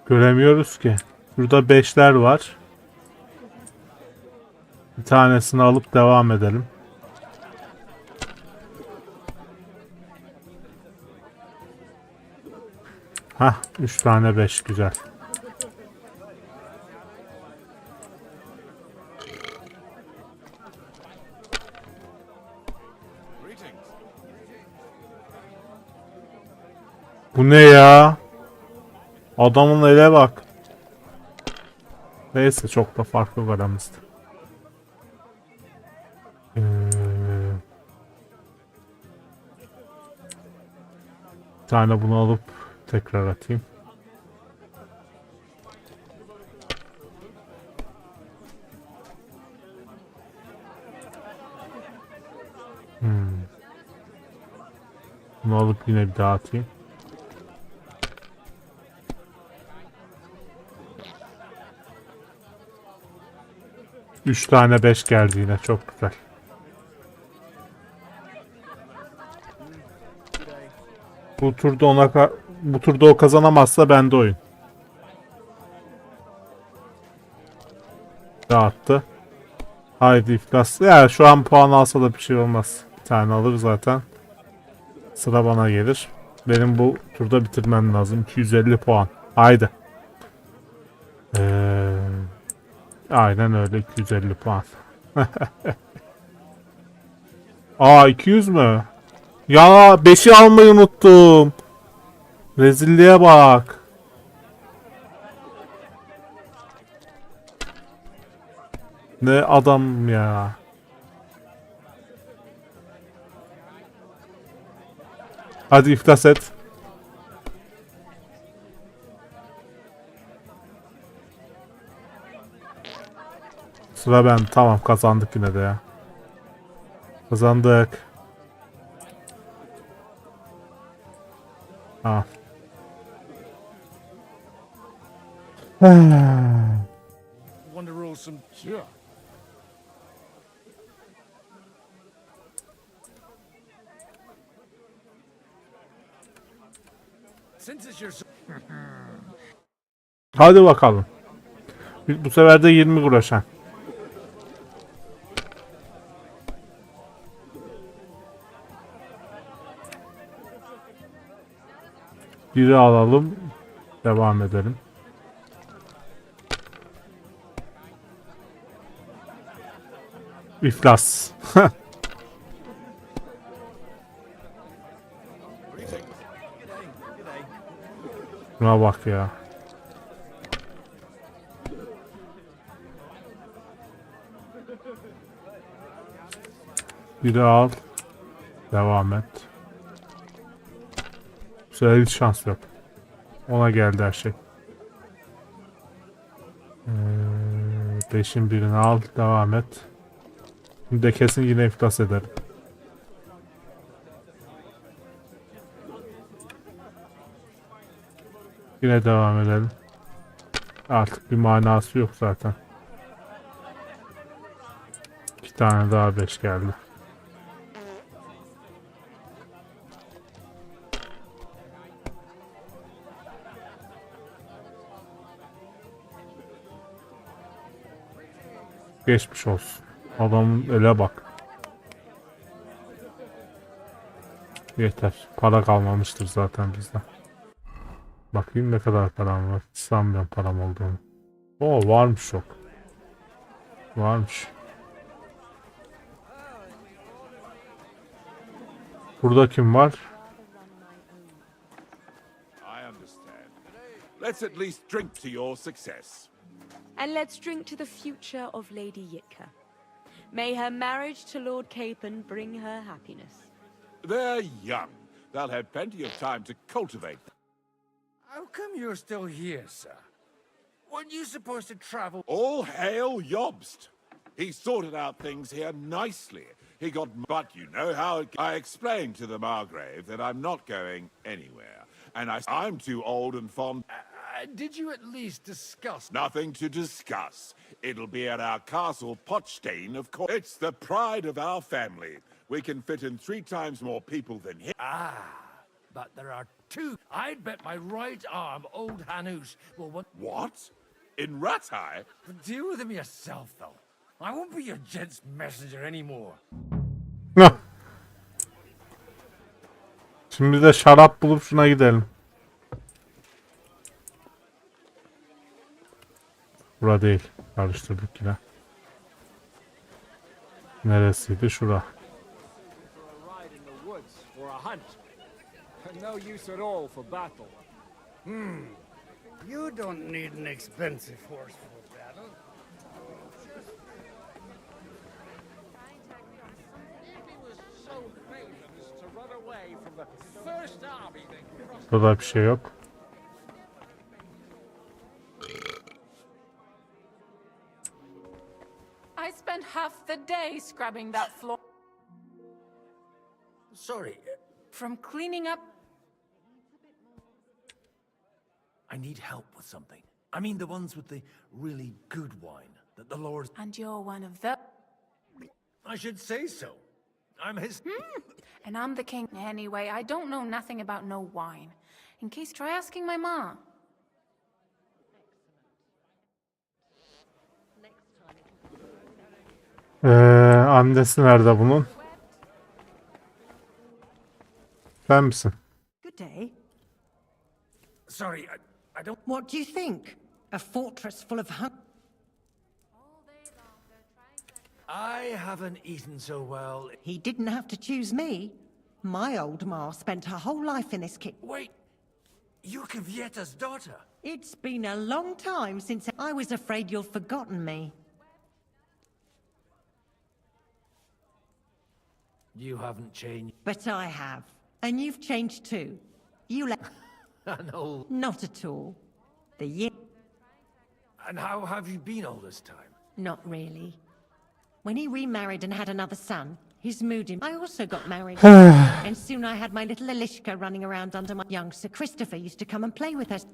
Speaker 1: Göremiyoruz ki. Burada 5'ler var. Bir tanesini alıp devam edelim. Hah, 3 tane 5 güzel. Bu ne ya? Adamın ele bak. Neyse çok da farklı var aramızda. Bir tane bunu alıp tekrar atayım. Bunu alıp yine bir daha atayım. Üç tane 5 geldi yine, çok güzel. Bu turda o kazanamazsa bende oyun. Dağıttı. Haydi iflas. Ya şu an puan alsa da bir şey olmaz. Bir tane alır zaten. Sıra bana gelir. Benim bu turda bitirmem lazım. 250 puan. Haydi. Aynen öyle, 250 puan. Aa, 200 mü? Ya 5'i almayı unuttum. Rezilliğe bak. Ne adam ya. Hadi iflas et. Sıra ben. Tamam, kazandık yine de ya. Kazandık. Ha.
Speaker 6: Want to roll some? Sure. Since it's your.
Speaker 1: Hadi bakalım. Bu sefer de 20 groşen. Biri alalım. Devam edelim. İflas. Şuna bak ya. Biri al. Devam et. Güzel, hiç şans yok. Ona geldi her şey. 5'in birini al. Devam et. Şimdi de kesin yine iflas ederim. Yine devam edelim. Artık bir manası yok zaten. 2 tane daha 5 geldi. Geçmiş olsun. Adamın ele bak. Yeter. Para kalmamıştır zaten bizde. Bakayım ne kadar param var. Hiç sanmıyorum param olduğunu. Oo, varmış çok. Varmış. Burada kim var?
Speaker 14: I understand. Let's at least drink to your success.
Speaker 8: And let's drink to the future of Lady Yitka. May her marriage to Lord Capon bring her happiness.
Speaker 14: They're young. They'll have plenty of time to cultivate them.
Speaker 3: How come you're still here, sir? Weren't you supposed to travel?
Speaker 14: All hail Jobst. He sorted out things here nicely. He got... But you know how I explained to the Margrave that I'm not going anywhere. And I'm too old and fond...
Speaker 3: Did you at least discuss...
Speaker 14: Nothing to discuss. It'll be at our castle, Potstein, of course. It's the pride of our family. We can fit in 3 times more people than him.
Speaker 3: But there are 2. I'd bet my right arm, old Hanus, will want...
Speaker 14: What? In Ratai?
Speaker 3: Deal with him yourself, though. I won't be your gent's messenger anymore.
Speaker 1: Şimdi de şarap bulup şuna gidelim. Bura değil. Karıştırdık yine. Neresiydi? Şura.
Speaker 19: No use at all for battle.
Speaker 17: You don't need an expensive horse for battle.
Speaker 1: Burada bir şey yok.
Speaker 9: I spent half the day scrubbing that floor.
Speaker 3: Sorry.
Speaker 9: From cleaning up...
Speaker 3: I need help with something. I mean the ones with the really good wine that the Lord...
Speaker 9: And you're one of the...
Speaker 3: I should say so. I'm his...
Speaker 9: And I'm the king. Anyway, I don't know nothing about no wine. In case, try asking my ma.
Speaker 1: Annesi nerede bunun? Sen misin?
Speaker 20: Good day.
Speaker 3: Sorry, I don't...
Speaker 20: What do you think? A fortress full of
Speaker 3: I haven't eaten so well.
Speaker 20: He didn't have to choose me. My old ma spent her whole life in this kitchen.
Speaker 3: Wait, you're Kvieta's daughter.
Speaker 20: It's been a long time since I was afraid you'd forgotten me.
Speaker 3: You haven't changed.
Speaker 20: But I have. And you've changed too. You
Speaker 3: No.
Speaker 20: Not at all. The year...
Speaker 3: And how have you been all this time?
Speaker 20: Not really. When he remarried and had another son, his mood in... I also got married. And soon I had my little Elishka running around under my... Young Sir Christopher used to come and play with us.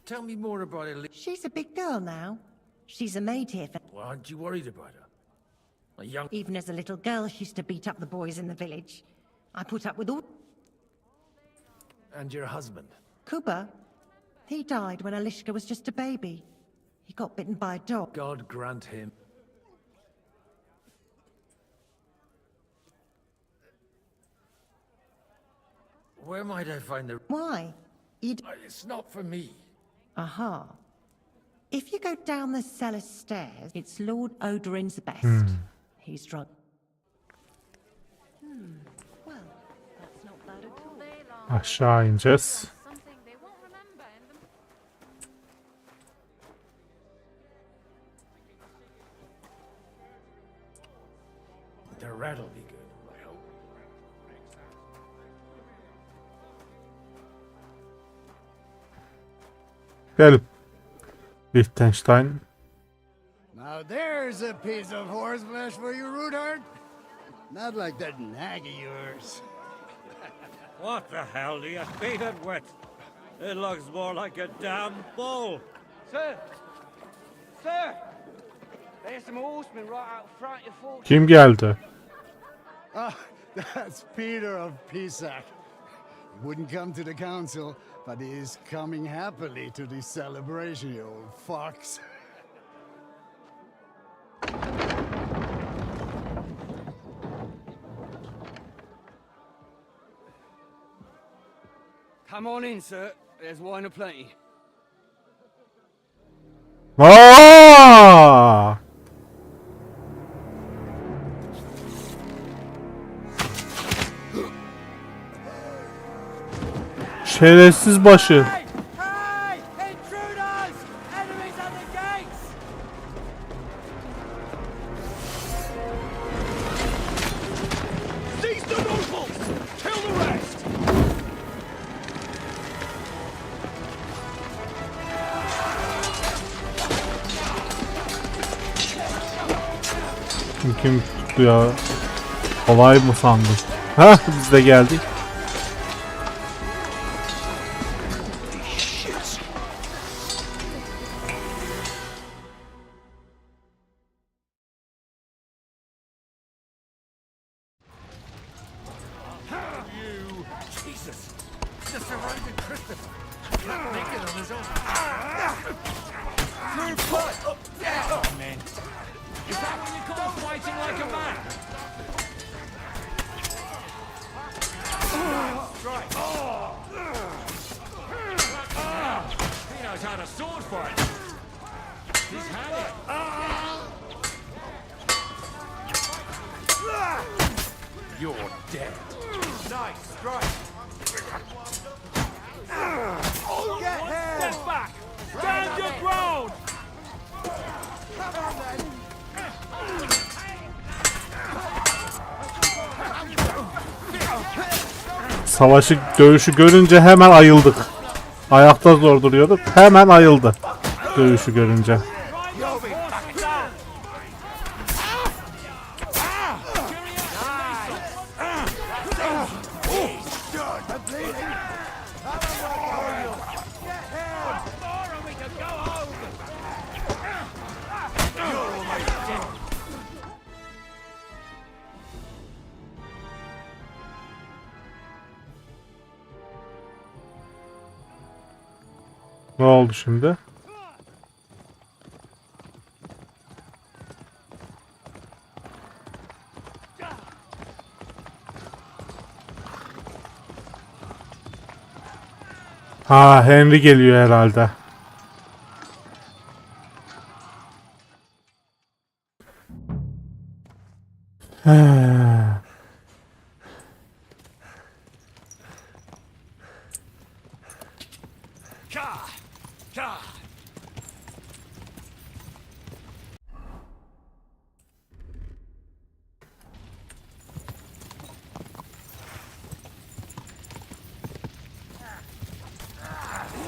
Speaker 3: Tell me more about Elishka.
Speaker 20: She's a big girl now. She's a maid here for...
Speaker 3: Well, aren't you worried about her? A young...
Speaker 20: Even as a little girl, she used to beat up the boys in the village. I put up with all...
Speaker 3: And your husband?
Speaker 20: Kuba. He died when Elishka was just a baby. He got bitten by a dog.
Speaker 3: God grant him. Where might I find the...
Speaker 20: Why?
Speaker 3: It's not for me.
Speaker 20: Aha. If you go down the cellar stairs, it's Lord Odorin's best. He's drunk. Well, that's not bad at all.
Speaker 1: Aşağı ineceğiz.
Speaker 3: The rat'll be good, I hope.
Speaker 1: Gel. Liechtenstein.
Speaker 17: Now there's a piece of horseflesh for you, Rudart. Not like that nag of yours.
Speaker 6: What the hell do you beat it with? It looks more like a damn bull.
Speaker 22: Sir! Sir! There's some horsemen right out front of your fort.
Speaker 1: Kim geldi?
Speaker 17: Ah, that's Peter of Pisac. He wouldn't come to the council, but he is coming happily to the celebration, you old fox.
Speaker 22: Come on in, sir. There's wine aplenty.
Speaker 1: Aa! Şerefsiz başı.
Speaker 6: Hey! Intruders! Enemies at the gates!
Speaker 12: Seize the nobles! Kill the rest!
Speaker 1: Kim tuttu ya? Kolay mı sandın? Ha, biz de geldik.
Speaker 3: Jesus! Just surrounded Christopher. Not naked on his own. Move foot! Oh, man. Is that what you call fighting like a man? Strike. He knows how to sword fight. He's had it. You're dead. Nice strike.
Speaker 6: Get him! Step back! Stand your ground! Come on then!
Speaker 1: Savaşı, dövüşü görünce hemen ayıldık. Ayakta zor duruyorduk. Hemen ayıldı. Dövüşü görünce. Ne oldu şimdi? Ha, Henry geliyor herhalde.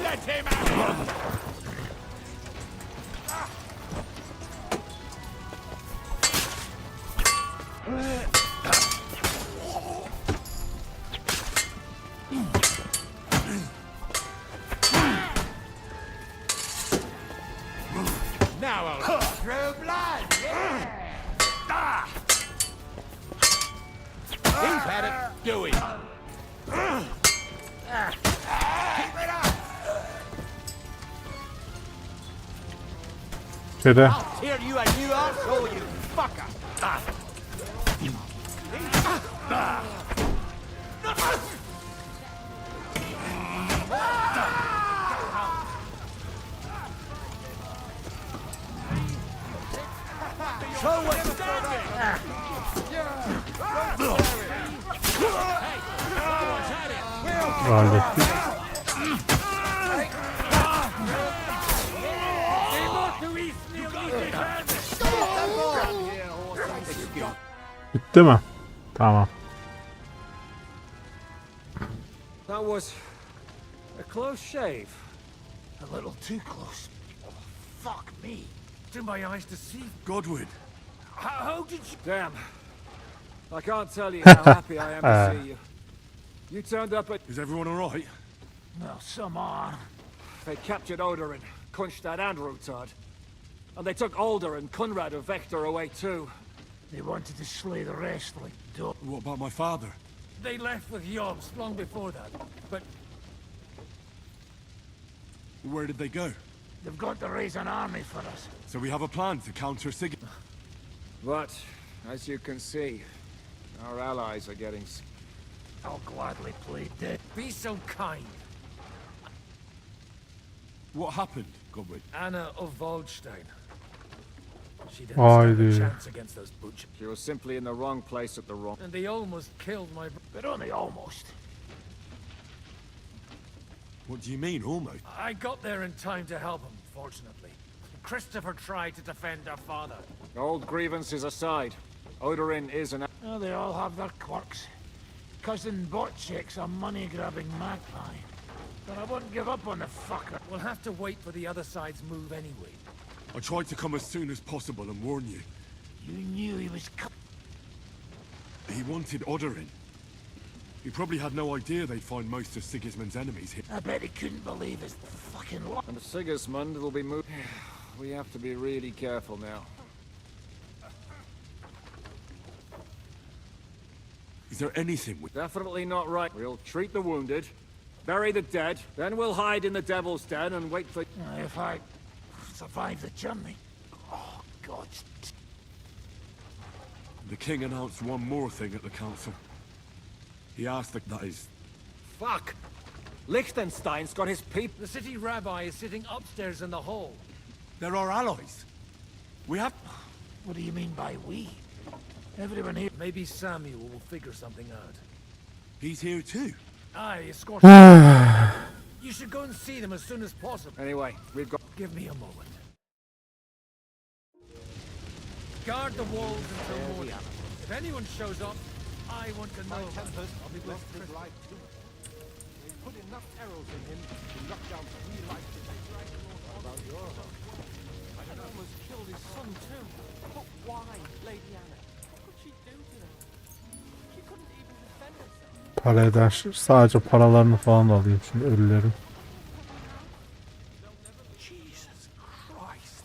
Speaker 12: Let him out! Now I'll...
Speaker 6: True blood!
Speaker 12: Ah! He's had it. Do it.
Speaker 6: Keep it up!
Speaker 1: Şöyle.
Speaker 12: I'll tear you a new arsehole, you fucker! Ah. Ah.
Speaker 6: Show what you're standing!
Speaker 1: Hallettik. Bitti mi? Tamam.
Speaker 3: That was a close shave. A little too close. Oh, fuck me. Do my eyes deceive?
Speaker 5: Godwin.
Speaker 3: How did you... Damn. I can't tell you how happy I am to see you. You turned up at...
Speaker 5: Is everyone all right?
Speaker 3: Well, some are. They captured Odorin, Kunstad and Rutard. And they took Alder and Conrad of Vector away too. They wanted to slay the rest like dogs.
Speaker 5: What about my father?
Speaker 3: They left with Yobs long before that, but
Speaker 5: Where did they go?
Speaker 3: they've got to raise an army for us.
Speaker 5: So we have a plan to counter Sig.
Speaker 3: But, as you can see, our allies are getting... I'll gladly play dead. Be so kind.
Speaker 5: What happened, Godwin?
Speaker 3: Anna of Waldstein. She didn't stand
Speaker 1: Haydi.
Speaker 3: a chance against those butchers.
Speaker 7: She was simply in the wrong place at the wrong...
Speaker 3: And they almost killed my
Speaker 12: But only almost.
Speaker 5: What do you mean, almost?
Speaker 3: I got there in time to help him, fortunately. Christopher tried to defend our father.
Speaker 7: Old grievances aside, Odorin is an...
Speaker 12: Oh, they all have their quirks. Cousin Botchick's a money-grabbing magpie. But I wouldn't give up on the fucker.
Speaker 3: We'll have to wait for the other side's move anyway.
Speaker 5: I tried to come as soon as possible and warn you.
Speaker 12: You knew he was
Speaker 5: He wanted Odorin. He probably had no idea they'd find most of Sigismund's enemies here.
Speaker 12: I bet he couldn't believe his fucking luck.
Speaker 7: And Sigismund will be moved... We have to be really careful now.
Speaker 5: Is there anything we...
Speaker 7: Definitely not right. We'll treat the wounded, bury the dead, then we'll hide in the Devil's Den and wait for...
Speaker 12: If I survive the journey... Oh, God.
Speaker 5: The king announced one more thing at the council. He asked that is...
Speaker 7: Fuck! Liechtenstein's got his people...
Speaker 3: The city rabbi is sitting upstairs in the hall.
Speaker 5: They're our allies. We have...
Speaker 12: What do you mean by we? Everyone here...
Speaker 3: Maybe Samuel will figure something out.
Speaker 5: He's here too.
Speaker 3: Aye, escort. You should go and see them as soon as possible.
Speaker 7: Anyway, we've got...
Speaker 3: Give me a moment. Guard the walls until morning. If anyone shows up, I want to know. I'll be with his life too. We put enough arrows in him to knock down 3 lights today. About your home. I don't know. Almost killed his son too. But why, Lady Anna? What could she do to them? She couldn't even defend herself.
Speaker 1: Para eder. Sadece paralarını falan da alayım şimdi ölülerin.
Speaker 12: Jesus Christ.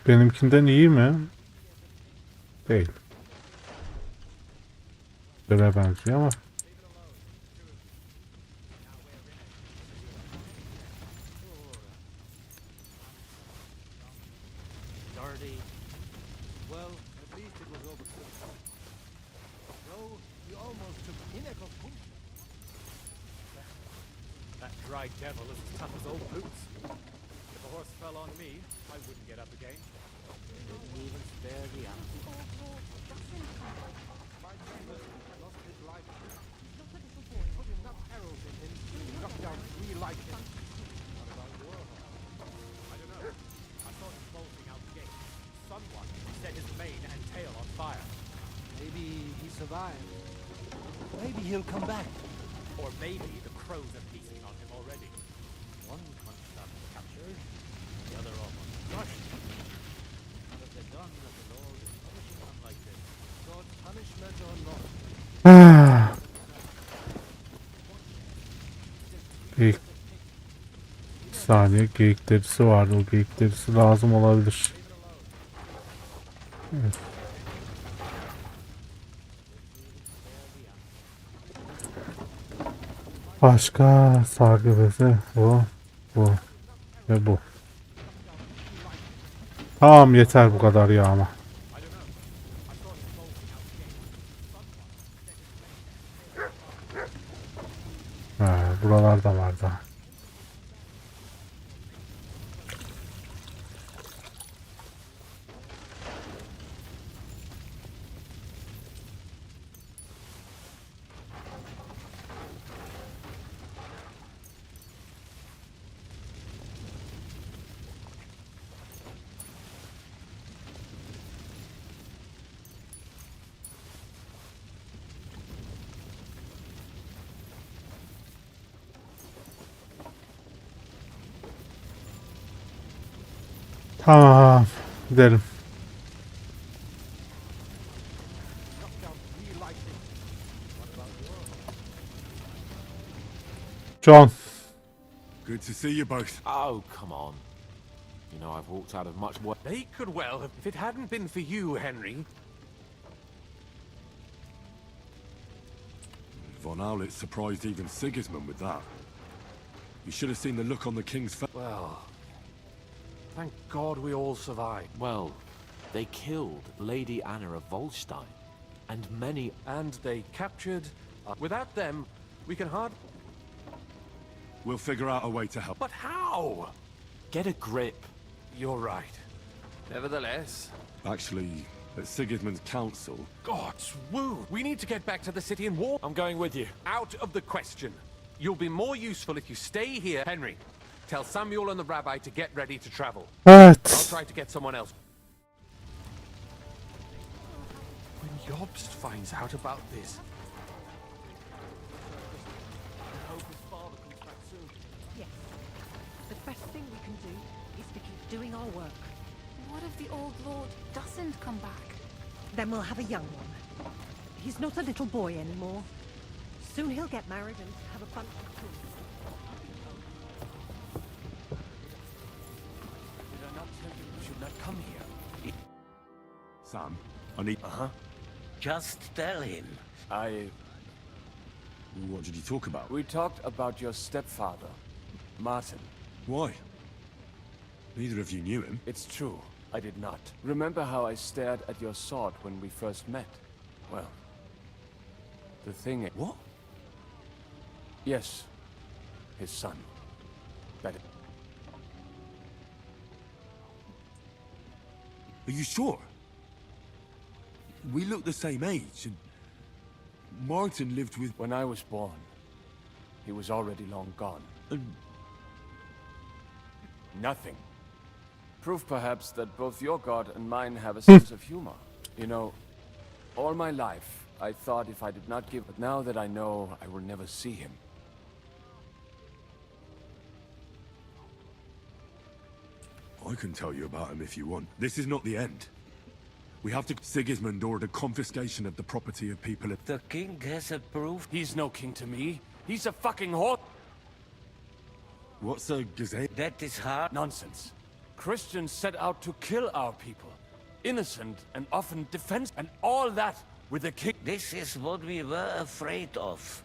Speaker 1: Benimkinden iyi mi? Değil. Böyle benziyor ama.
Speaker 19: Dirty. Well, at least it was overcooked. No, you almost took pinnacle punch.
Speaker 18: That dry devil is as tough as old boots. If a horse fell on me, I wouldn't get up again.
Speaker 19: Didn't even spare the animal. My chamber lost his life. Look at little boy. Put enough arrows in him to knock down 3 like him. What about your home?
Speaker 18: I don't know. I saw him bolting out the gate. Someone set his mane and tail on fire.
Speaker 19: Maybe he survived. Maybe he'll come back.
Speaker 18: Or maybe the crows are feasting on him already.
Speaker 19: One construct captured, the other almost crushed. What have they done that the Lord is punishing them like this? God's punishment or not?
Speaker 1: Geyik. Bir saniye, geyik derisi vardı. O geyik derisi lazım olabilir. Evet. Başka sargı bezi bu ve bu. Tamam, yeter bu kadar yağma. Buralarda var daha. Tamam, gidelim. John.
Speaker 5: Good to see you both.
Speaker 11: Oh, come on.
Speaker 13: You know, I've walked out of much work.
Speaker 3: They could well have, if it hadn't been for you, Henry.
Speaker 5: Von Aulitz surprised even Sigismund with that. You should have seen the look on the king's face.
Speaker 3: Well, thank God we all survived.
Speaker 13: Well, they killed Lady Anna of Volstein, and many...
Speaker 3: And they captured... without them, we can hard...
Speaker 5: We'll figure out a way to help.
Speaker 3: But how?
Speaker 13: Get a grip.
Speaker 3: You're right. Nevertheless...
Speaker 5: Actually, at Sigismund's council...
Speaker 3: God's woo! We need to get back to the city and war.
Speaker 13: I'm going with you.
Speaker 3: Out of the question. You'll be more useful if you stay here. Henry, tell Samuel and the rabbi to get ready to travel.
Speaker 1: Evet.
Speaker 3: I'll try to get someone else. When Jobst finds out about this...
Speaker 20: Yes. The best thing we can do is to keep doing our work.
Speaker 9: What if the old lord doesn't come back?
Speaker 20: Then we'll have a young one. He's not a little boy anymore. Soon he'll get married and have a bunch of children.
Speaker 13: Did I not tell you you should not come here?
Speaker 5: Sam, I need...
Speaker 6: Just tell him.
Speaker 5: What did you talk about?
Speaker 18: We talked about your stepfather, Martin.
Speaker 5: Why? Neither of you knew him.
Speaker 18: It's true, I did not. Remember how I stared at your sword when we first met? Well, the thing is...
Speaker 5: What?
Speaker 18: Yes, his son. That is...
Speaker 5: Are you sure? We look the same age, and Martin lived with...
Speaker 18: When I was born, he was already long gone. Nothing. Proof, perhaps, that both your god and mine have a sense of humor. You know, all my life, I thought if I did not give... But now that I know, I will never see him.
Speaker 5: I can tell you about him if you want. This is not the end. We have to... Sigismund ordered confiscation of the property of people...
Speaker 6: The king has approved.
Speaker 18: He's no king to me. He's a fucking whore.
Speaker 5: What's a gazette?
Speaker 6: That is hard.
Speaker 18: Nonsense. Christians set out to kill our people. Innocent and often defense, and all that with the king.
Speaker 6: This is what we were afraid of.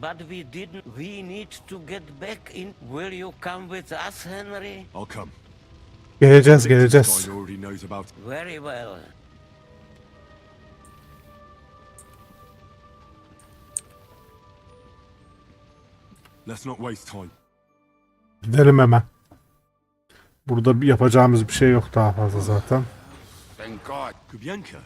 Speaker 6: But we didn't. We need to get back in. Will you come with us, Henry?
Speaker 5: I'll come.
Speaker 1: Geleceğiz.
Speaker 5: Guy already knows about...
Speaker 6: Very well.
Speaker 5: Let's not waste time.
Speaker 1: Gidelim hemen. Burada bir yapacağımız bir şey yok daha fazla zaten.
Speaker 14: Thank God.
Speaker 5: Kubienka.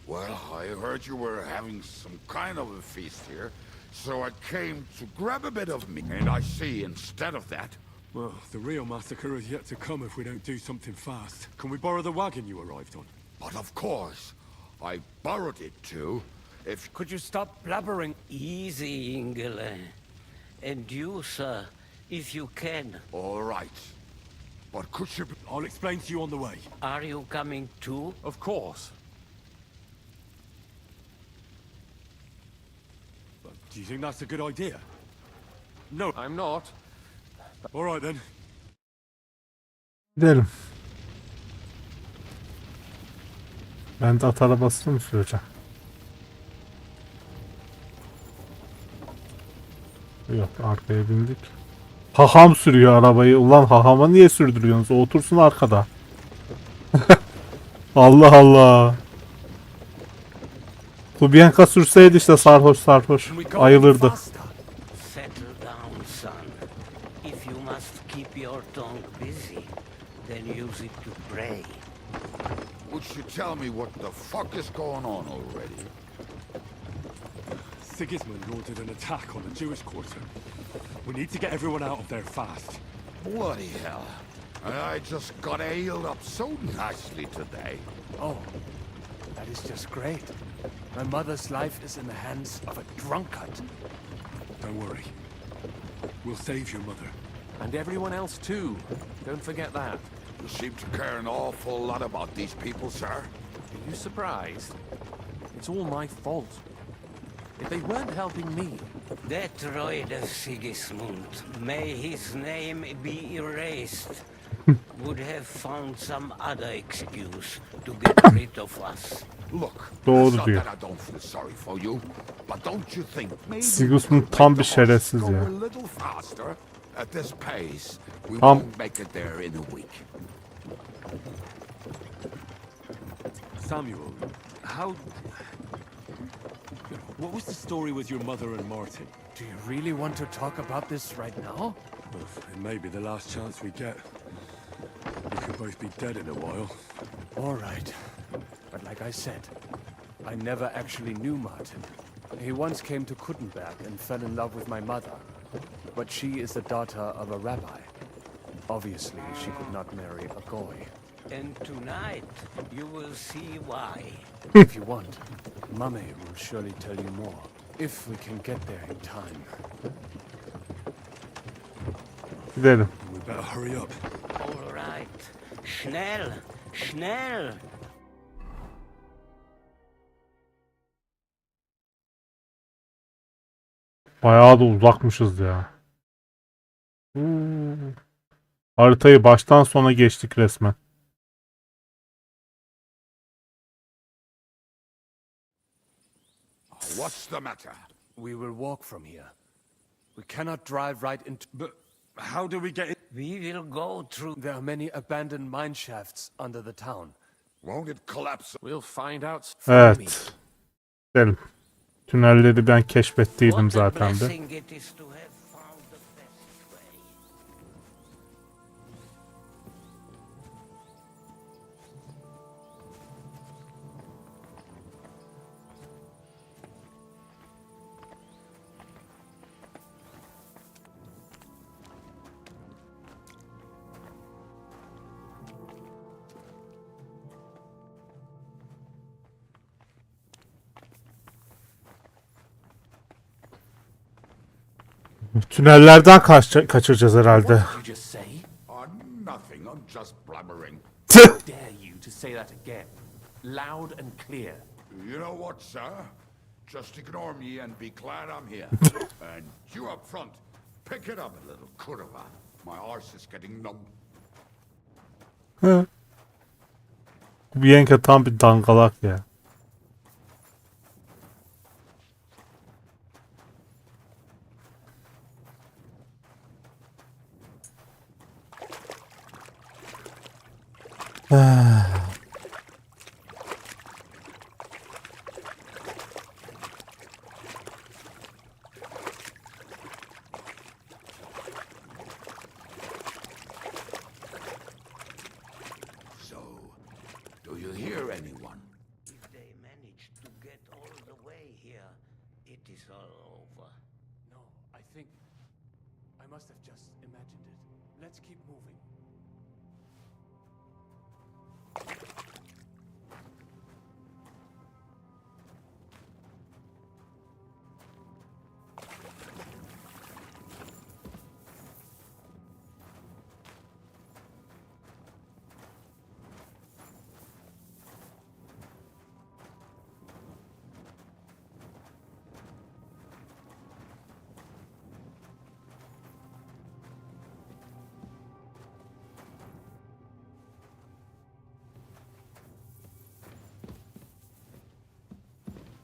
Speaker 14: Well, I heard you were having some kind of a feast here, so I came to grab a bit of meat. And I see instead of that...
Speaker 5: Well, the real massacre is yet to come if we don't do something fast. Can we borrow the wagon you arrived on?
Speaker 14: But of course. I borrowed it too. If...
Speaker 18: Could you stop blabbering?
Speaker 6: Easy, Ingele. And you, sir, if you can.
Speaker 14: All right. But could you...
Speaker 5: I'll explain to you on the way.
Speaker 6: Are you coming too?
Speaker 3: Of course.
Speaker 5: But do you think that's a good idea?
Speaker 3: No, I'm not.
Speaker 5: All right then.
Speaker 1: Gidelim. Ben de at arabasını mı süreceğim? Yok, arkaya bindik. Haham sürüyor arabayı. Ulan hahama niye sürdürüyorsunuz? O otursun arkada. Allah Allah. Kubienka sürseydi işte sarhoş. Ayılırdı.
Speaker 6: Settle down, son. If you must keep your tongue busy, then use it to pray.
Speaker 14: Would you tell me what the fuck is going on already?
Speaker 5: Sigismund ordered an attack on the Jewish quarter. We need to get everyone out of there fast.
Speaker 14: Bloody hell. I just got ailed up so nicely today.
Speaker 18: Oh, that is just great. My mother's life is in the hands of a drunkard.
Speaker 5: Don't worry. We'll save your mother.
Speaker 3: And everyone else too. Don't forget that.
Speaker 14: You seem to care an awful lot about these people, sir.
Speaker 3: Are you surprised? It's all my fault.
Speaker 13: if they weren't helping me.
Speaker 6: That traitor Sigismund, may his name be erased, would have found some other excuse to get rid of us.
Speaker 14: Look,
Speaker 1: Doğru
Speaker 14: it's not
Speaker 1: diyor.
Speaker 14: that I don't feel sorry for you, but don't you think maybe
Speaker 1: Sigismund tam bir şerefsiz
Speaker 14: go
Speaker 1: ya.
Speaker 14: a little faster? At this pace, we
Speaker 1: Tam-
Speaker 14: won't make it there in a week.
Speaker 4: Samuel, how... What was the story with your mother and Martin?
Speaker 18: Do you really want to talk about this right now?
Speaker 5: It may be the last chance we get. We could both be dead in a while.
Speaker 18: All right. But like I said, I never actually knew Martin. He once came to Kuttenberg and fell in love with my mother. But she is the daughter of a rabbi. Obviously, she could not marry a goy.
Speaker 6: And tonight, you will see why.
Speaker 18: If you want, Mummy will surely tell you more. If we can get there in time.
Speaker 1: Gidelim.
Speaker 5: We better hurry up.
Speaker 6: All right. Schnell, schnell.
Speaker 1: Bayağı da uzakmışız ya. Haritayı baştan sona geçtik resmen.
Speaker 14: What's the matter?
Speaker 18: We will walk from here. We cannot drive right into...
Speaker 5: But how do we get in?
Speaker 6: We will go through...
Speaker 18: There are many abandoned mine shafts under the town.
Speaker 14: Won't it collapse?
Speaker 13: We'll find out.
Speaker 1: Evet. Gidelim. Tünelleri ben keşfettiydim zaten de.
Speaker 6: Blessing it is to have found the best way.
Speaker 1: Tünellerden kaçıracağız herhalde.
Speaker 13: What did you just say?
Speaker 14: Nothing, I'm just blabbering.
Speaker 13: Dare you to say that again? Loud and clear.
Speaker 14: You know what, sir? Just ignore me and be glad I'm here. And you up front, pick it up a little kurva. My arse is getting numb.
Speaker 1: Bu yenge tam bir dangalak ya.
Speaker 14: So, do you hear anyone?
Speaker 6: If they manage to get all the way here, it is all over.
Speaker 18: No, I think... I must have just imagined it. Let's keep moving.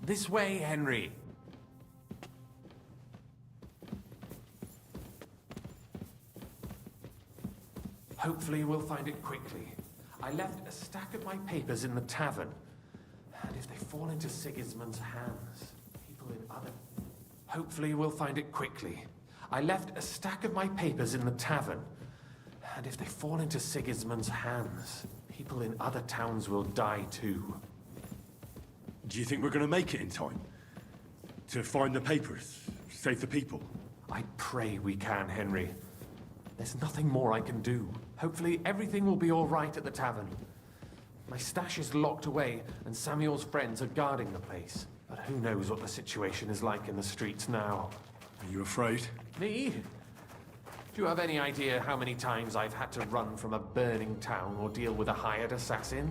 Speaker 13: This way, Henry. Hopefully we'll find it quickly. I left a stack of my papers in the tavern. And if they fall into Sigismund's hands, people in other... Hopefully we'll find it quickly. I left a stack of my papers in the tavern. And if they fall into Sigismund's hands, people in other towns will die too.
Speaker 5: Do you think we're going to make it in time? To find the papers? Save the people?
Speaker 13: I pray we can, Henry. There's nothing more I can do. Hopefully everything will be all right at the tavern. My stash is locked away, and Samuel's friends are guarding the place. But who knows what the situation is like in the streets now.
Speaker 5: Are you afraid?
Speaker 13: Me? Do you have any idea how many times I've had to run from a burning town or deal with a hired assassin?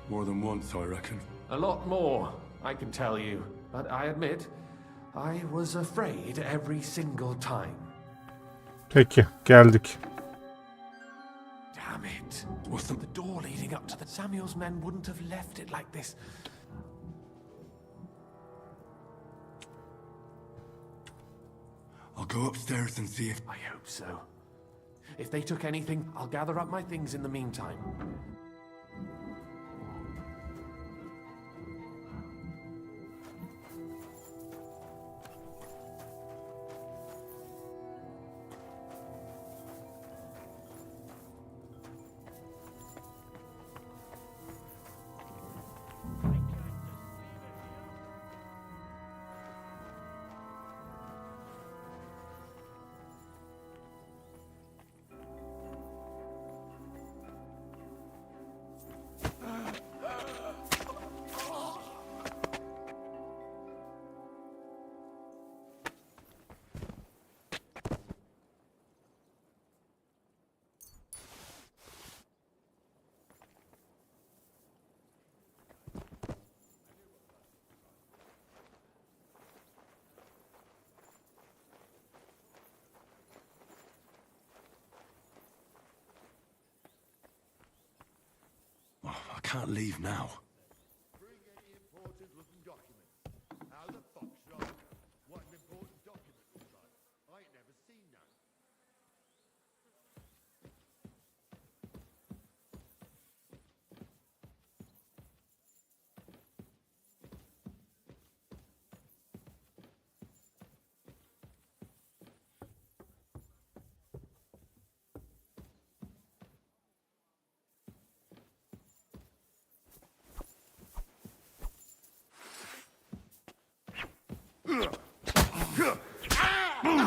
Speaker 5: More than once, I reckon.
Speaker 13: A lot more, I can tell you. but I admit I was afraid every single time.
Speaker 1: Peki, geldik.
Speaker 13: Damn it. Was the door leading up to the Samuel's men wouldn't have left it like this.
Speaker 5: I'll go upstairs and see if...
Speaker 13: I hope so. If they took anything, I'll gather up my things in the meantime.
Speaker 5: I can't leave now.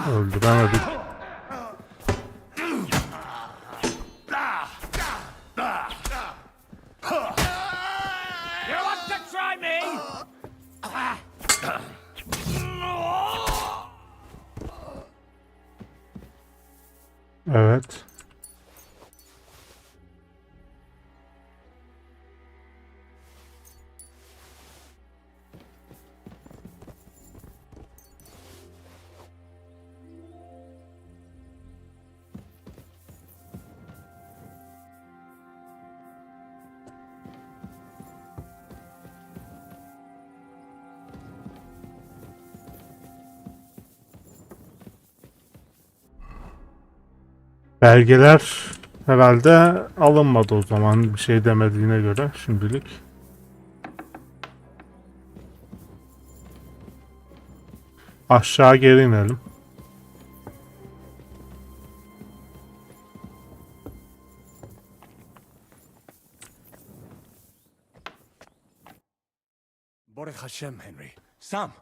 Speaker 1: Öldüremedik.
Speaker 12: You want to try me?
Speaker 1: Evet. Belgeler herhalde alınmadı o zaman, bir şey demediğine göre şimdilik. Aşağı geri inelim.
Speaker 15: Baruch Hashem, Henry.
Speaker 5: Sam,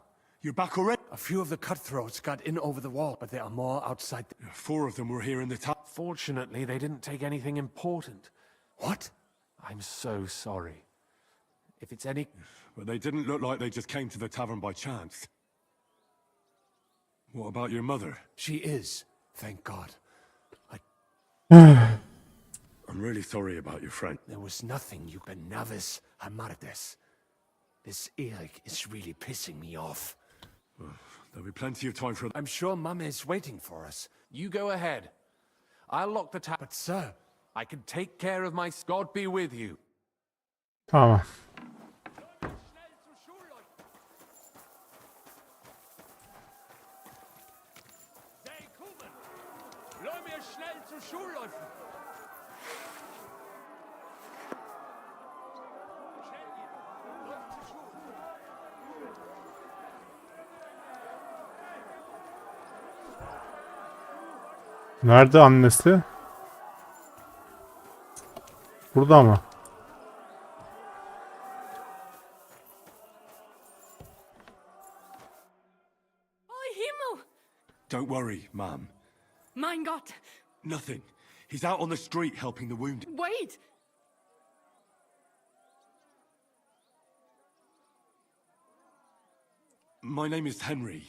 Speaker 5: you're back already?
Speaker 15: A few of the cutthroats got in over the wall, but there are more outside.
Speaker 5: 4 of them were here in the town.
Speaker 13: Fortunately, they didn't take anything important.
Speaker 15: What?
Speaker 13: I'm so sorry. If it's any...
Speaker 5: But they didn't look like they just came to the tavern by chance. What about your mother?
Speaker 15: She is, thank God.
Speaker 5: I'm really sorry about your friend.
Speaker 15: There was nothing you can navis hamardes. This Erik is really pissing me off.
Speaker 5: There'll be plenty of time for...
Speaker 15: I'm sure Mum is waiting for us.
Speaker 13: You go ahead. I'll lock the tap.
Speaker 15: But sir...
Speaker 13: I can take care of my... God be with you.
Speaker 1: Tamam. Nerede annesi? Burada mı?
Speaker 5: Don't worry, Ma'am.
Speaker 8: Mein Gott!
Speaker 5: Nothing. He's out on the street helping the wounded.
Speaker 8: Wait!
Speaker 5: My name is Henry.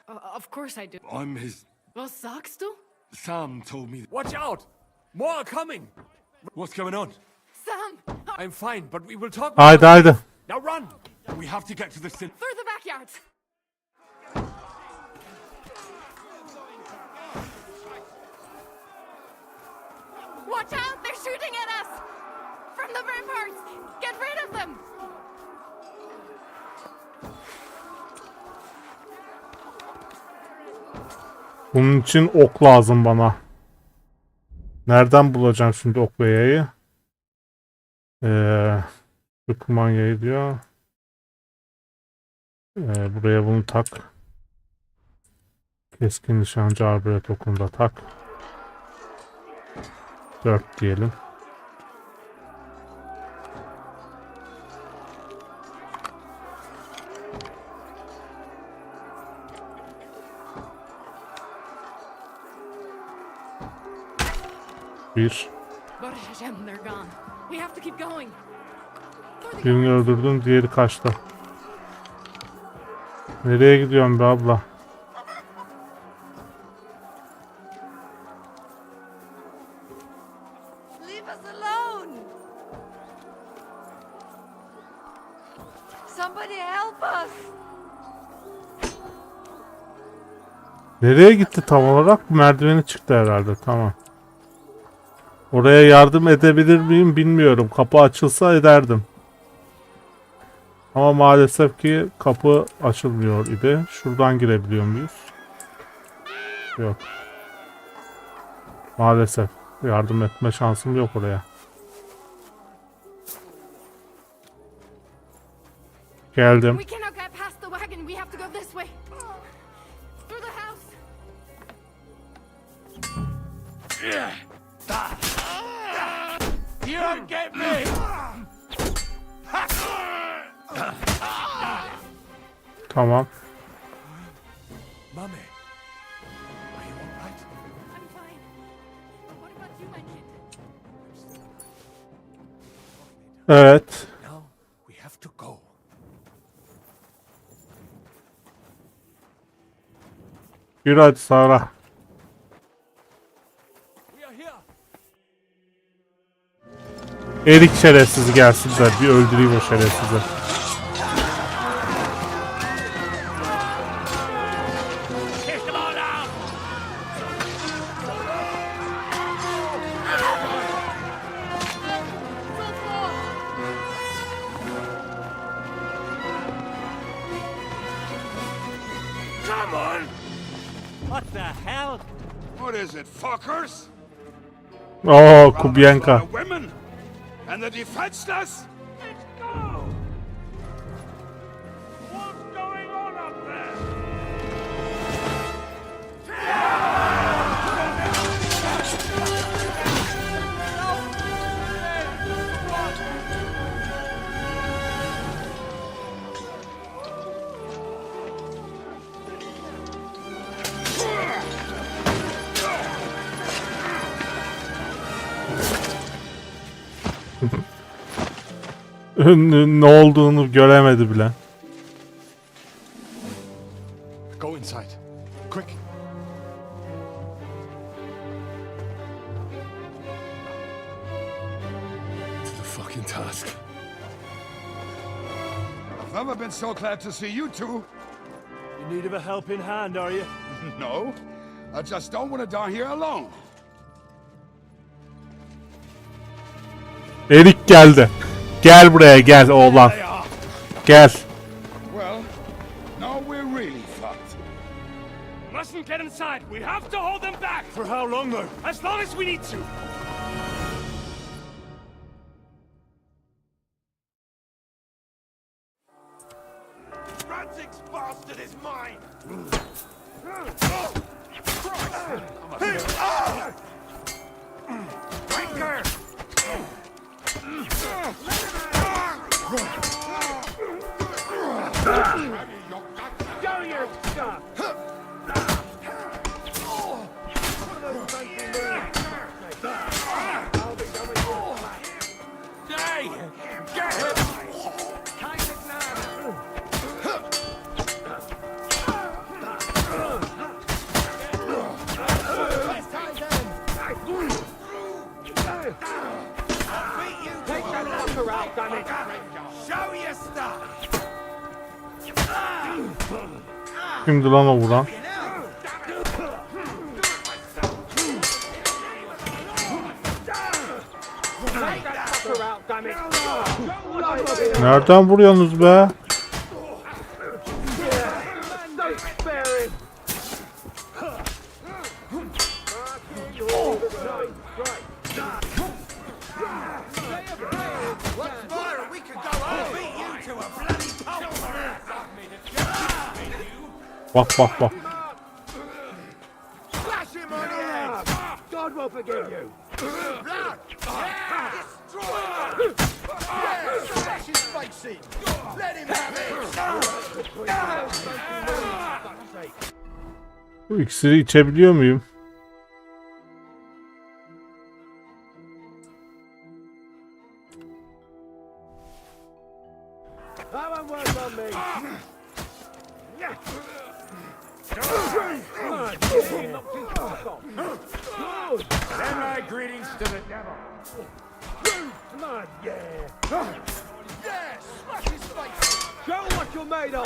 Speaker 8: Of course I do.
Speaker 5: I'm his...
Speaker 8: Was sagst du?
Speaker 5: Sam told me...
Speaker 15: Watch out! More are coming!
Speaker 5: What's going on?
Speaker 8: Sam!
Speaker 15: I'm fine, but we will talk...
Speaker 1: Haydi haydi.
Speaker 15: Now run!
Speaker 5: We have to get to the city.
Speaker 9: Through the backyards. Watch out! They're shooting at us! From the ramparts! Get rid of them!
Speaker 1: Bunun için ok lazım bana. Nereden bulacağım şimdi ok ve yayı? Kumanyayı diyor. Buraya bunu tak. Keskin nişancı arbalet okunu da tak. 4 diyelim. Bir. Birini öldürdüm, diğeri kaçtı. Nereye gidiyorsun be abla?
Speaker 10: Leave us alone. Somebody help us.
Speaker 1: Nereye gitti tam olarak? Merdiveni çıktı herhalde. Tamam. Oraya yardım edebilir miyim bilmiyorum. Kapı açılsa ederdim. Ama maalesef ki kapı açılmıyor idi. Şuradan girebiliyor muyuz? Yok. Maalesef yardım etme şansım yok oraya. Geldim.
Speaker 12: You get me!
Speaker 1: Tamam.
Speaker 12: Mummy.
Speaker 1: Evet.
Speaker 12: Now we have to go.
Speaker 1: Yürü hadi Sara. Erik şerefsizi gelsin de bir öldüreyim o şerefsizi.
Speaker 12: Come on! What the hell?
Speaker 14: What is it, fuckers?
Speaker 1: Oo, Kubienka.
Speaker 14: Women and the defenseless?
Speaker 12: Let's go! What's going on up there?
Speaker 1: Ne olduğunu göremedi bile.
Speaker 5: Go inside. Quick. The fucking task.
Speaker 14: I've never been so glad to see you two.
Speaker 15: In need of a helping hand, are you?
Speaker 14: No, I just don't want to die here alone.
Speaker 1: Erik geldi. Gel buraya gel oğlan. Gel.
Speaker 14: Well, now we're really fucked.
Speaker 12: Mustn't get inside. We have to hold them back.
Speaker 15: For how long, though?
Speaker 12: As long as we need to.
Speaker 14: Frantic's bastard is mine.
Speaker 12: Breaker! Show your stuff! Hey! Get him!
Speaker 14: Take that fucker out, damn it! Show your stuff!
Speaker 1: Kimdi lan o vuran? Nereden vuruyorsunuz be? Bak bak bak.
Speaker 12: God will forgive you.
Speaker 1: Bu iksiri içebiliyor muyum?
Speaker 12: Send my greetings to the devil. Come on, yeah. Yeah, smash his face. Show him what you're made of.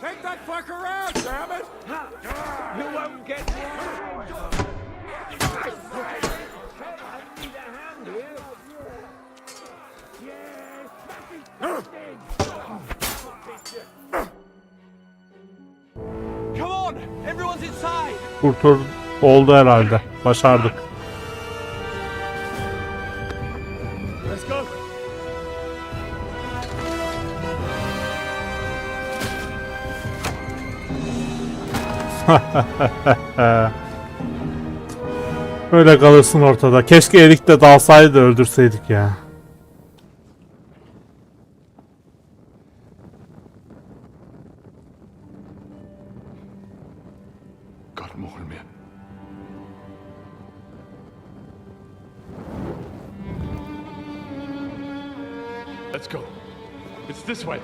Speaker 12: Take that fucker out, damn it! You won't get one. I need a hand here. Yeah, smash his face.
Speaker 21: Come on! Everyone's inside!
Speaker 1: Kurtul oldu herhalde. Başardık.
Speaker 12: Let's go.
Speaker 1: Öyle kalırsın ortada. Keşke Erik de dalsaydı da öldürseydik ya.
Speaker 5: Gott mogen mir.
Speaker 14: Let's go. It's this way.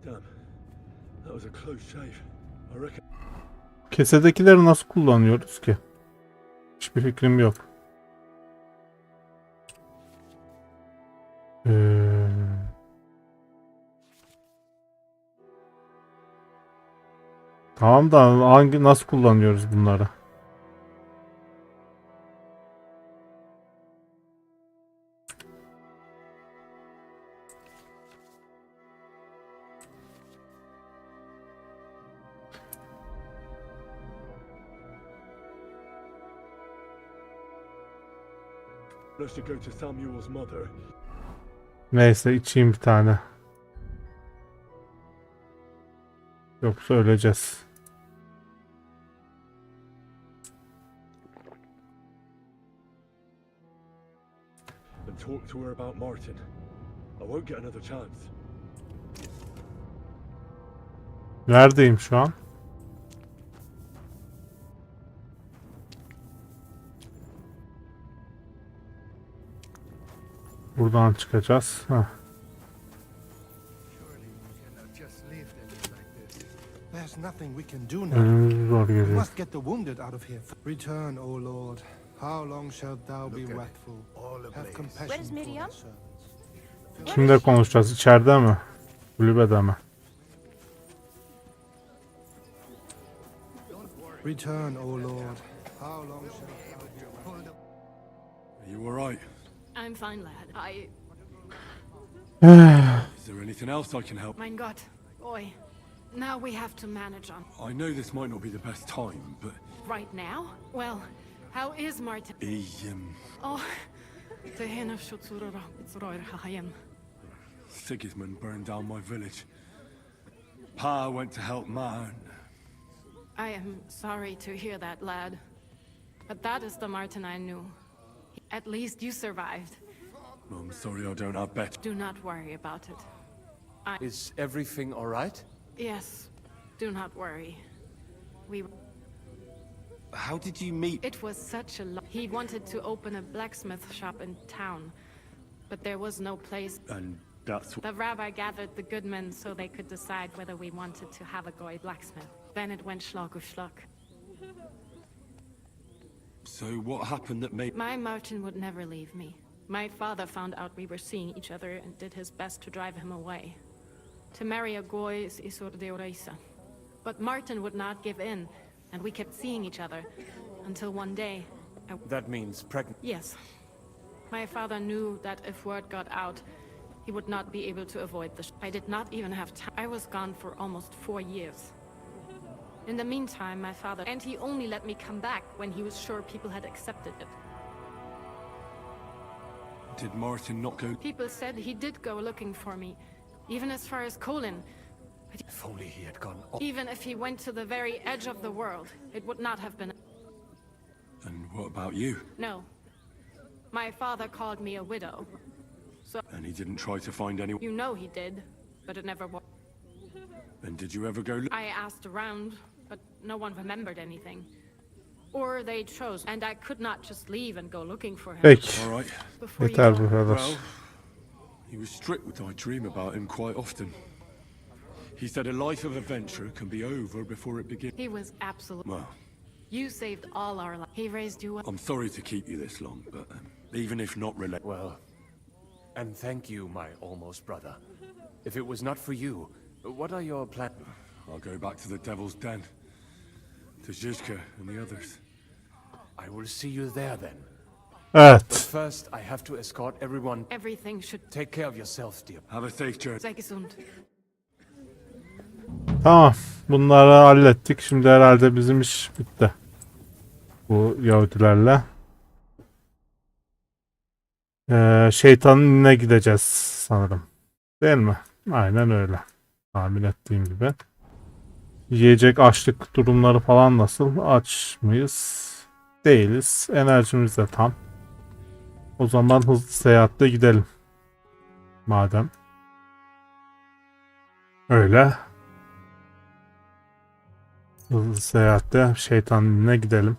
Speaker 5: Damn. That was a close shave. I reckon.
Speaker 1: Kesedekileri nasıl kullanıyoruz ki? Hiçbir fikrim yok. Tamam da nasıl kullanıyoruz bunları?
Speaker 5: Us to go to Samuel's mother.
Speaker 1: Neyse içeyim bir tane. Yoksa öleceğiz.
Speaker 5: And talk to her about Martin. I won't get another chance.
Speaker 1: Neredeyim şu an? Buradan çıkacağız. Heh.
Speaker 15: There's nothing we can do now.
Speaker 1: Önümüzü zor
Speaker 15: We
Speaker 1: görüyoruz.
Speaker 15: must get the wounded out of here. Return, O Lord. How long shalt thou be wrathful? Have compassion
Speaker 10: Where's
Speaker 15: for thy
Speaker 10: Miriam?
Speaker 15: servants.
Speaker 1: Kimle konuşacağız? İçeride mi? Kulübede mi?
Speaker 15: Return, O Lord. How long shalt thou be wrathful?
Speaker 5: Are you alright?
Speaker 2: I'm fine, lad.
Speaker 5: Is there anything else I can help?
Speaker 2: Mein Gott. Oi. Now we have to manage on.
Speaker 5: I know this might not be the best time, but
Speaker 2: Right now? Well, how is Martin? Oh. Tehena shutsura itsroir hahayem.
Speaker 5: Sigismund burned down my village. Pa went to help Man.
Speaker 2: I am sorry to hear that, lad. But that is the Martin I knew. At least you survived.
Speaker 5: I'm sorry I don't have better.
Speaker 2: Do not worry about it.
Speaker 18: Is everything all right?
Speaker 2: Yes, do not worry.
Speaker 4: How did you meet?
Speaker 2: It was such a he wanted to open a blacksmith shop in town, but there was no place.
Speaker 5: And that's
Speaker 2: The rabbi gathered the good men so they could decide whether we wanted to have a goy blacksmith. Then it went schlock of schlock.
Speaker 5: So what happened that made...
Speaker 2: My Martin would never leave me. My father found out we were seeing each other and did his best to drive him away. To marry a goy is isur deoreisa. But Martin would not give in, and we kept seeing each other until one day...
Speaker 18: That means pregnant.
Speaker 2: Yes. My father knew that if word got out, he would not be able to avoid I did not even have time. I was gone for almost 4 years. In the meantime, my father... And he only let me come back when he was sure people had accepted it.
Speaker 5: Did Martin not go...
Speaker 2: People said he did go looking for me, even as far as Colin.
Speaker 15: If only he had gone...
Speaker 2: Even if he went to the very edge of the world, it would not have been...
Speaker 5: And what about you?
Speaker 2: No. My father called me a widow. So...
Speaker 5: And he didn't try to find anyone...
Speaker 2: You know he did, but it never was.
Speaker 5: And did you ever go...
Speaker 2: I asked around, but no one remembered anything. Or they chose, and I could not just leave and go looking for him.
Speaker 1: Peki.
Speaker 5: All right.
Speaker 1: Yeter bu kadar.
Speaker 5: Well, he was strict with I dream about him quite often. He said a life of adventure can be over before it begins.
Speaker 2: He was absolute.
Speaker 5: Well,
Speaker 2: You saved all our lives. He raised you up.
Speaker 5: I'm sorry to keep you this long, but even if not related...
Speaker 18: Well, and thank you, my almost brother. If it was not for you, what are your plans?
Speaker 5: I'll go back to the Devil's Den. To Zizka and the others.
Speaker 18: I will see you there then.
Speaker 1: Evet.
Speaker 18: But first, I have to escort everyone.
Speaker 2: Everything should...
Speaker 18: Take care of yourself, dear.
Speaker 5: Have a safe journey.
Speaker 2: Sei gesund.
Speaker 1: Tamam. Bunları hallettik. Şimdi herhalde bizim iş bitti. Bu Yahudilerle. Şeytanın inine gideceğiz sanırım. Değil mi? Aynen öyle. Tahmin ettiğim gibi. Yiyecek açlık durumları falan nasıl? Aç mıyız? Değiliz. Enerjimiz de tam. O zaman hızlı seyahatle gidelim. Madem. Öyle. Hızlı seyahatte şeytanın inine gidelim.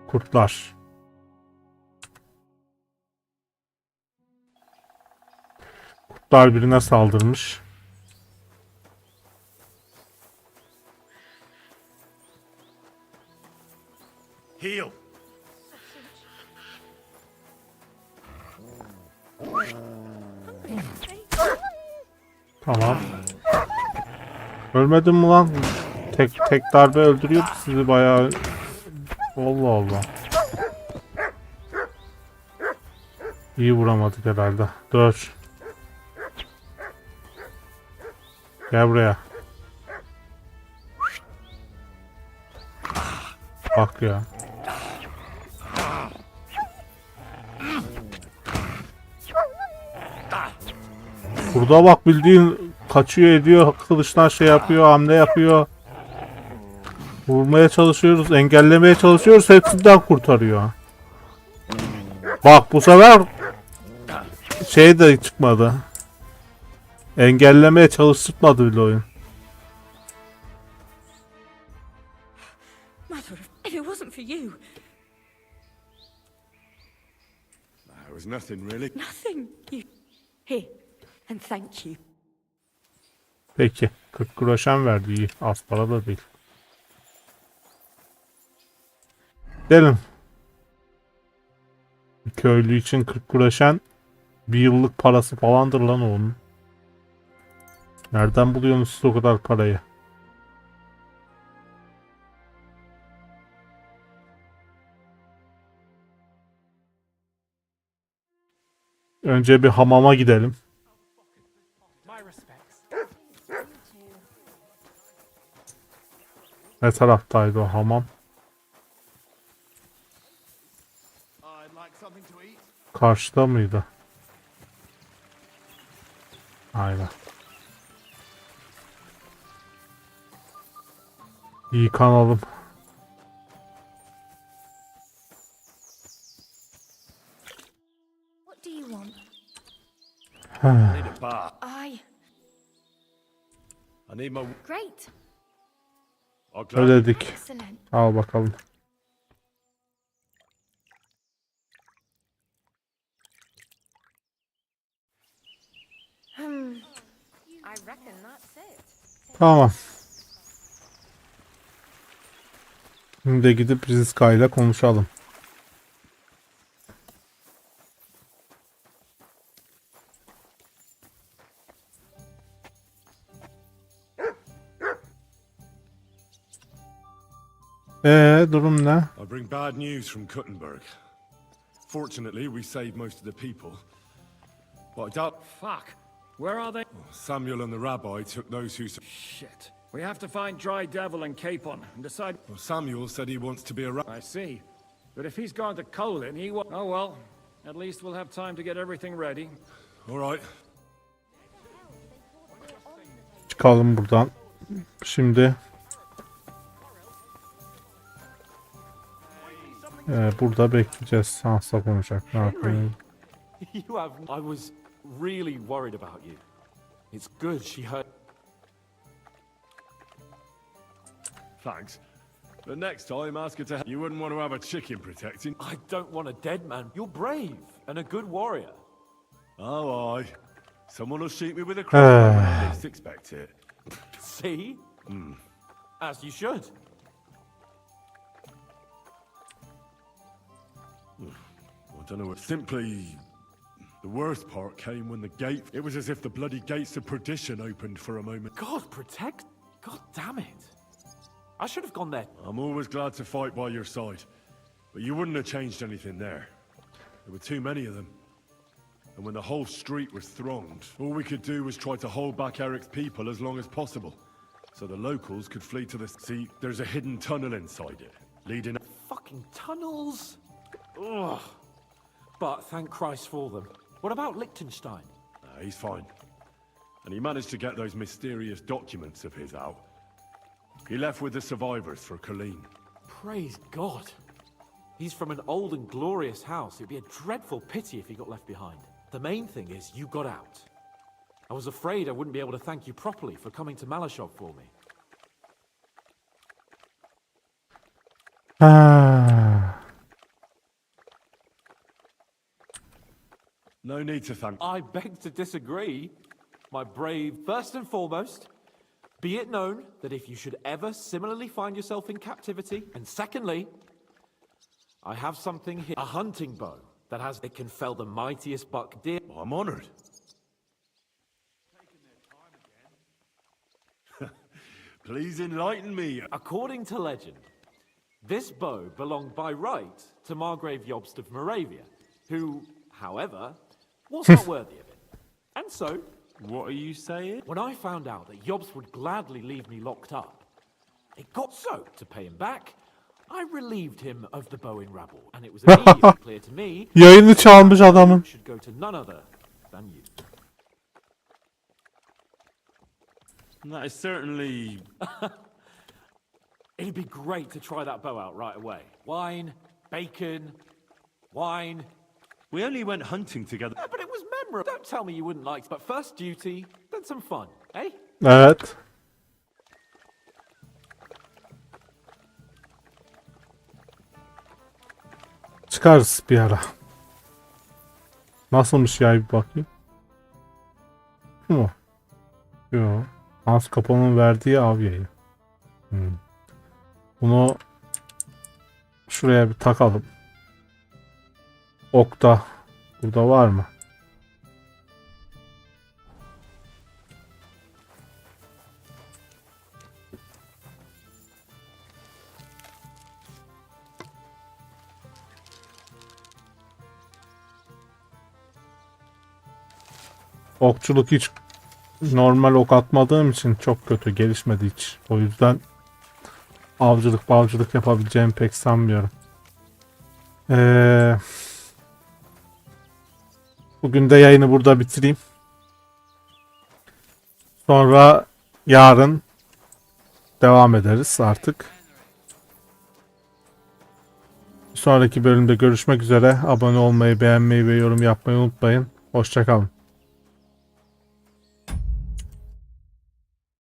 Speaker 1: Kurtlar. Kurtlar birine saldırmış.
Speaker 11: Heal.
Speaker 1: Tamam. Ölmedin mi lan? Tek darbe öldürüyordu sizi bayağı. Allah Allah. İyi vuramadık herhalde. Dur. Gel buraya. Bak ya. Burada bak bildiğin kaçıyor ediyor. Kılıçtan şey yapıyor, hamle yapıyor. Vurmaya çalışıyoruz, engellemeye çalışıyoruz. Hepsinden kurtarıyor. Bak bu sefer şey de çıkmadı. Engellemeye çalıştırmadı bile oyun.
Speaker 8: Mother, if it wasn't for you...
Speaker 5: There was nothing really.
Speaker 8: Nothing. You... Here, and thank you.
Speaker 1: Peki. 40 groşen verdi, iyi. Az para da değil. Gidelim. Köylü için 40 groşen bir yıllık parası falandır lan onun. Nereden buluyorsunuz siz o kadar parayı? Önce bir hamama gidelim. Ne taraftaydı o hamam? Karşıda mıydı? Aynen. Yıkanalım.
Speaker 15: I need a bath. I need my...
Speaker 10: Great.
Speaker 1: Ödedik.
Speaker 10: Excellent.
Speaker 1: Al bakalım.
Speaker 9: I reckon that's it.
Speaker 1: Tamam. Şimdi de gidip Rizka ile konuşalım. Durum ne?
Speaker 5: I bring bad news from Kuttenberg. Fortunately, we saved most of the people. But I doubt...
Speaker 7: Fuck. Where are they?
Speaker 5: Samuel and the rabbi took those who...
Speaker 7: Shit. We have to find Dry Devil and Capon and decide...
Speaker 5: Well, Samuel said he wants to be a
Speaker 7: I see. But if he's gone to Colin, he will... Oh well. At least we'll have time to get everything ready.
Speaker 5: All right.
Speaker 1: Çıkalım buradan. Şimdi... burada bekleyeceğiz. Sansa konuşacak. Ne yapayım?
Speaker 13: You have... I was really worried about you. It's good she heard...
Speaker 5: Thanks. But next time, ask her to... You wouldn't want to have a chicken protecting.
Speaker 13: I don't want a dead man. You're brave and a good warrior.
Speaker 5: Oh, aye. Someone will shoot me with a crossbow when I least expect it.
Speaker 13: See? As you should.
Speaker 5: I don't know. Simply, the worst part came when the gate... It was as if the bloody gates of perdition opened for a moment.
Speaker 13: God protect... God damn it. I should have gone there.
Speaker 5: I'm always glad to fight by your side. But you wouldn't have changed anything there. There were too many of them. And when the whole street was thronged, all we could do was try to hold back Eric's people as long as possible. So the locals could flee to the... See, there's a hidden tunnel inside it, leading...
Speaker 13: Fucking tunnels. Ugh. But thank Christ for them. What about Liechtenstein?
Speaker 5: He's fine. And he managed to get those mysterious documents of his out. He left with the survivors for Colleen.
Speaker 13: Praise God. He's from an old and glorious house. It'd be a dreadful pity if he got left behind. The main thing is you got out. I was afraid I wouldn't be able to thank you properly for coming to Malashov for me.
Speaker 5: No need to thank...
Speaker 13: I beg to disagree. My brave, first and foremost, be it known that if you should ever similarly find yourself in captivity, and secondly, I have something here, a hunting bow that has, it can fell the mightiest buck deer.
Speaker 5: I'm honored. Please enlighten me.
Speaker 13: According to legend, this bow belonged by right to Margrave Jobst of Moravia, who, however, was not worthy of it. And so...
Speaker 5: What are you saying?
Speaker 13: When I found out that Jobst would gladly leave me locked up, it got so, to pay him back, I relieved him of the bow in rabble, and it was immediately clear to me...
Speaker 1: Yayını çalmış adamın.
Speaker 13: ...should go to none other than you.
Speaker 5: That is certainly...
Speaker 13: It'd be great to try that bow out right away. Wine, bacon, wine...
Speaker 5: We only went hunting together.
Speaker 13: Yeah, but it was memorable. Don't tell me you wouldn't like it. But first duty, then some fun, eh?
Speaker 1: Evet. Çıkarız bir ara. Nasılmış ya, bir bakayım. Bu mu? Yok. Hans Capone'un verdiği av yayı. Bunu şuraya bir takalım. Okta burada var mı? Okçuluk hiç normal ok atmadığım için çok kötü, gelişmedi hiç. O yüzden avcılık balcılık yapabileceğimi pek sanmıyorum. Bugün de yayını burada bitireyim. Sonra yarın devam ederiz artık. Sonraki bölümde görüşmek üzere. Abone olmayı, beğenmeyi ve yorum yapmayı unutmayın. Hoşça kalın.